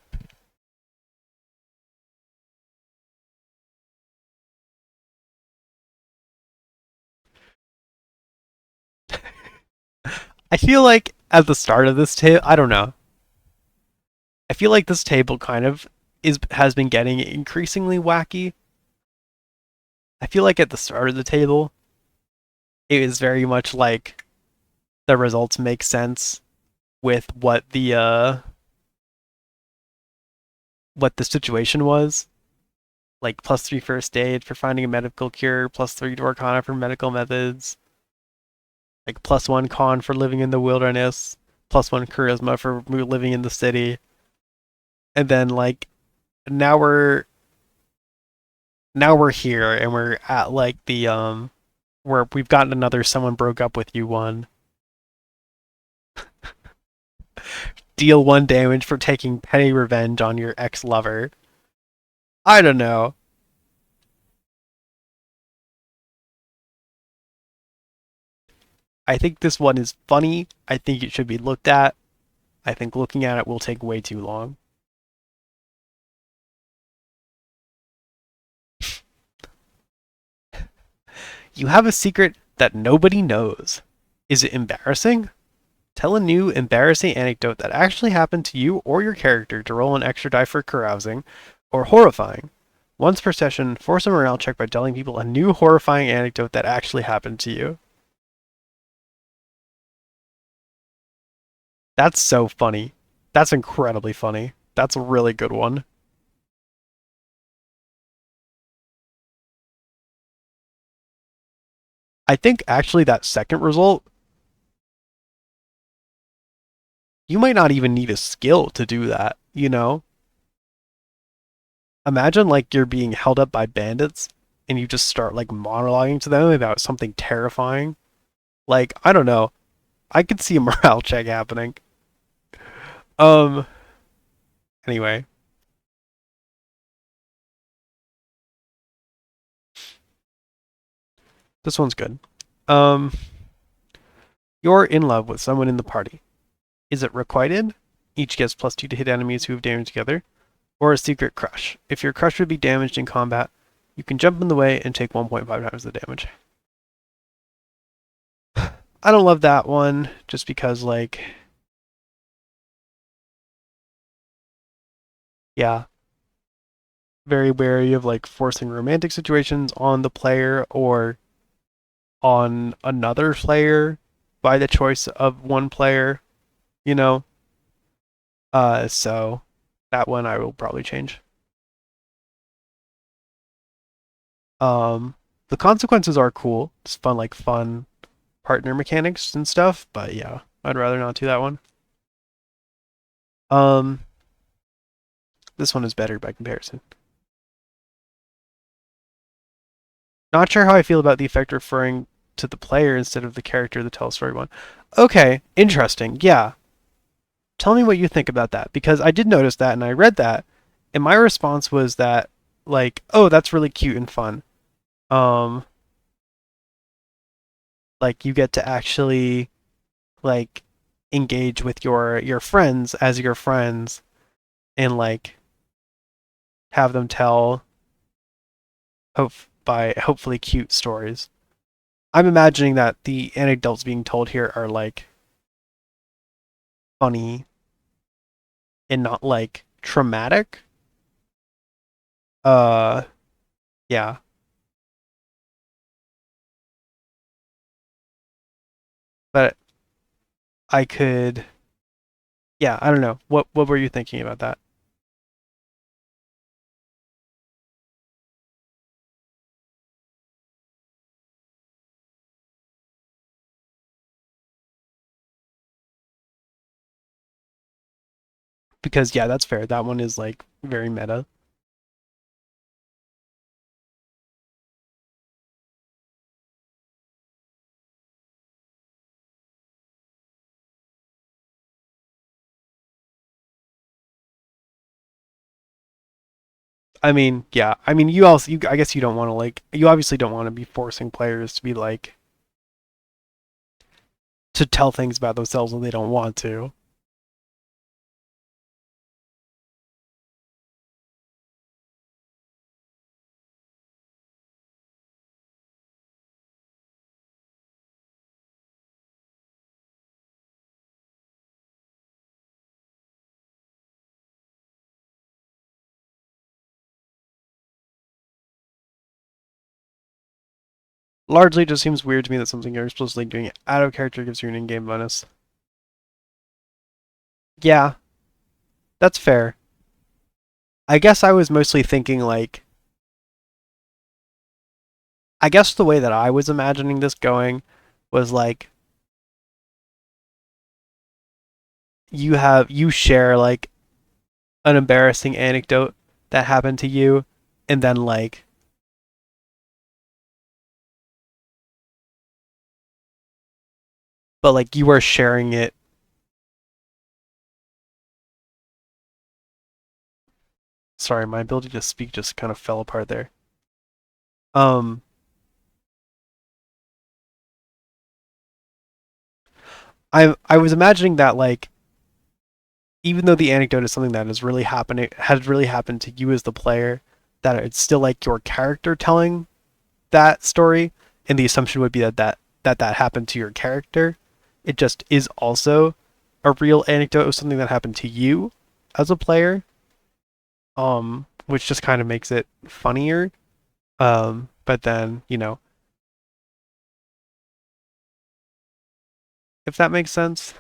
I feel like at the start of this table, I don't know. I feel like this table kind of has been getting increasingly wacky. I feel like at the start of the table, it is very much like the results make sense with what the situation was. Like +3 first aid for finding a medical cure, +3 to Arcana for medical methods, like +1 con for living in the wilderness, +1 charisma for living in the city, and then like now we're now we're here and we're at like the where we've gotten another someone broke up with you one. Deal 1 damage for taking petty revenge on your ex-lover. I don't know. I think this one is funny. I think it should be looked at. I think looking at it will take way too long. You have a secret that nobody knows. Is it embarrassing? Tell a new, embarrassing anecdote that actually happened to you or your character to roll an extra die for carousing, or horrifying. Once per session, force a morale check by telling people a new horrifying anecdote that actually happened to you. That's so funny. That's incredibly funny. That's a really good one. I think actually that second result, you might not even need a skill to do that, you know? Imagine like you're being held up by bandits and you just start like monologuing to them about something terrifying. Like, I don't know. I could see a morale check happening. Um anyway, this one's good. Um you're in love with someone in the party. Is it requited? Each gets +2 to hit enemies who have damaged together. Or a secret crush. If your crush would be damaged in combat, you can jump in the way and take 1.5 times the damage. I don't love that one just because like yeah, very wary of like forcing romantic situations on the player or on another player by the choice of one player, you know. So that one I will probably change. Um the consequences are cool. It's fun like fun partner mechanics and stuff, but yeah, I'd rather not do that one. Um this one is better by comparison. Not sure how I feel about the effect referring to the player instead of the character the tell story one. Okay, interesting. Yeah. Tell me what you think about that because I did notice that and I read that and my response was that like, oh, that's really cute and fun. Um like you get to actually like engage with your friends as your friends and like have them tell hopefully cute stories. I'm imagining that the anecdotes being told here are like funny and not like traumatic. Uh yeah. but I could, yeah, I don't know. What were you thinking about that? Because yeah, that's fair. That one is like very meta. I mean, yeah. I mean, you also, I guess you don't want to like, you obviously don't want to be forcing players to be like, to tell things about themselves when they don't want to. Largely, it just seems weird to me that something you're explicitly doing out of character gives you an in-game bonus. Yeah, that's fair. I guess I was mostly thinking like, I guess the way that I was imagining this going was like, you share like an embarrassing anecdote that happened to you, and then like, but like you are sharing it. Sorry, my ability to speak just kind of fell apart there. Um, I was imagining that like, even though the anecdote is something that has really happened to you as the player, that it's still like your character telling that story, and the assumption would be that happened to your character. It just is also a real anecdote of something that happened to you as a player, which just kind of makes it funnier. But then if that makes sense,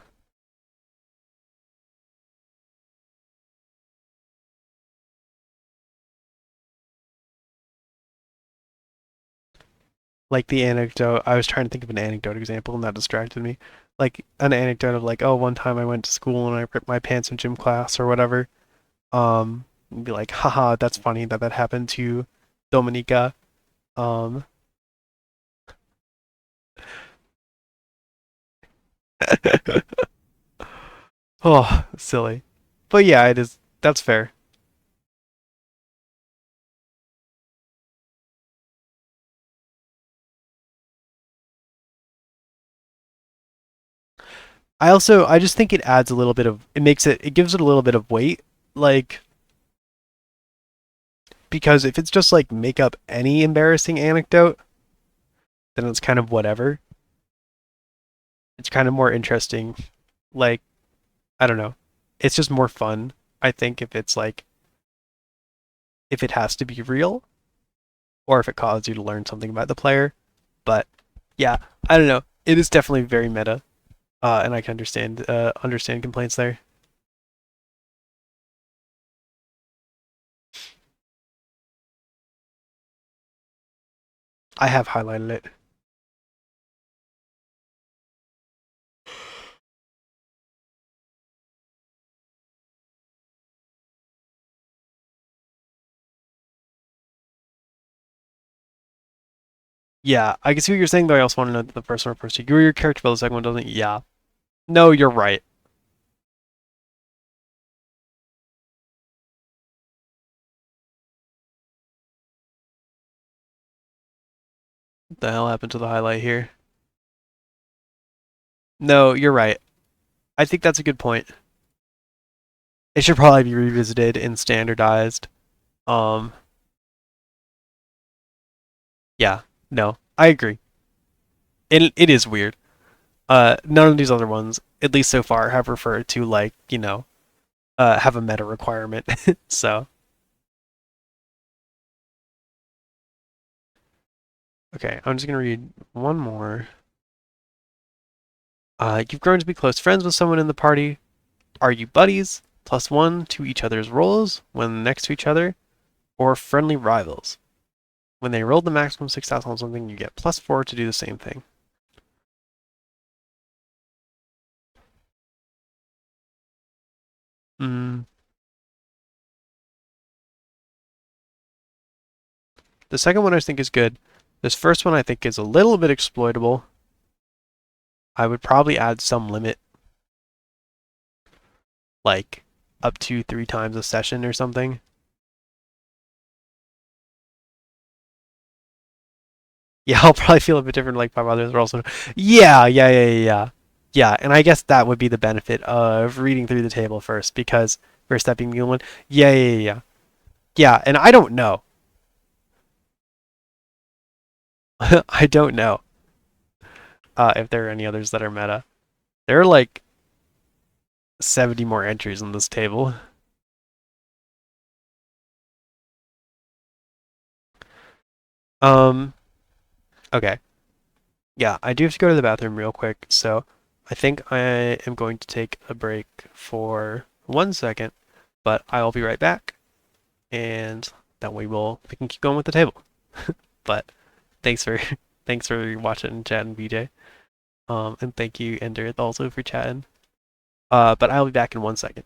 like the anecdote, I was trying to think of an anecdote example, and that distracted me. Like an anecdote of like, oh, one time I went to school and I ripped my pants in gym class or whatever. And be like, haha, that's funny that that happened to Dominica. Um, oh, silly. But yeah, it is. That's fair. I just think it adds a little bit of, it gives it a little bit of weight. Like, because if it's just like make up any embarrassing anecdote, then it's kind of whatever. It's kind of more interesting. Like, I don't know. It's just more fun, I think, if it's like, if it has to be real or if it causes you to learn something about the player. But yeah, I don't know. It is definitely very meta. And I can understand complaints there. I have highlighted it. Yeah, I can see what you're saying, though. I also want to know that the first one refers to you or your character, but the second one doesn't. Yeah. No, you're right. What the hell happened to the highlight here? No, you're right. I think that's a good point. It should probably be revisited and standardized. Um, yeah, no, I agree. It is weird. None of these other ones, at least so far, have referred to like have a meta requirement. So okay, I'm just gonna read one more. You've grown to be close friends with someone in the party. Are you buddies? +1 to each other's rolls when next to each other, or friendly rivals. When they rolled the maximum success on something, you get +4 to do the same thing. Mm. The second one I think is good. This first one I think is a little bit exploitable. I would probably add some limit, like up to 3 times a session or something. Yeah, I'll probably feel a bit different like 5 others are also. Yeah. Yeah, and I guess that would be the benefit of reading through the table first, because first that being the one. Yeah. Yeah, and I don't know. I don't know if there are any others that are meta. There are like 70 more entries in this table. Um, okay. Yeah, I do have to go to the bathroom real quick, so I think I am going to take a break for 1 second, but I will be right back, and then we can keep going with the table. But thanks for thanks for watching and chatting, BJ. And thank you, Ender, also for chatting. But I'll be back in 1 second.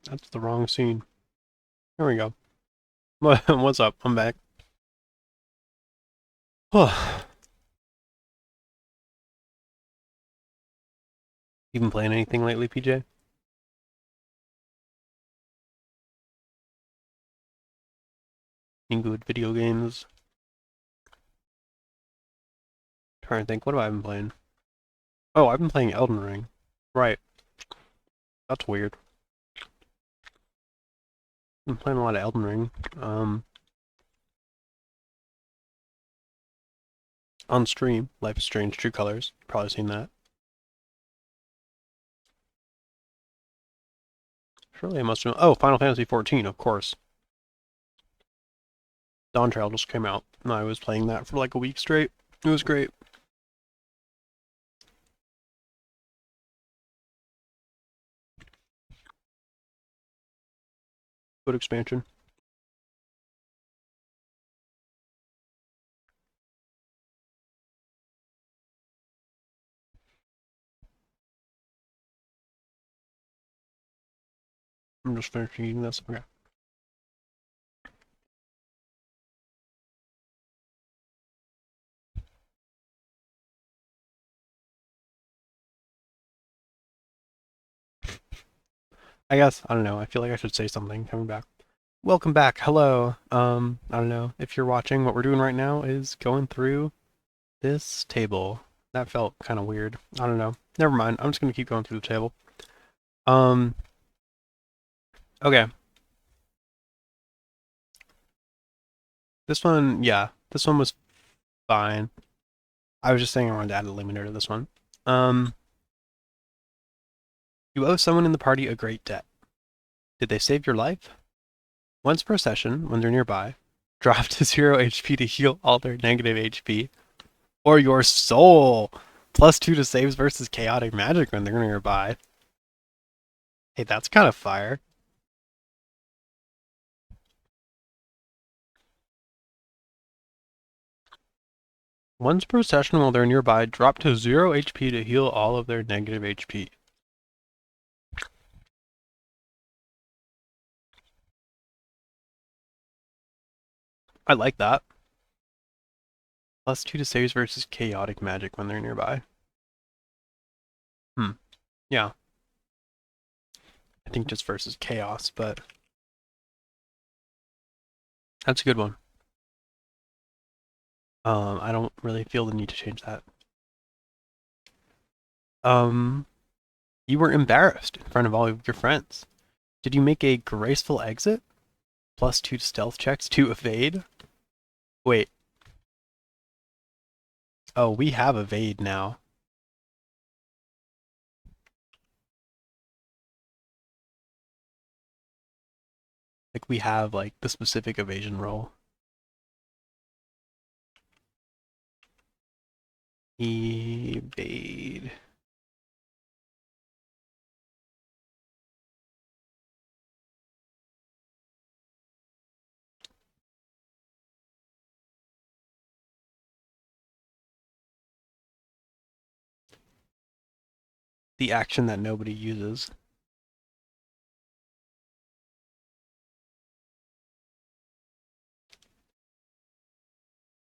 That's the wrong scene. There we go. What's up? I'm back. You been playing anything lately, PJ? Any good video games? Trying to think, what have I been playing? Oh, I've been playing Elden Ring. Right. That's weird. I've been playing a lot of Elden Ring. On stream, Life is Strange True Colors. Probably seen that. Surely I must have. Oh, Final Fantasy 14, of course. Dawn Trail just came out, and I was playing that for like a week straight. It was great. Good expansion. I'm just finishing eating this. Okay. I guess, I don't know. I feel like I should say something coming back. Welcome back. Hello. I don't know if you're watching. What we're doing right now is going through this table. That felt kind of weird. I don't know. Never mind. I'm just gonna keep going through the table. Um. Okay. This one, yeah. This one was fine. I was just saying I wanted to add a limiter to this one. Um. You owe someone in the party a great debt. Did they save your life? Once per session, when they're nearby, drop to 0 HP to heal all their negative HP. Or your soul! +2 to saves versus chaotic magic when they're nearby. Hey, that's kind of fire. Once per session while they're nearby, drop to 0 HP to heal all of their negative HP. I like that. +2 to saves versus chaotic magic when they're nearby. Yeah. I think just versus chaos, but that's a good one. I don't really feel the need to change that. Um, you were embarrassed in front of all of your friends. Did you make a graceful exit? +2 to stealth checks to evade? Wait. Oh, we have evade now. Like we have like the specific evasion roll. Evade. The action that nobody uses.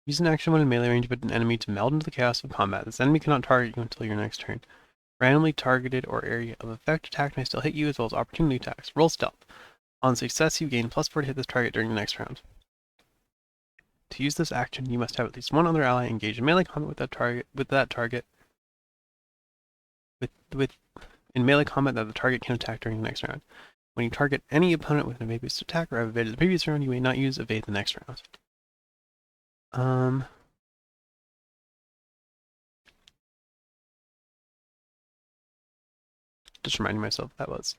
Use an action when in melee range, but an enemy to meld into the chaos of combat. This enemy cannot target you until your next turn. Randomly targeted or area of effect attack may still hit you, as well as opportunity attacks. Roll stealth. On success, you gain +4 to hit this target during the next round. To use this action, you must have at least one other ally engaged in melee combat with that target. With in melee combat that the target can attack during the next round. When you target any opponent with an evade-based attack or have evaded the previous round, you may not use evade the next round. Just reminding myself that was.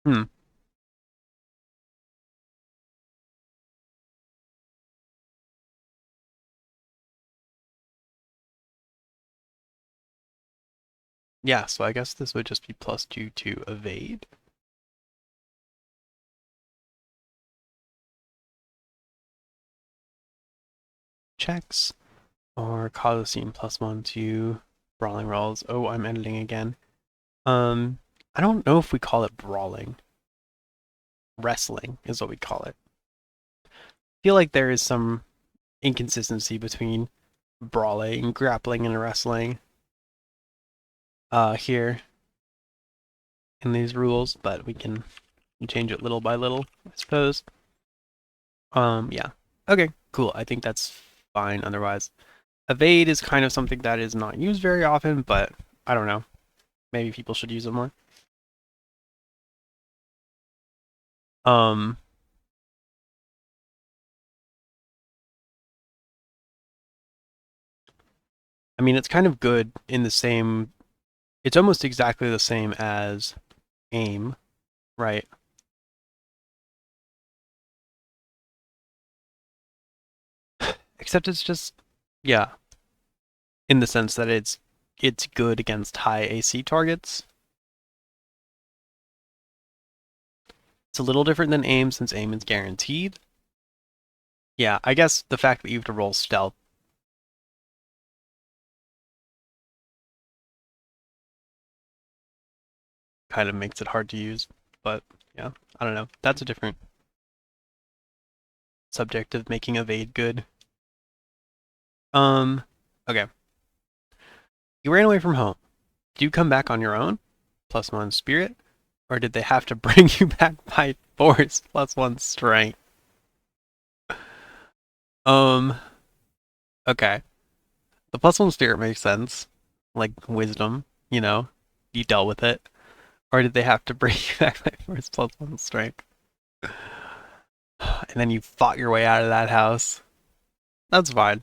Hmm. Yeah, so I guess this would just be +2 to evade. checks, or cause a scene +1 to brawling rolls. Oh, I'm editing again. I don't know if we call it brawling. Wrestling is what we call it. I feel like there is some inconsistency between brawling, grappling, and wrestling here in these rules, but we can change it little by little, I suppose. Yeah. Okay, cool. I think that's fine otherwise. Evade is kind of something that is not used very often, but I don't know. Maybe people should use it more. Um, I mean, it's kind of good in the same. It's almost exactly the same as aim, right? Except it's just, yeah, in the sense that it's good against high AC targets. It's a little different than aim since aim is guaranteed. Yeah, I guess the fact that you have to roll stealth kind of makes it hard to use. But yeah, I don't know. That's a different subject of making evade good. Okay. You ran away from home. Did you come back on your own? +1 spirit? Or did they have to bring you back by force? +1 strength. Um, okay. The +1 spirit makes sense. Like wisdom, you know, you dealt with it. Or did they have to bring you back by force +1 strength? And then you fought your way out of that house. That's fine.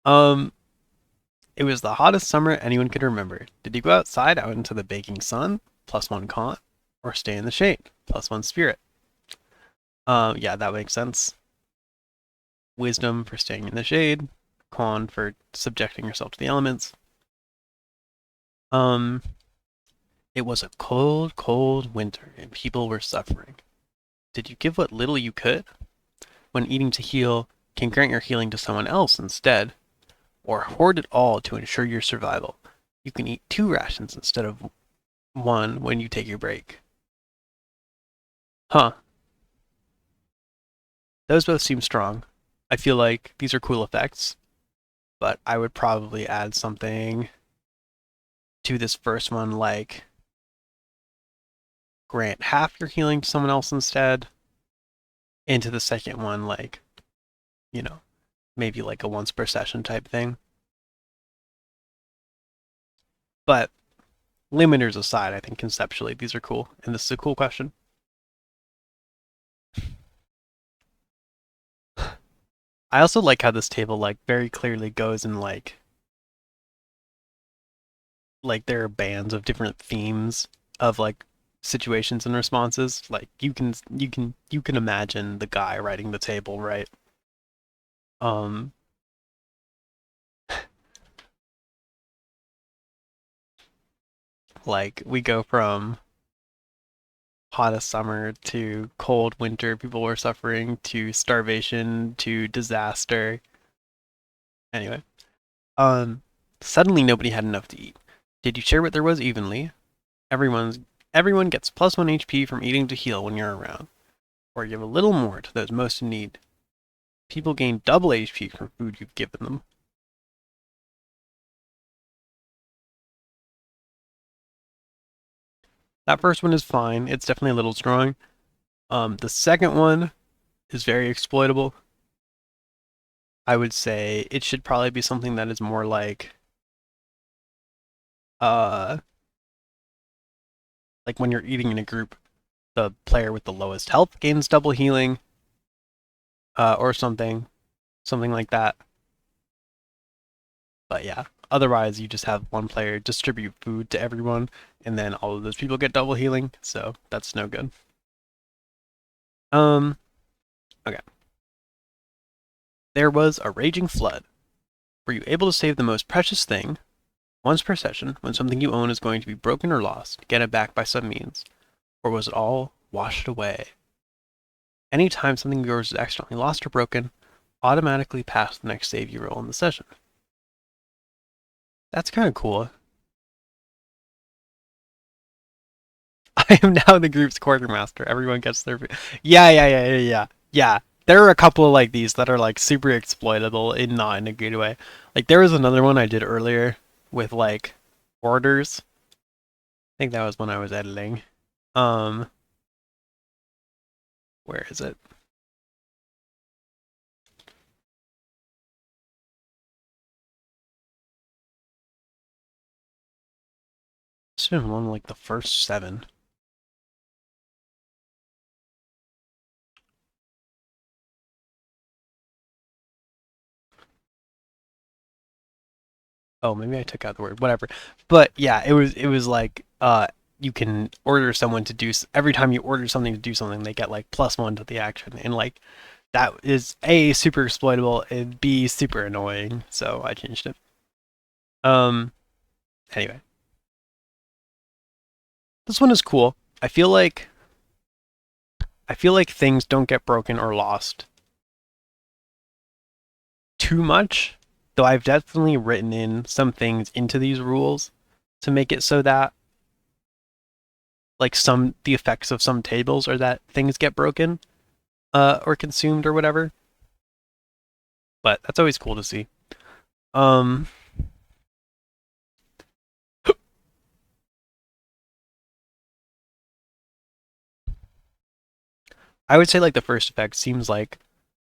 Um, it was the hottest summer anyone could remember. Did you go outside out into the baking sun? +1 con. Or stay in the shade? +1 spirit. Yeah, that makes sense. Wisdom for staying in the shade. Con for subjecting yourself to the elements. Um, it was a cold, cold winter, and people were suffering. Did you give what little you could? When eating to heal, can grant your healing to someone else instead, or hoard it all to ensure your survival. You can eat 2 rations instead of 1 when you take your break. Huh. Those both seem strong. I feel like these are cool effects, but I would probably add something to this first one, like grant half your healing to someone else instead. Into the second one, like, you know, maybe like a once per session type thing. But limiters aside, I think conceptually these are cool, and this is a cool question. I also like how this table like very clearly goes in like there are bands of different themes of like situations and responses. Like you can imagine the guy writing the table, right? Um like we go from hottest summer to cold winter, people were suffering, to starvation, to disaster. Anyway, um suddenly nobody had enough to eat. Did you share what there was evenly? Everyone's everyone gets +1 HP from eating to heal when you're around, or give a little more to those most in need. People gain double HP from food you've given them. That first one is fine. It's definitely a little strong. The second one is very exploitable. I would say it should probably be something that is more uh like when you're eating in a group, the player with the lowest health gains double healing, or something like that. But yeah, otherwise you just have one player distribute food to everyone, and then all of those people get double healing. So that's no good. Um, okay. There was a raging flood. Were you able to save the most precious thing once per session when something you own is going to be broken or lost? Get it back by some means, or was it all washed away? Anytime something of yours is accidentally lost or broken, automatically pass the next save you roll in the session. That's kind of cool. I am now the group's quartermaster. Everyone gets their. Yeah. There are a couple of like these that are like super exploitable in not in a good way. Like there was another one I did earlier with like orders. I think that was when I was editing. Um, where is it? It's been one of like the first 7. Oh, maybe I took out the word. Whatever. But yeah, it was like you can order someone to do every time you order something to do something, they get like +1 to the action, and like that is A, super exploitable, and B, super annoying. So I changed it. Um. Anyway, this one is cool. I feel like things don't get broken or lost too much, though I've definitely written in some things into these rules to make it so that like the effects of some tables are that things get broken or consumed or whatever. But that's always cool to see. Um I would say like the first effect seems like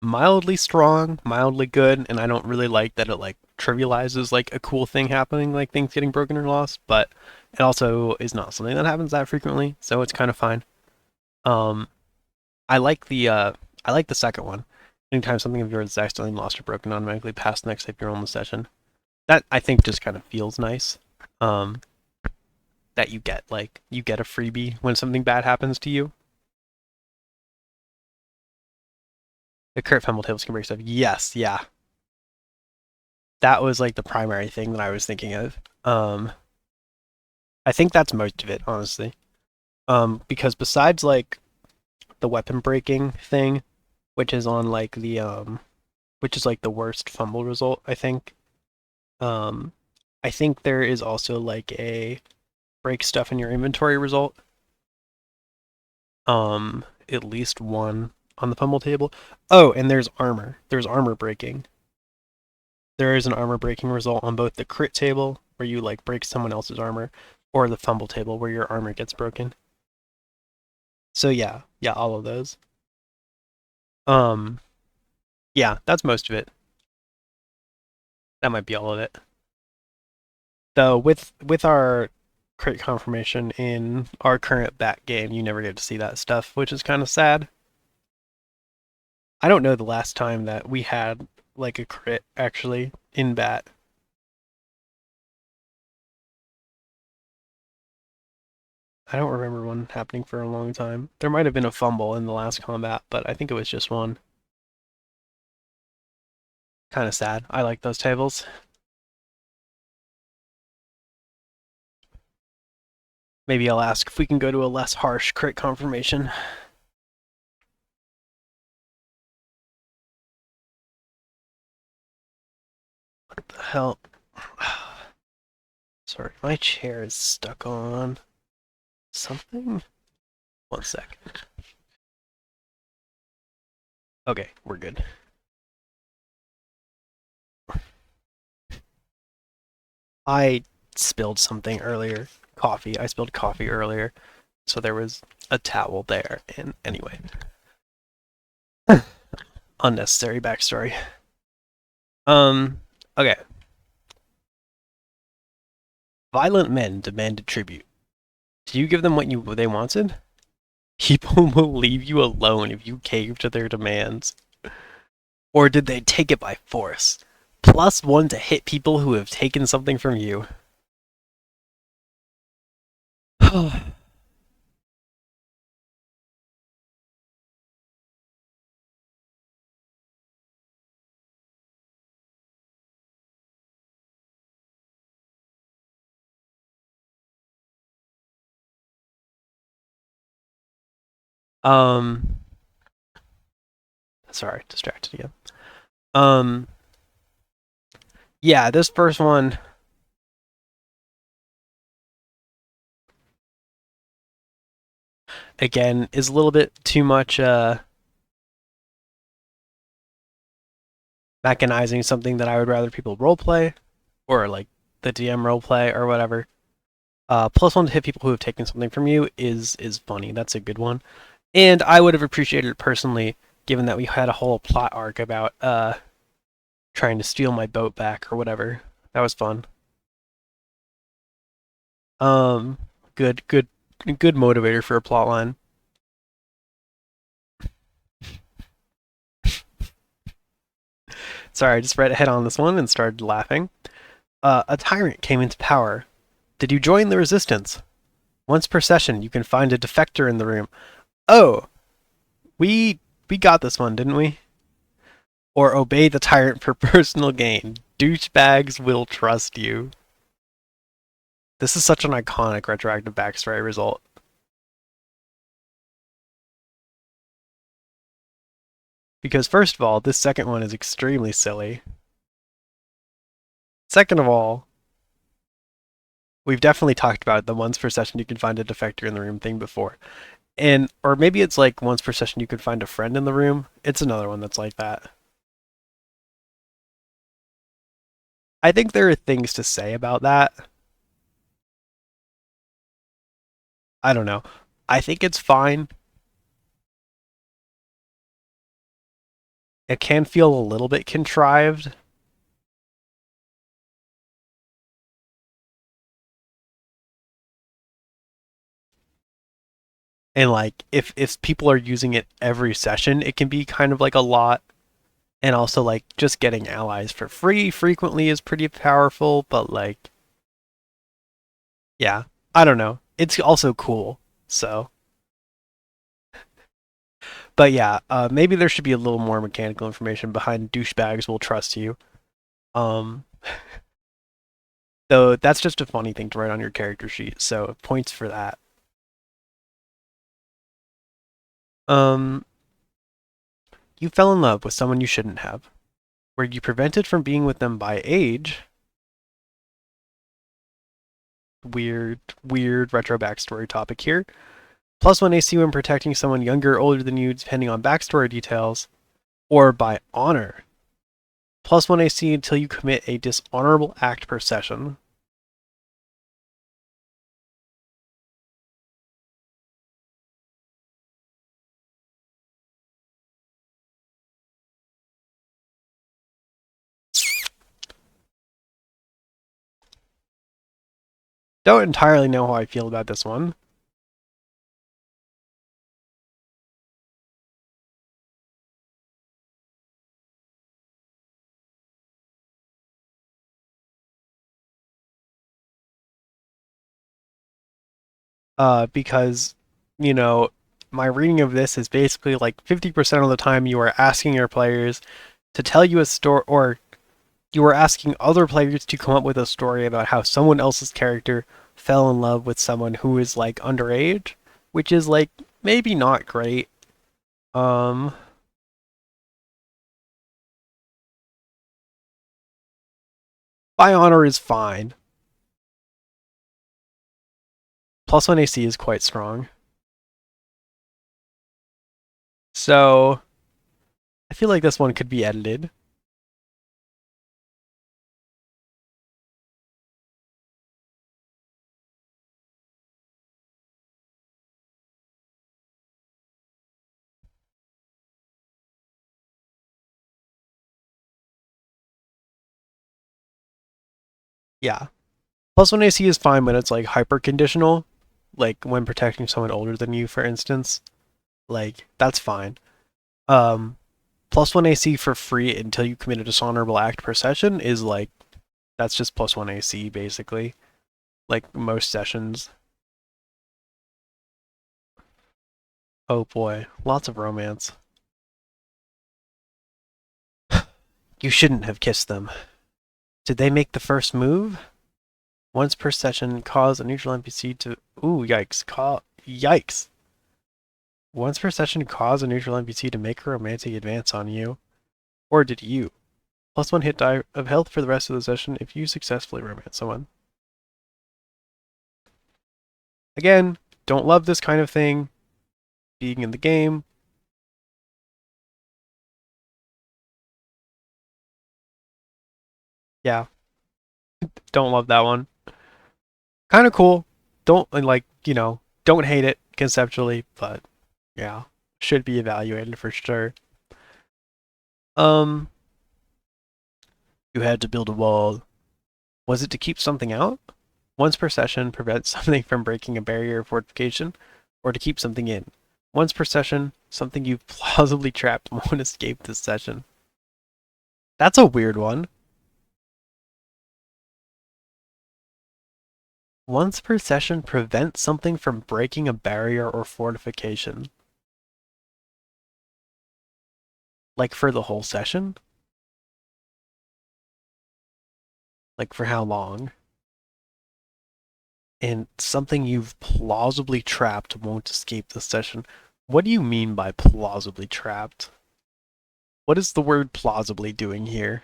mildly strong, mildly good, and I don't really like that it like trivializes like a cool thing happening, like things getting broken or lost, but it also is not something that happens that frequently, so it's kind of fine. Um I like the second one. Anytime something of yours is accidentally lost or broken, automatically pass the next save you roll in the session. That I think just kind of feels nice. Um that you get a freebie when something bad happens to you. The crit fumble tables can break stuff. Yes, yeah. That was like the primary thing that I was thinking of. I think that's most of it, honestly. Because besides like the weapon breaking thing, which is on like which is like the worst fumble result, I think. Um, I think there is also like a break stuff in your inventory result. At least one on the fumble table. Oh, and there's armor. There's armor breaking. There is an armor breaking result on both the crit table, where you like break someone else's armor, or the fumble table, where your armor gets broken. So yeah, all of those. Um, yeah, that's most of it. That might be all of it. Though with our crit confirmation in our current bat game, you never get to see that stuff, which is kind of sad. I don't know the last time that we had like a crit actually in bat. I don't remember one happening for a long time. There might have been a fumble in the last combat, but I think it was just one. Kind of sad. I like those tables. Maybe I'll ask if we can go to a less harsh crit confirmation. What the hell? Sorry, my chair is stuck on something. One sec. Okay, we're good. I spilled something earlier. Coffee. I spilled coffee earlier, so there was a towel there. And anyway, unnecessary backstory. Okay. Violent men demanded tribute. Do you give them what they wanted? People will leave you alone if you cave to their demands. Or did they take it by force? +1 to hit people who have taken something from you. um, Sorry, distracted again. Um, yeah, this first one, again, is a little bit too much mechanizing something that I would rather people roleplay, or like the DM roleplay or whatever. +1 to hit people who have taken something from you is funny. That's a good one, and I would have appreciated it personally, given that we had a whole plot arc about trying to steal my boat back or whatever. That was fun. Um, good motivator for a plot line. Sorry, I just read ahead on this one and started laughing. A tyrant came into power. Did you join the resistance? Once per session, you can find a defector in the room. Oh, we got this one, didn't we? Or obey the tyrant for personal gain. Douchebags will trust you. This is such an iconic retroactive backstory result. Because first of all, this second one is extremely silly. Second of all, we've definitely talked about the once per session you can find a defector in the room thing before. And or maybe it's like once per session you can find a friend in the room. It's another one that's like that. I think there are things to say about that. I don't know. I think it's fine. It can feel a little bit contrived. And like if people are using it every session, it can be kind of like a lot. And also like just getting allies for free frequently is pretty powerful, but like yeah, I don't know. It's also cool. So, but yeah, maybe there should be a little more mechanical information behind douchebags will trust you. Um, though that's just a funny thing to write on your character sheet. So points for that. Um, you fell in love with someone you shouldn't have. Were you prevented from being with them by age? Weird retro backstory topic here. +1 AC when protecting someone younger or older than you, depending on backstory details, or by honor. +1 AC until you commit a dishonorable act per session. Don't entirely know how I feel about this one. Because, you know, my reading of this is basically like 50% of the time you are asking your players to tell you a story, or you are asking other players to come up with a story about how someone else's character fell in love with someone who is like underage, which is like maybe not great. Um, by honor is fine. +1 AC is quite strong. So I feel like this one could be edited. Yeah. +1 AC is fine when it's like hyper conditional, like when protecting someone older than you, for instance. Like that's fine. Um, +1 AC for free until you commit a dishonorable act per session is like that's just +1 AC basically. Like most sessions. Oh boy, lots of romance. You shouldn't have kissed them. Did they make the first move? Once per session, cause a neutral NPC to. Ooh, yikes! Yikes! Once per session, cause a neutral NPC to make a romantic advance on you. Or did you? Plus 1 hit die of health for the rest of the session if you successfully romance someone. Again, don't love this kind of thing being in the game. Yeah, don't love that one. Kind of cool. Don't, like, don't hate it conceptually, but yeah, should be evaluated for sure. Um, you had to build a wall. Was it to keep something out? Once per session, prevent something from breaking a barrier or fortification, or to keep something in. Once per session, something you've plausibly trapped won't escape this session. That's a weird one. Once per session, prevent something from breaking a barrier or fortification. Like for the whole session? Like for how long? And something you've plausibly trapped won't escape the session. What do you mean by plausibly trapped? What is the word plausibly doing here?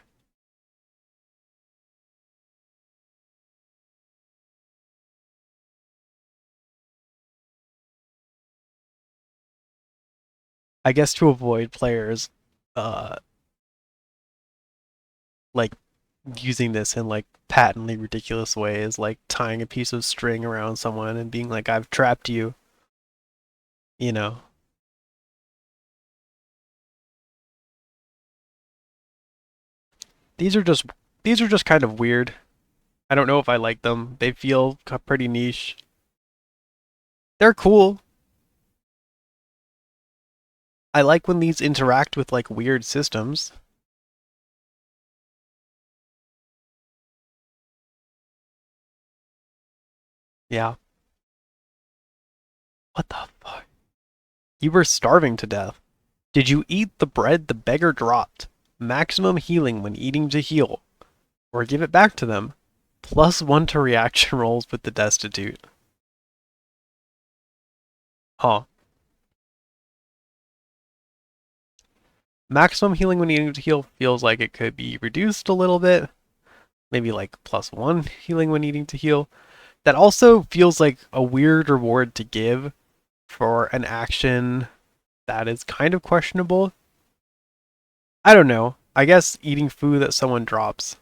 I guess to avoid players uh like using this in like patently ridiculous ways, like tying a piece of string around someone and being like, I've trapped you, you know. These are just these are just kind of weird. I don't know if I like them. They feel pretty niche. They're cool. I like when these interact with like weird systems. Yeah. What the fuck? You were starving to death. Did you eat the bread the beggar dropped? Maximum healing when eating to heal. Or give it back to them. Plus 1 to reaction rolls with the destitute. Huh. Maximum healing when eating to heal feels like it could be reduced a little bit. Maybe like plus 1 healing when eating to heal. That also feels like a weird reward to give for an action that is kind of questionable. I don't know. I guess eating food that someone drops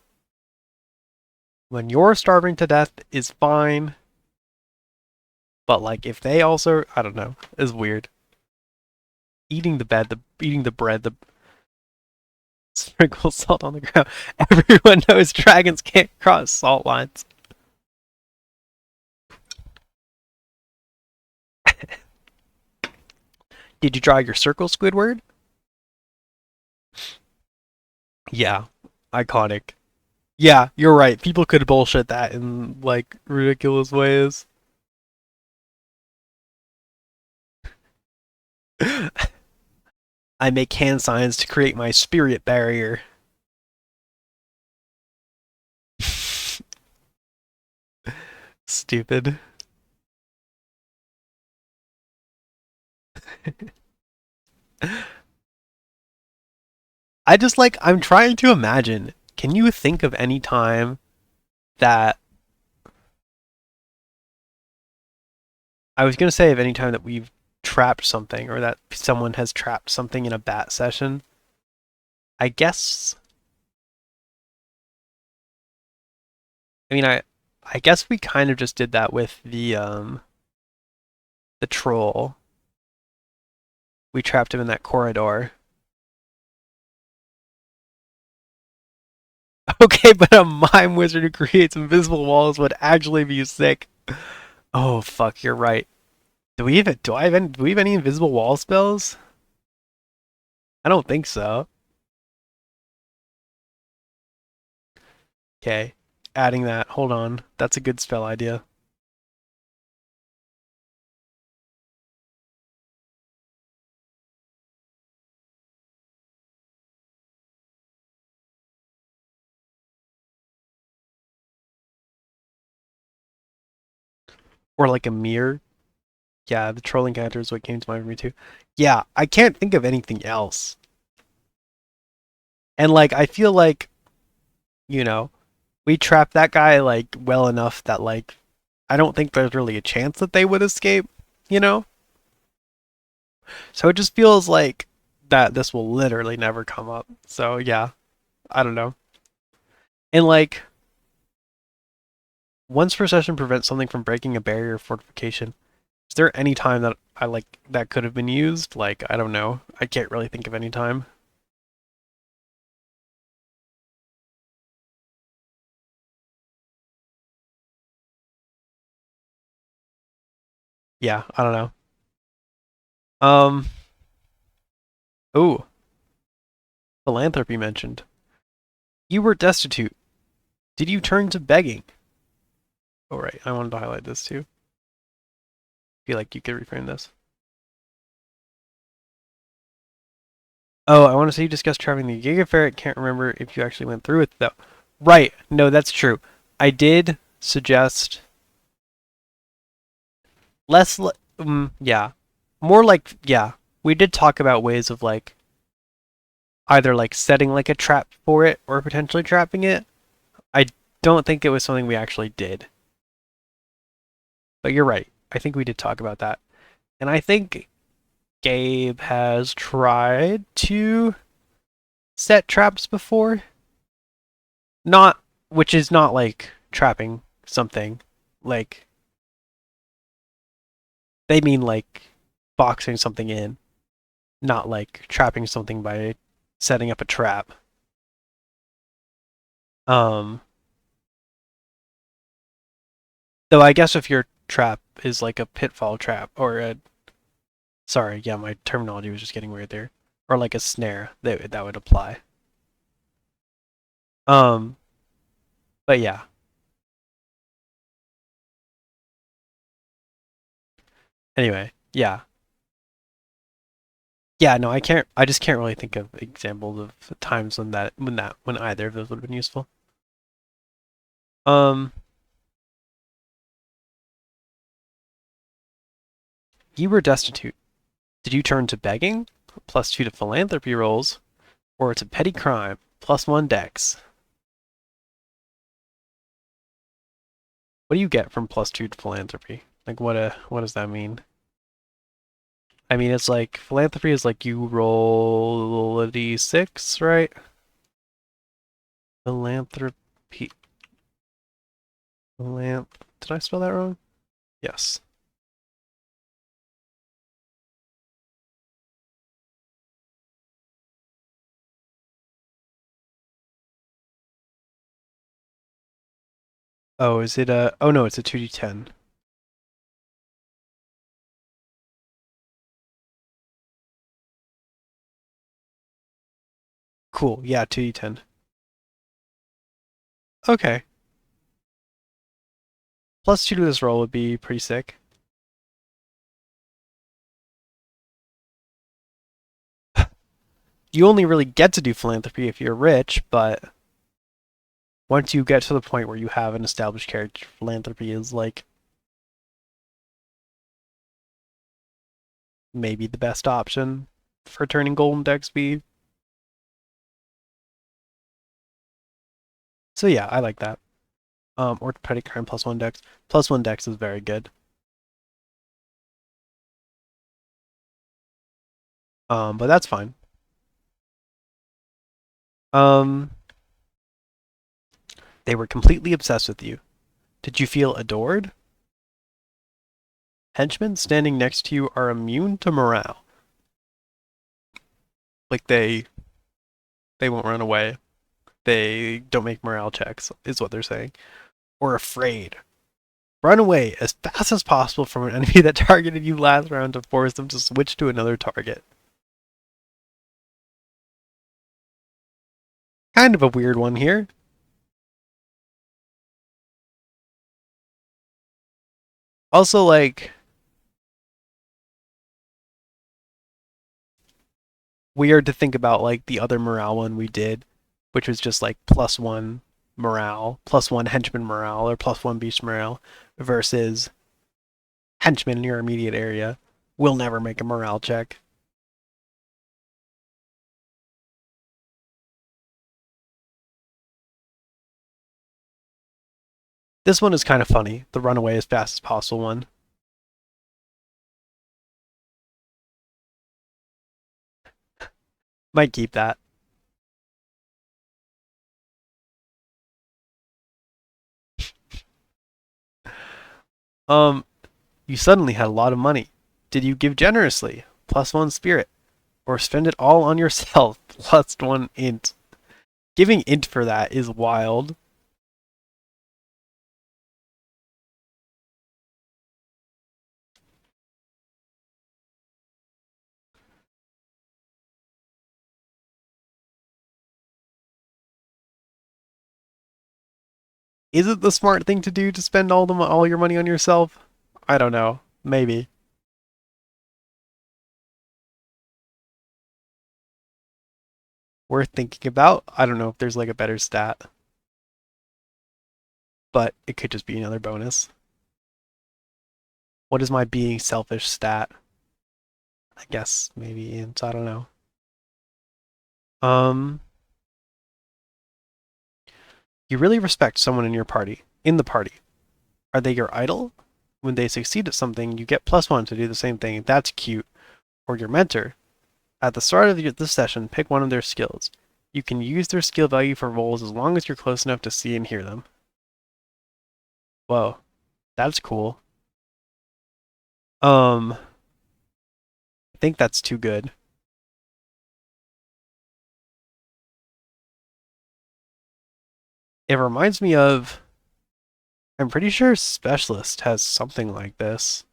when you're starving to death is fine, but like if they also, I don't know, is weird. Eating the bread, the sprinkle salt on the ground. Everyone knows dragons can't cross salt lines. Did you draw your circle, Squidward? Yeah, iconic. Yeah, you're right. People could bullshit that in like ridiculous ways. I make hand signs to create my spirit barrier. Stupid. I'm trying to imagine. Can you think of any time that I was gonna say of any time that we've trapped something or that someone has trapped something in a bat session? I guess I mean I guess we kind of just did that with the troll. We trapped him in that corridor. Okay, but a mime wizard who creates invisible walls would actually be sick. Oh fuck, you're right. Do we have any invisible wall spells? I don't think so. Okay. Adding that. Hold on. That's a good spell idea. Or like a mirror. Yeah, the trolling character is what came to mind for me too. Yeah, I can't think of anything else. And like I feel like, you know, we trapped that guy like well enough that like I don't think there's really a chance that they would escape, you know? So it just feels like that this will literally never come up. So yeah, I don't know. And like once per session prevents something from breaking a barrier or fortification. Is there any time that I like that could have been used? Like, I don't know. I can't really think of any time. Yeah, I don't know. Um, oh, philanthropy mentioned. You were destitute. Did you turn to begging? Oh, right. I wanted to highlight this too. Feel like you could reframe this. Oh, I want to say you discussed traveling the Giga Ferret. Can't remember if you actually went through it though. Right. No, that's true. I did suggest less. Yeah. More like yeah. We did talk about ways of like either like setting like a trap for it or potentially trapping it. I don't think it was something we actually did. But you're right. I think we did talk about that. And I think Gabe has tried to set traps before. Not which is not like trapping something. Like they mean like boxing something in, not like trapping something by setting up a trap. Um though I guess if your trap is like a pitfall trap or a sorry, yeah, my terminology was just getting weird there. Or like a snare, that would apply. Um, but yeah. Anyway, yeah. Yeah, no, I can't I just can't really think of examples of times when either of those would have been useful. Um, you were destitute. Did you turn to begging? +2 to philanthropy rolls, or to petty crime? +1 dex. What do you get from +2 to philanthropy? Like what does that mean? I mean, it's like philanthropy is like you roll a d6, right? Philanthropy. Did I spell that wrong? Yes. Oh, is it a? Oh no, it's a 2d10. Cool. Yeah, 2d10. Okay. +2 to this roll would be pretty sick. You only really get to do philanthropy if you're rich, but once you get to the point where you have an established character, philanthropy is like maybe the best option for turning golden dex speed. So yeah, I like that. Or petty crime +1 dex. +1 dex is very good. But that's fine. Um, they were completely obsessed with you. Did you feel adored? Henchmen standing next to you are immune to morale. Like they won't run away. They don't make morale checks, is what they're saying. Or afraid. Run away as fast as possible from an enemy that targeted you last round to force them to switch to another target. Kind of a weird one here. Also, like, weird to think about, like, the other morale one we did, which was just, like, +1 morale, +1 henchman morale, or +1 beast morale, versus Henchmen in your immediate area will never make a morale check. This one is kind of funny. The run away as fast as possible one. Might keep that. Um, you suddenly had a lot of money. Did you give generously? +1 spirit. Or spend it all on yourself? +1 int. Giving int for that is wild. Is it the smart thing to do to spend all your money on yourself? I don't know. Maybe. Worth thinking about. I don't know if there's like a better stat, but it could just be another bonus. What is my being selfish stat? I guess maybe int. I don't know. Um, you really respect someone in your party. In the party, are they your idol? When they succeed at something, you get +1 to do the same thing. That's cute. Or your mentor. At the start of this session, pick one of their skills. You can use their skill value for roles as long as you're close enough to see and hear them. Whoa, that's cool. I think that's too good. It reminds me of, I'm pretty sure Specialist has something like this.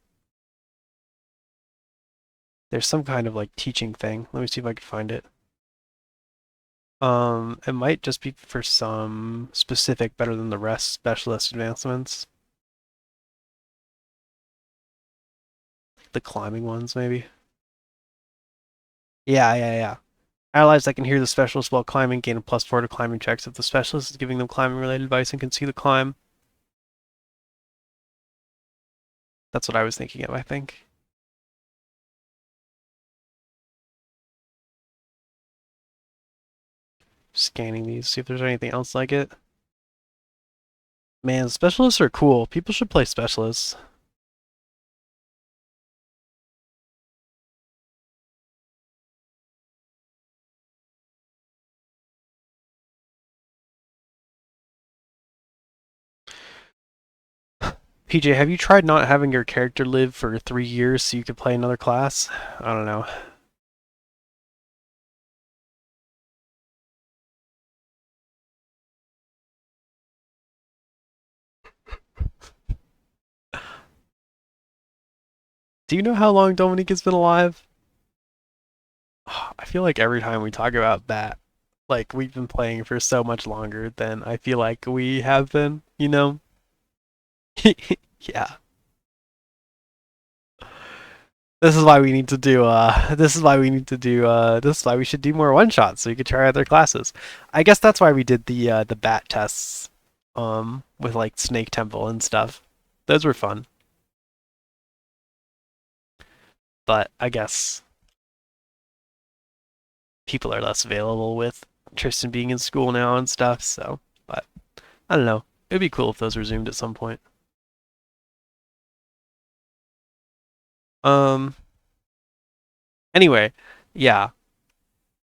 There's some kind of like teaching thing. Let me see if I can find it. It might just be for some specific better than the rest specialist advancements. The climbing ones, maybe. Yeah. Allies that can hear the specialist while climbing gain a +4 to climbing checks if the specialist is giving them climbing related advice and can see the climb. That's what I was thinking of, I think. Scanning these, see if there's anything else like it. Man, specialists are cool. People should play specialists. PJ, have you tried not having your character live for 3 years so you could play another class? I don't know. Do you know how long Dominique has been alive? I feel like every time we talk about that, like we've been playing for so much longer than I feel like we have been, you know? Yeah. This is why we need to do this is why we should do more one shots so you could try other classes. I guess that's why we did the bat tests with like Snake Temple and stuff. Those were fun. But I guess people are less available with Tristan being in school now and stuff, so but I don't know. It'd be cool if those resumed at some point. Um anyway, yeah.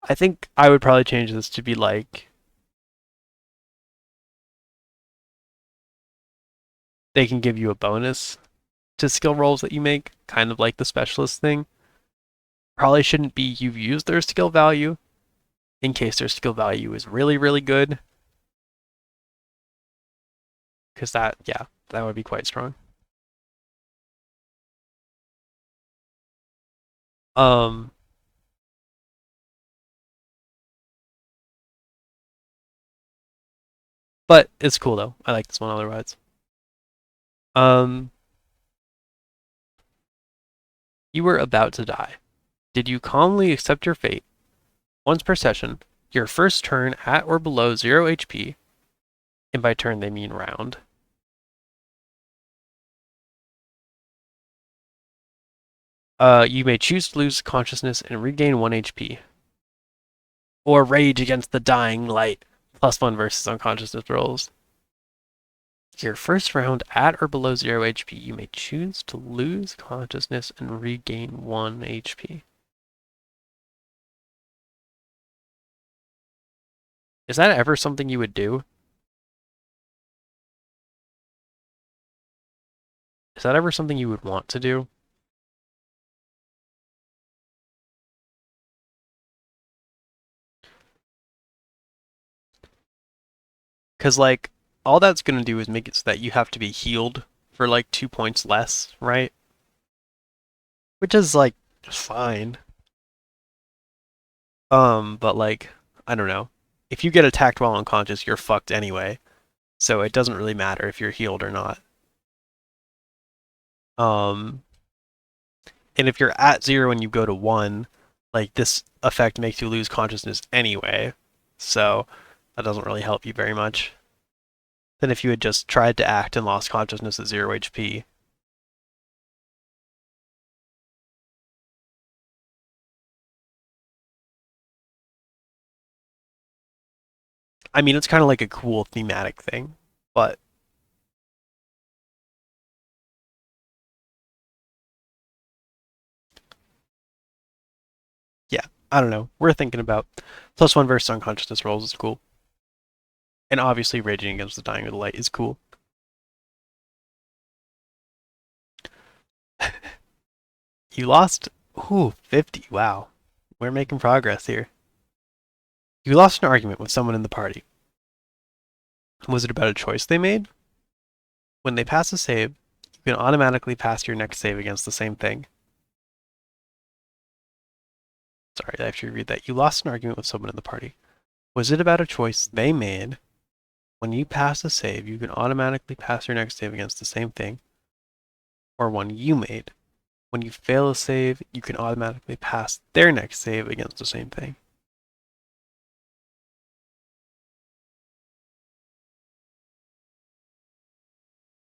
I think I would probably change this to be like they can give you a bonus to skill rolls that you make, kind of like the specialist thing. Probably shouldn't be you've used their skill value in case their skill value is really, really good. Because that, yeah, that would be quite strong. Um, but it's cool though. I like this one otherwise. Um, you were about to die. Did you calmly accept your fate? Once per session, your first turn at or below 0 HP, and by turn they mean round. You may choose to lose consciousness and regain 1 HP. Or rage against the dying light. +1 versus unconsciousness rolls. Your first round at or below 0 HP, you may choose to lose consciousness and regain 1 HP. Is that ever something you would do? Is that ever something you would want to do? Because, like, all that's going to do is make it so that you have to be healed for, like, 2 points less, right? Which is, like, fine. But, like, I don't know. If you get attacked while unconscious, you're fucked anyway. So it doesn't really matter if you're healed or not. Um, and if you're at 0 and you go to 1, like, this effect makes you lose consciousness anyway. So that doesn't really help you very much. Than if you had just tried to act and lost consciousness at 0 HP. I mean, it's kind of like a cool thematic thing, but yeah, I don't know. We're thinking about +1 versus unconsciousness rolls is cool. And obviously, raging against the dying of the light is cool. You lost, ooh, 50. Wow. We're making progress here. You lost an argument with someone in the party. Was it about a choice they made? When they pass a save, you can automatically pass your next save against the same thing. Sorry, I have to reread that. You lost an argument with someone in the party. Was it about a choice they made? When you pass a save, you can automatically pass your next save against the same thing, or one you made. When you fail a save, you can automatically pass their next save against the same thing.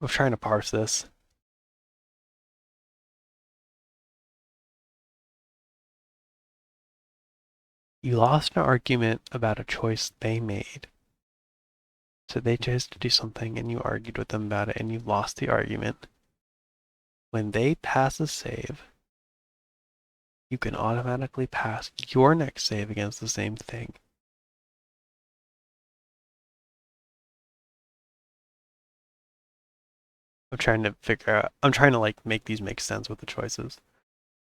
I'm trying to parse this. You lost an argument about a choice they made. So they chose to do something and you argued with them about it and you lost the argument. When they pass a save, you can automatically pass your next save against the same thing. I'm trying to like make these make sense with the choices.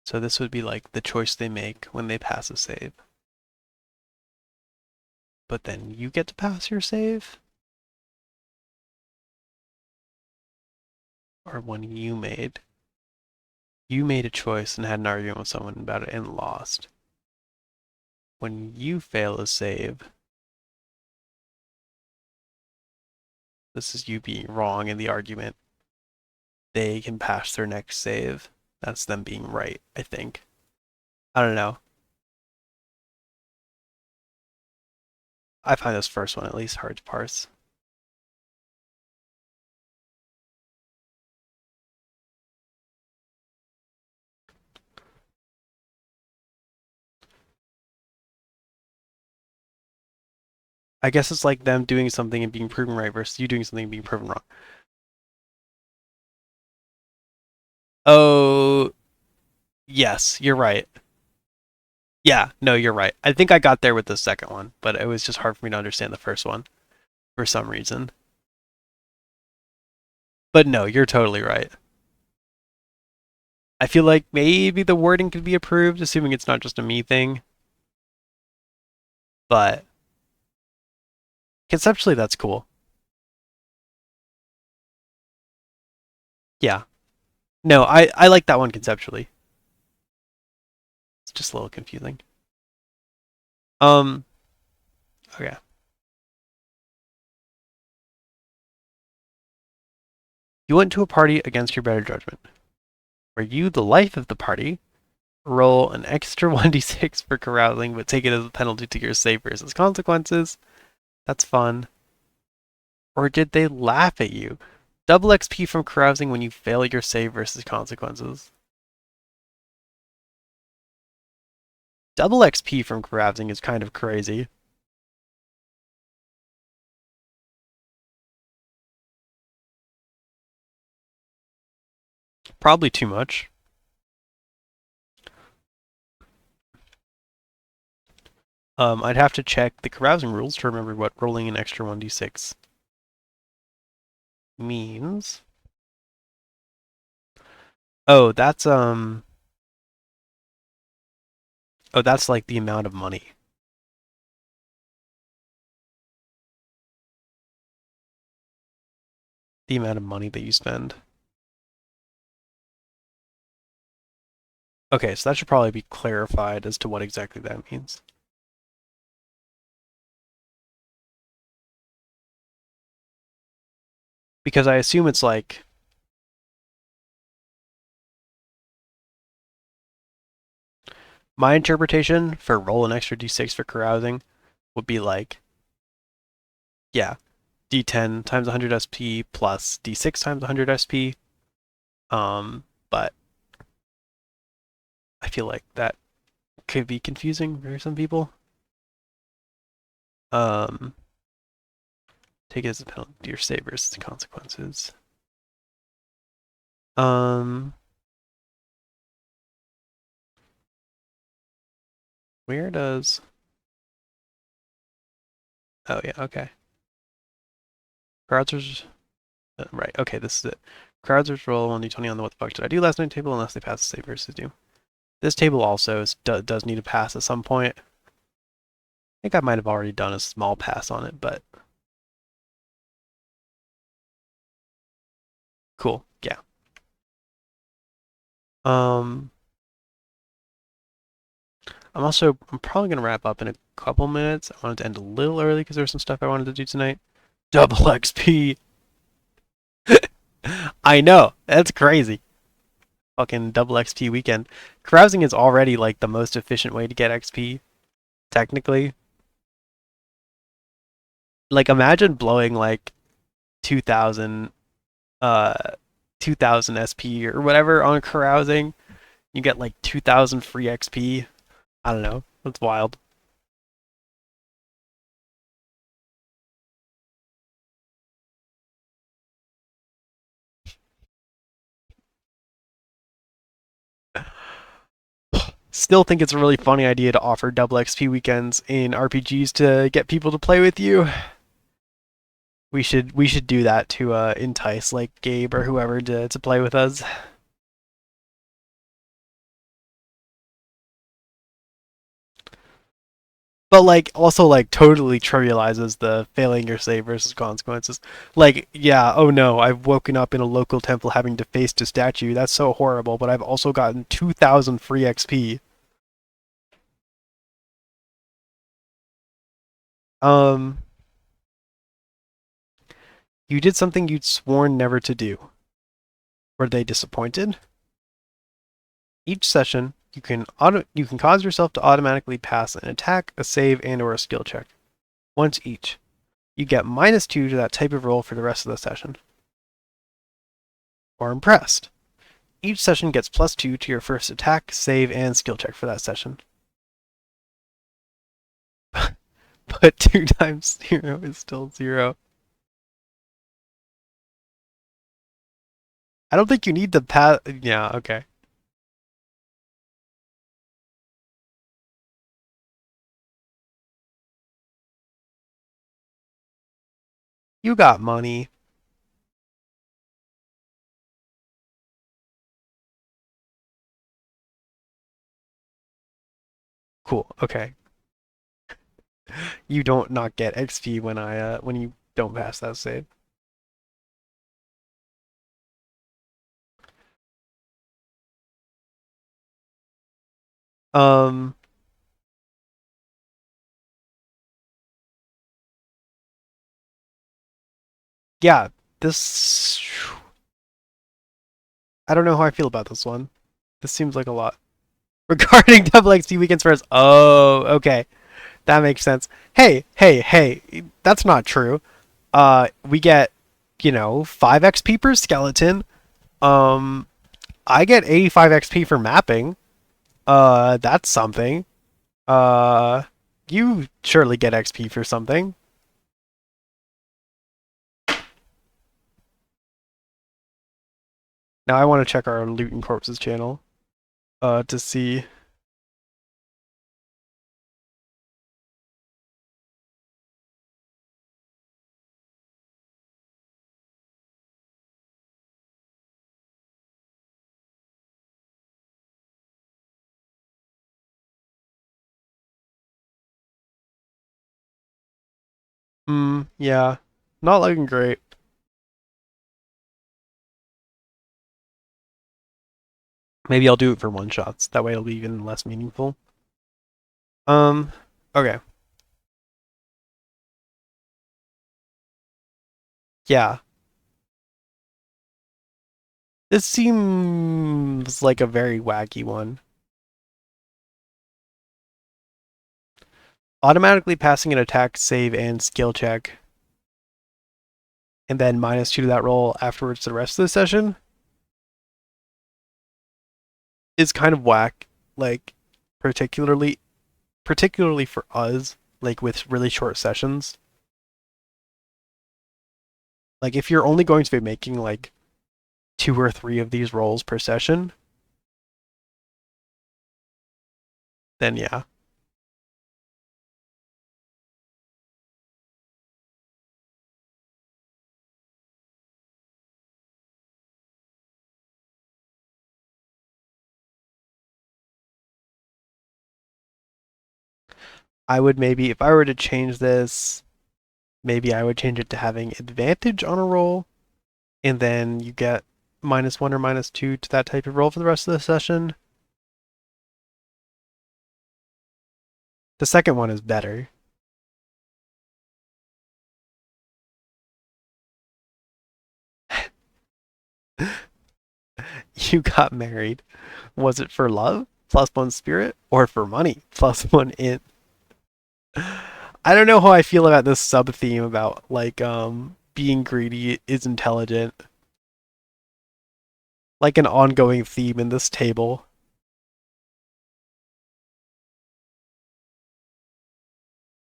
So this would be like the choice they make when they pass a save. But then you get to pass your save? Or one you made? You made a choice and had an argument with someone about it and lost. When you fail a save, this is you being wrong in the argument. They can pass their next save. That's them being right, I think. I don't know. I find this first one at least hard to parse. I guess it's like them doing something and being proven right versus you doing something and being proven wrong. Oh, yes, you're right. Yeah, no, you're right. I think I got there with the second one, but it was just hard for me to understand the first one for some reason. But no, you're totally right. I feel like maybe the wording could be approved, assuming it's not just a me thing. But conceptually, that's cool. Yeah. No, I like that one conceptually. It's just a little confusing. Um, okay. You went to a party against your better judgment, where you, the life of the party, roll an extra 1d6 for carousing, but take it as a penalty to your save versus consequences. That's fun. Or did they laugh at you? Double XP from carousing when you fail your save versus consequences. Double XP from carousing is kind of crazy. Probably too much. I'd have to check the carousing rules to remember what rolling an extra 1d6 means. Oh, that's like the amount of money. The amount of money that you spend. Okay, so that should probably be clarified as to what exactly that means. Because I assume it's like my interpretation for roll an extra d6 for carousing would be like, yeah, d10 times 100 SP plus d6 times 100 SP. But I feel like that could be confusing for some people. Um, take it as a penalty to your save versus the consequences. Um, where does? Oh yeah, okay. Crowders, right? Okay, this is it. Crowders roll 1d20 on the what the fuck did I do last night table unless they pass the save versus do. This table also does need to pass at some point. I think I might have already done a small pass on it, but cool. Yeah. Um, I'm probably gonna wrap up in a couple minutes. I wanted to end a little early because there's some stuff I wanted to do tonight. Double XP. I know that's crazy. Fucking double XP weekend. Carousing is already like the most efficient way to get XP, technically. Like imagine blowing like 2000 uh 2000 SP or whatever on carousing. You get like 2000 free XP. I don't know. That's wild. Still think it's a really funny idea to offer double XP weekends in RPGs to get people to play with you. We should do that to entice like Gabe or whoever to play with us. But like also like totally trivializes the failing your save versus consequences. Like, yeah, oh no, I've woken up in a local temple having defaced a statue. That's so horrible, but I've also gotten 2000 free XP. Um you did something you'd sworn never to do. Were they disappointed? Each session, you can cause yourself to automatically pass an attack, a save, and or a skill check. Once each. You get -2 to that type of roll for the rest of the session. Or impressed. Each session gets +2 to your first attack, save, and skill check for that session. But 2 times 0 is still 0. I don't think you need the pass. Yeah, okay. You got money. Cool. Okay. You don't not get XP when you don't pass that save. Um yeah, this I don't know how I feel about this one. This seems like a lot. Regarding double XP weekends first. Oh, okay. That makes sense. Hey, that's not true. We get, 5 XP per skeleton. Um I get 85 XP for mapping. That's something. Uh, you surely get XP for something. Now I want to check our Loot and Corpses channel, to see. Yeah, not looking great. Maybe I'll do it for one shots. That way it'll be even less meaningful. Um, okay. Yeah. This seems like a very wacky one. Automatically passing an attack, save, and skill check, and then -2 to that roll afterwards to the rest of the session is kind of whack. Like, particularly for us, like with really short sessions. Like if you're only going to be making like 2 or 3 of these rolls per session, then yeah. I would maybe, if I were to change this, maybe I would change it to having advantage on a roll, and then you get -1 or -2 to that type of roll for the rest of the session. The second one is better. You got married. Was it for love, +1 spirit, or for money, +1 int? I don't know how I feel about this sub theme about like being greedy is intelligent. Like an ongoing theme in this table.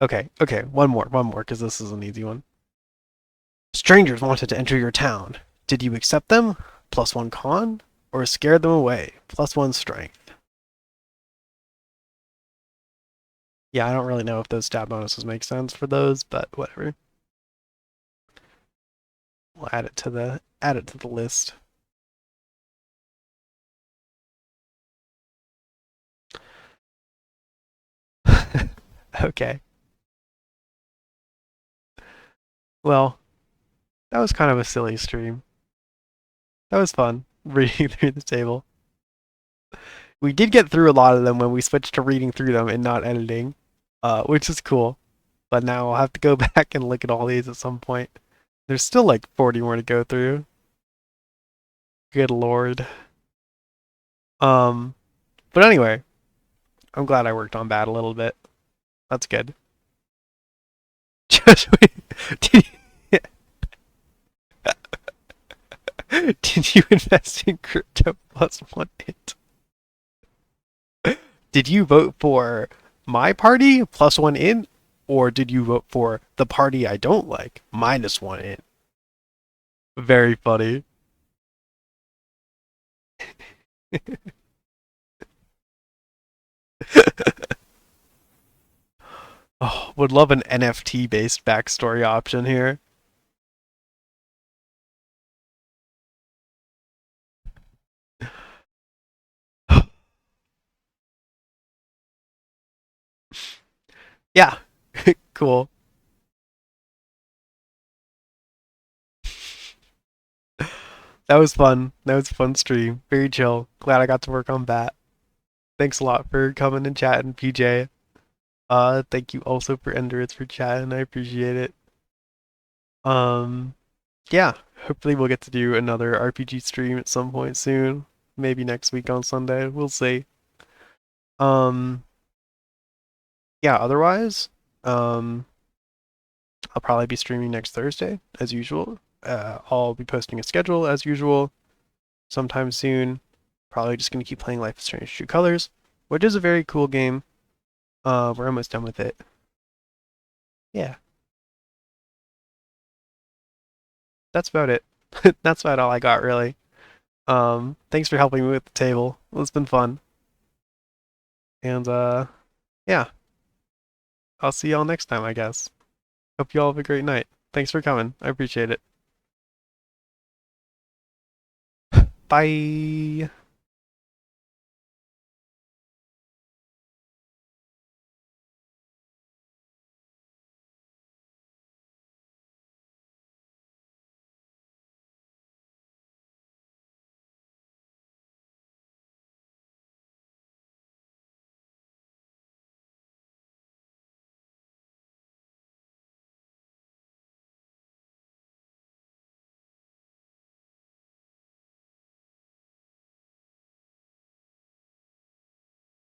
Okay, one more, because this is an easy one. Strangers wanted to enter your town. Did you accept them? +1 con, or scared them away? +1 strength. Yeah, I don't really know if those stat bonuses make sense for those, but whatever. We'll add it to the list. Okay. Well, that was kind of a silly stream. That was fun reading through the table. We did get through a lot of them when we switched to reading through them and not editing, which is cool. But now I'll have to go back and look at all these at some point. There's still like 40 more to go through. Good lord. Um, but anyway, I'm glad I worked on that a little bit. That's good. Just did you, did you invest in crypto +1 int? Did you vote for my party +1 int, or did you vote for the party I don't like -1 int? Very funny. Oh, would love an NFT based backstory option here. Yeah, cool. That was fun. That was a fun stream. Very chill. Glad I got to work on that. Thanks a lot for coming and chatting, PJ. Thank you also for Endurance for chatting. I appreciate it. Um, yeah. Hopefully we'll get to do another RPG stream at some point soon. Maybe next week on Sunday. We'll see. Um, yeah. Otherwise, um, I'll probably be streaming next Thursday as usual. I'll be posting a schedule as usual sometime soon. Probably just gonna keep playing Life is Strange True Colors, which is a very cool game. We're almost done with it. Yeah, that's about it. That's about all I got really. Thanks for helping me with the table. It's been fun. And yeah, I'll see y'all next time, I guess. Hope you all have a great night. Thanks for coming. I appreciate it. Bye.